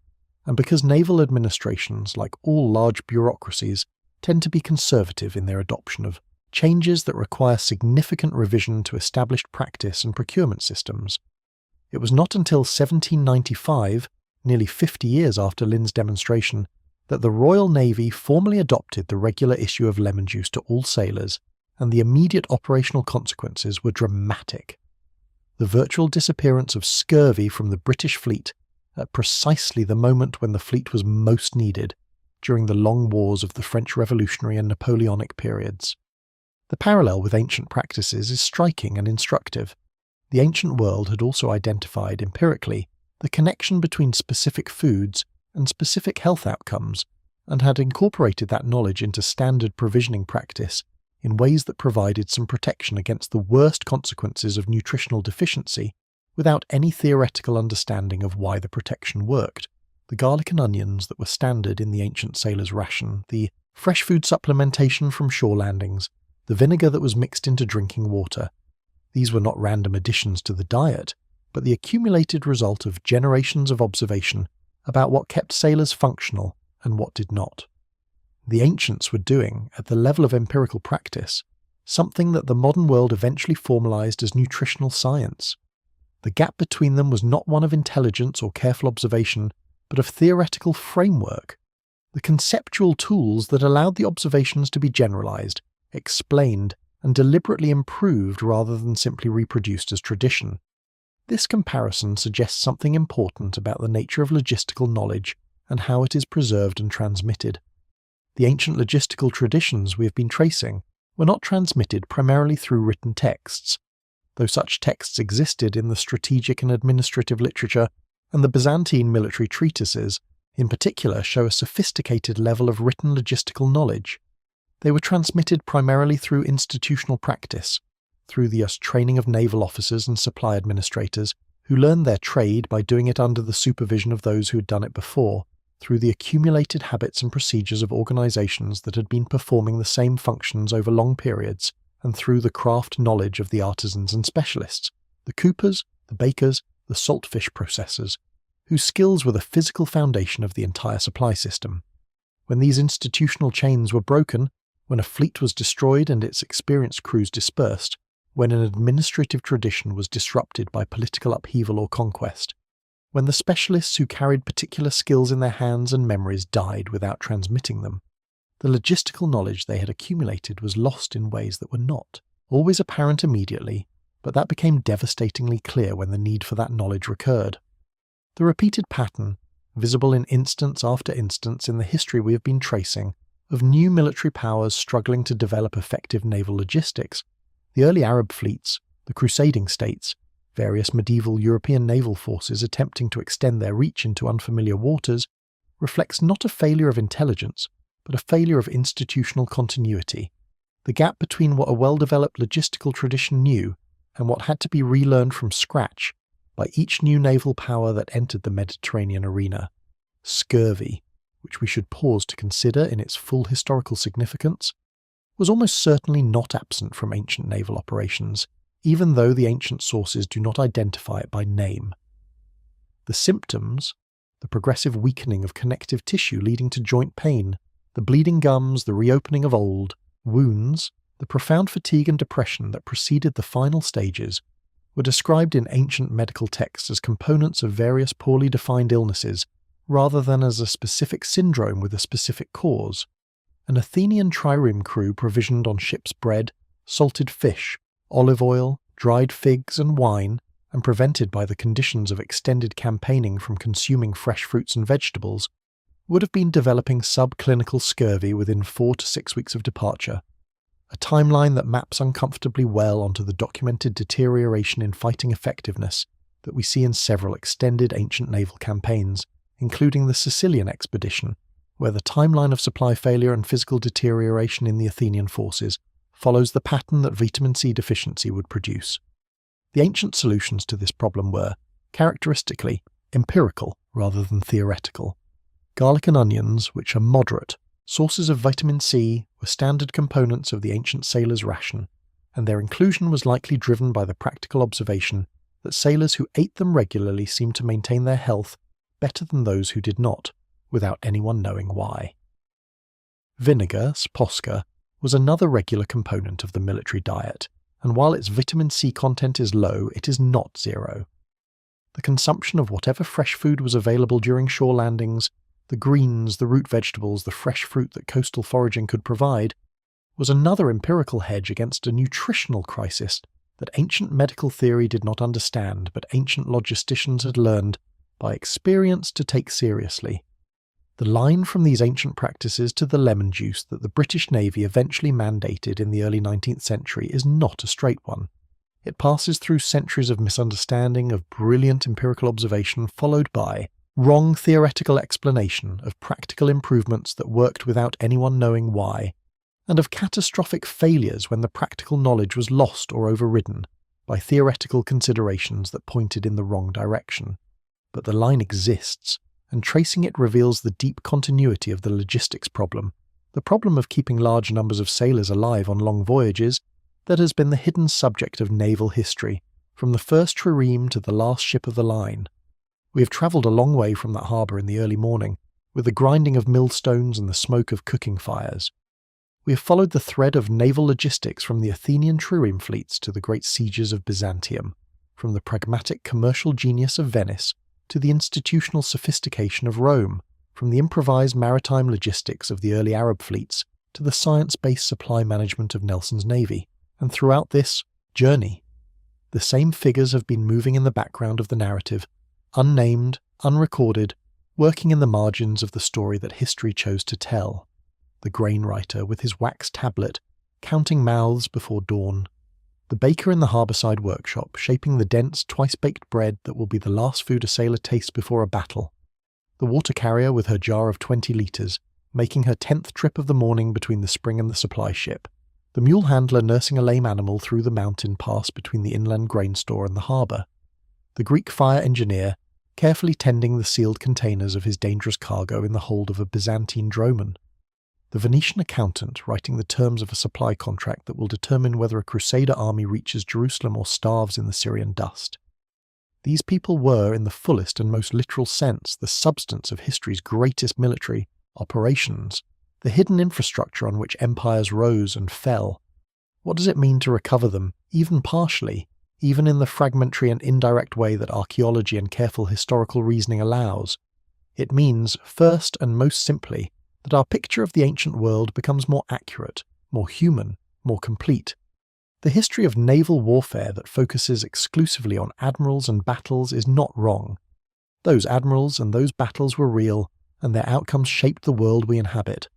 and because naval administrations, like all large bureaucracies, tend to be conservative in their adoption of changes that require significant revision to established practice and procurement systems. It was not until 1795, nearly 50 years after Lind's demonstration, that the Royal Navy formally adopted the regular issue of lemon juice to all sailors, and the immediate operational consequences were dramatic. The virtual disappearance of scurvy from the British fleet at precisely the moment when the fleet was most needed, during the long wars of the French Revolutionary and Napoleonic periods. The parallel with ancient practices is striking and instructive. The ancient world had also identified empirically the connection between specific foods and specific health outcomes, and had incorporated that knowledge into standard provisioning practice in ways that provided some protection against the worst consequences of nutritional deficiency without any theoretical understanding of why the protection worked. The garlic and onions that were standard in the ancient sailor's ration, the fresh food supplementation from shore landings, the vinegar that was mixed into drinking water. These were not random additions to the diet, but the accumulated result of generations of observation about what kept sailors functional and what did not. The ancients were doing, at the level of empirical practice, something that the modern world eventually formalized as nutritional science. The gap between them was not one of intelligence or careful observation, but of theoretical framework, the conceptual tools that allowed the observations to be generalized, explained, and deliberately improved rather than simply reproduced as tradition. This comparison suggests something important about the nature of logistical knowledge and how it is preserved and transmitted. The ancient logistical traditions we have been tracing were not transmitted primarily through written texts. Though such texts existed in the strategic and administrative literature and the Byzantine military treatises, in particular, show a sophisticated level of written logistical knowledge. They were transmitted primarily through institutional practice, through the training of naval officers and supply administrators, who learned their trade by doing it under the supervision of those who had done it before, through the accumulated habits and procedures of organizations that had been performing the same functions over long periods, and through the craft knowledge of the artisans and specialists, the coopers, the bakers, the saltfish processors, whose skills were the physical foundation of the entire supply system. When these institutional chains were broken, when a fleet was destroyed and its experienced crews dispersed, when an administrative tradition was disrupted by political upheaval or conquest, when the specialists who carried particular skills in their hands and memories died without transmitting them, the logistical knowledge they had accumulated was lost in ways that were not always apparent immediately, but that became devastatingly clear when the need for that knowledge recurred. The repeated pattern, visible in instance after instance in the history we have been tracing, of new military powers struggling to develop effective naval logistics, the early Arab fleets, the crusading states, various medieval European naval forces attempting to extend their reach into unfamiliar waters, reflects not a failure of intelligence, but a failure of institutional continuity. The gap between what a well-developed logistical tradition knew and what had to be relearned from scratch by each new naval power that entered the Mediterranean arena. Scurvy, which we should pause to consider in its full historical significance, was almost certainly not absent from ancient naval operations, even though the ancient sources do not identify it by name. The symptoms, the progressive weakening of connective tissue leading to joint pain, the bleeding gums, the reopening of old wounds, the profound fatigue and depression that preceded the final stages, were described in ancient medical texts as components of various poorly defined illnesses rather than as a specific syndrome with a specific cause. An Athenian trireme crew provisioned on ship's bread, salted fish, olive oil, dried figs and wine, and prevented by the conditions of extended campaigning from consuming fresh fruits and vegetables, would have been developing subclinical scurvy within 4 to 6 weeks of departure, a timeline that maps uncomfortably well onto the documented deterioration in fighting effectiveness that we see in several extended ancient naval campaigns, including the Sicilian expedition, where the timeline of supply failure and physical deterioration in the Athenian forces follows the pattern that vitamin C deficiency would produce. The ancient solutions to this problem were, characteristically, empirical rather than theoretical. Garlic and onions, which are moderate sources of vitamin C, were standard components of the ancient sailor's ration, and their inclusion was likely driven by the practical observation that sailors who ate them regularly seemed to maintain their health better than those who did not, without anyone knowing why. Vinegar, sposca, was another regular component of the military diet, and while its vitamin C content is low, it is not zero. The consumption of whatever fresh food was available during shore landings, the greens, the root vegetables, the fresh fruit that coastal foraging could provide, was another empirical hedge against a nutritional crisis that ancient medical theory did not understand, but ancient logisticians had learned by experience to take seriously. The line from these ancient practices to the lemon juice that the British Navy eventually mandated in the early 19th century is not a straight one. It passes through centuries of misunderstanding, of brilliant empirical observation, followed by wrong theoretical explanation of practical improvements that worked without anyone knowing why, and of catastrophic failures when the practical knowledge was lost or overridden by theoretical considerations that pointed in the wrong direction. But the line exists, and tracing it reveals the deep continuity of the logistics problem, the problem of keeping large numbers of sailors alive on long voyages, that has been the hidden subject of naval history, from the first trireme to the last ship of the line. We have travelled a long way from that harbour in the early morning, with the grinding of millstones and the smoke of cooking fires. We have followed the thread of naval logistics from the Athenian trireme fleets to the great sieges of Byzantium, from the pragmatic commercial genius of Venice to the institutional sophistication of Rome, from the improvised maritime logistics of the early Arab fleets to the science-based supply management of Nelson's navy. And throughout this journey, the same figures have been moving in the background of the narrative, unnamed, unrecorded, working in the margins of the story that history chose to tell. The grain writer with his wax tablet, counting mouths before dawn. The baker in the harbourside workshop, shaping the dense, twice-baked bread that will be the last food a sailor tastes before a battle. The water carrier with her jar of 20 litres, making her 10th trip of the morning between the spring and the supply ship. The mule handler nursing a lame animal through the mountain pass between the inland grain store and the harbour. The Greek fire engineer, carefully tending the sealed containers of his dangerous cargo in the hold of a Byzantine droman. The Venetian accountant writing the terms of a supply contract that will determine whether a Crusader army reaches Jerusalem or starves in the Syrian dust. These people were, in the fullest and most literal sense, the substance of history's greatest military operations, the hidden infrastructure on which empires rose and fell. What does it mean to recover them, even partially, even in the fragmentary and indirect way that archaeology and careful historical reasoning allows? It means, first and most simply, that our picture of the ancient world becomes more accurate, more human, more complete. The history of naval warfare that focuses exclusively on admirals and battles is not wrong. Those admirals and those battles were real, and their outcomes shaped the world we inhabit.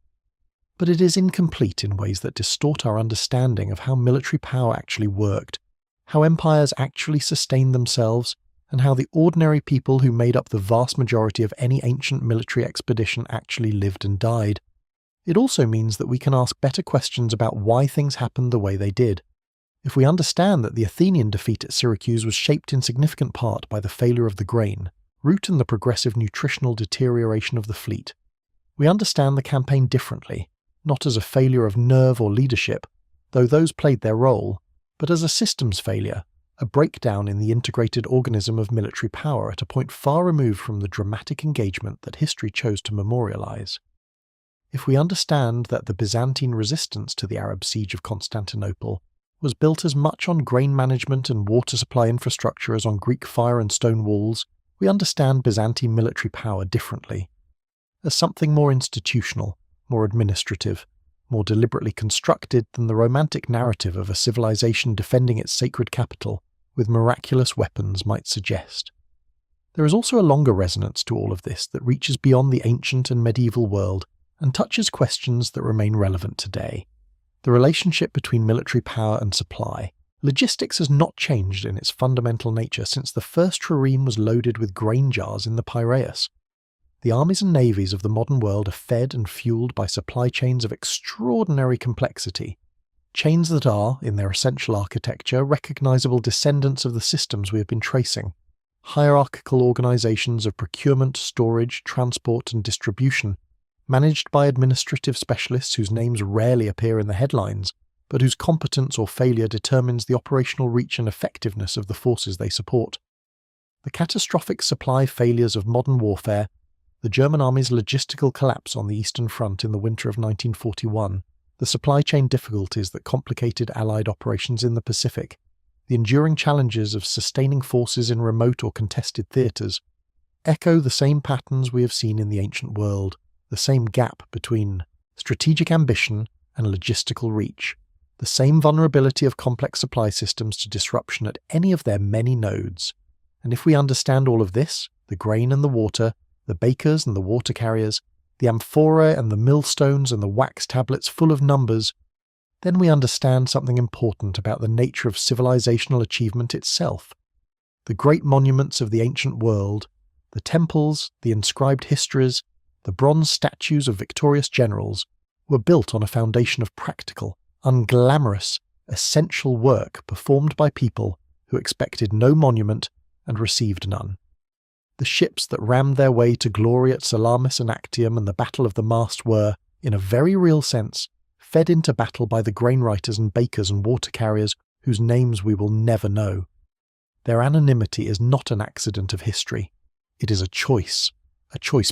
But it is incomplete in ways that distort our understanding of how military power actually worked, how empires actually sustained themselves, and how the ordinary people who made up the vast majority of any ancient military expedition actually lived and died. It also means that we can ask better questions about why things happened the way they did. If we understand that the Athenian defeat at Syracuse was shaped in significant part by the failure of the grain, root in the progressive nutritional deterioration of the fleet, we understand the campaign differently, not as a failure of nerve or leadership, though those played their role, but as a systems failure, a breakdown in the integrated organism of military power at a point far removed from the dramatic engagement that history chose to memorialize. If we understand that the Byzantine resistance to the Arab siege of Constantinople was built as much on grain management and water supply infrastructure as on Greek fire and stone walls, we understand Byzantine military power differently, as something more institutional, more administrative, more deliberately constructed than the romantic narrative of a civilization defending its sacred capital with miraculous weapons might suggest. There is also a longer resonance to all of this that reaches beyond the ancient and medieval world and touches questions that remain relevant today. The relationship between military power and supply. Logistics has not changed in its fundamental nature since the first trireme was loaded with grain jars in the Piraeus. The armies and navies of the modern world are fed and fueled by supply chains of extraordinary complexity, chains that are, in their essential architecture, recognizable descendants of the systems we have been tracing, hierarchical organizations of procurement, storage, transport, and distribution, managed by administrative specialists whose names rarely appear in the headlines, but whose competence or failure determines the operational reach and effectiveness of the forces they support. The catastrophic supply failures of modern warfare, the German army's logistical collapse on the Eastern Front in the winter of 1941, the supply chain difficulties that complicated Allied operations in the Pacific, the enduring challenges of sustaining forces in remote or contested theatres, echo the same patterns we have seen in the ancient world, the same gap between strategic ambition and logistical reach, the same vulnerability of complex supply systems to disruption at any of their many nodes. And if we understand all of this, the grain and the water, the bakers and the water carriers, the amphorae and the millstones and the wax tablets full of numbers, then we understand something important about the nature of civilizational achievement itself. The great monuments of the ancient world, the temples, the inscribed histories, the bronze statues of victorious generals, were built on a foundation of practical, unglamorous, essential work performed by people who expected no monument and received none. The ships that rammed their way to glory at Salamis and Actium and the Battle of the Mast were, in a very real sense, fed into battle by the grain writers and bakers and water carriers whose names we will never know. Their anonymity is not an accident of history. It is a choice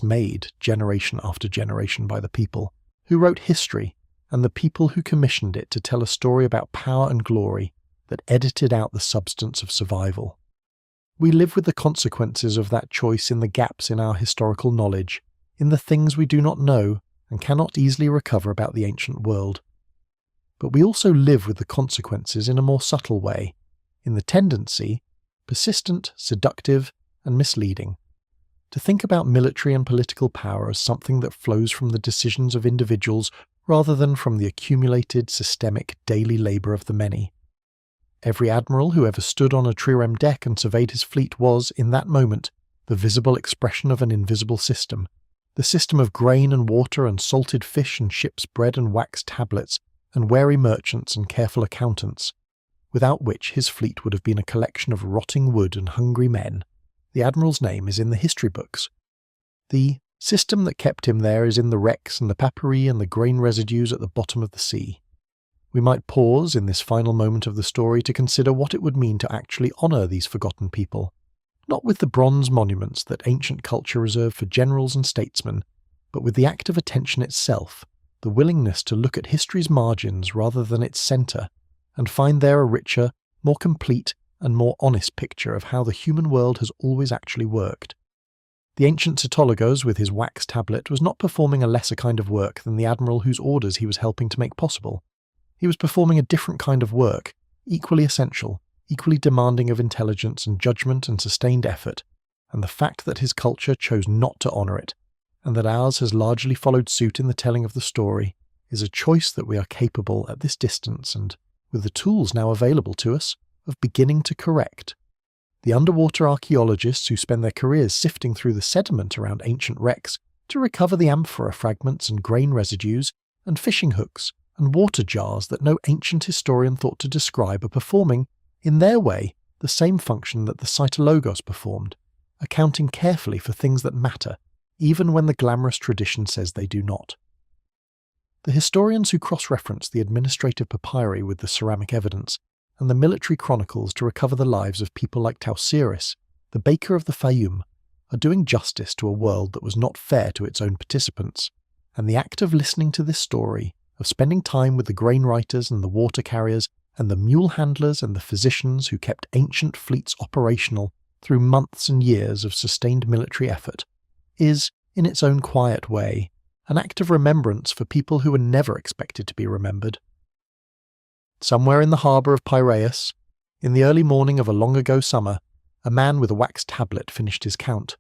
made generation after generation by the people who wrote history and the people who commissioned it to tell a story about power and glory that edited out the substance of survival. We live with the consequences of that choice in the gaps in our historical knowledge, in the things we do not know and cannot easily recover about the ancient world. But we also live with the consequences in a more subtle way, in the tendency, persistent, seductive, and misleading, to think about military and political power as something that flows from the decisions of individuals rather than from the accumulated, systemic, daily labour of the many. Every admiral who ever stood on a trireme deck and surveyed his fleet was, in that moment, the visible expression of an invisible system, the system of grain and water and salted fish and ship's bread and wax tablets and wary merchants and careful accountants, without which his fleet would have been a collection of rotting wood and hungry men. The admiral's name is in the history books. The system that kept him there is in the wrecks and the papyri and the grain residues at the bottom of the sea. We might pause in this final moment of the story to consider what it would mean to actually honour these forgotten people, not with the bronze monuments that ancient culture reserved for generals and statesmen, but with the act of attention itself, the willingness to look at history's margins rather than its centre, and find there a richer, more complete, and more honest picture of how the human world has always actually worked. The ancient Ctologos with his wax tablet was not performing a lesser kind of work than the admiral whose orders he was helping to make possible. He was performing a different kind of work, equally essential, equally demanding of intelligence and judgment and sustained effort, and the fact that his culture chose not to honour it, and that ours has largely followed suit in the telling of the story, is a choice that we are capable at this distance and, with the tools now available to us, of beginning to correct. The underwater archaeologists who spend their careers sifting through the sediment around ancient wrecks to recover the amphora fragments and grain residues and fishing hooks and water jars that no ancient historian thought to describe are performing, in their way, the same function that the Cytologos performed, accounting carefully for things that matter, even when the glamorous tradition says they do not. The historians who cross-reference the administrative papyri with the ceramic evidence and the military chronicles to recover the lives of people like Tauceris, the baker of the Fayum, are doing justice to a world that was not fair to its own participants, and the act of listening to this story, of spending time with the grain writers and the water carriers and the mule handlers and the physicians who kept ancient fleets operational through months and years of sustained military effort, is, in its own quiet way, an act of remembrance for people who were never expected to be remembered. Somewhere in the harbour of Piraeus, in the early morning of a long-ago summer, a man with a wax tablet finished his count.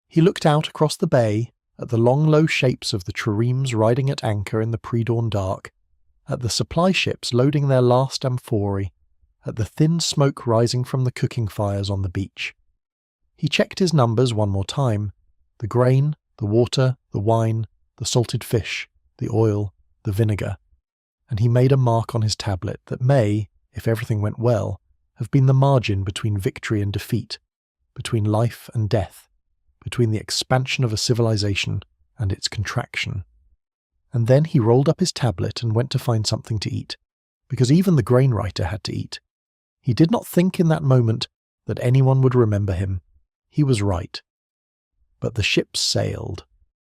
He looked out across the bay, at the long low shapes of the triremes riding at anchor in the pre-dawn dark, at the supply ships loading their last amphorae, at the thin smoke rising from the cooking fires on the beach. He checked his numbers one more time: the grain, the water, the wine, the salted fish, the oil, the vinegar, and he made a mark on his tablet that may, if everything went well, have been the margin between victory and defeat, between life and death, between the expansion of a civilization and its contraction. And then he rolled up his tablet and went to find something to eat, because even the grain writer had to eat. He did not think in that moment that anyone would remember him. He was right. But the ships sailed.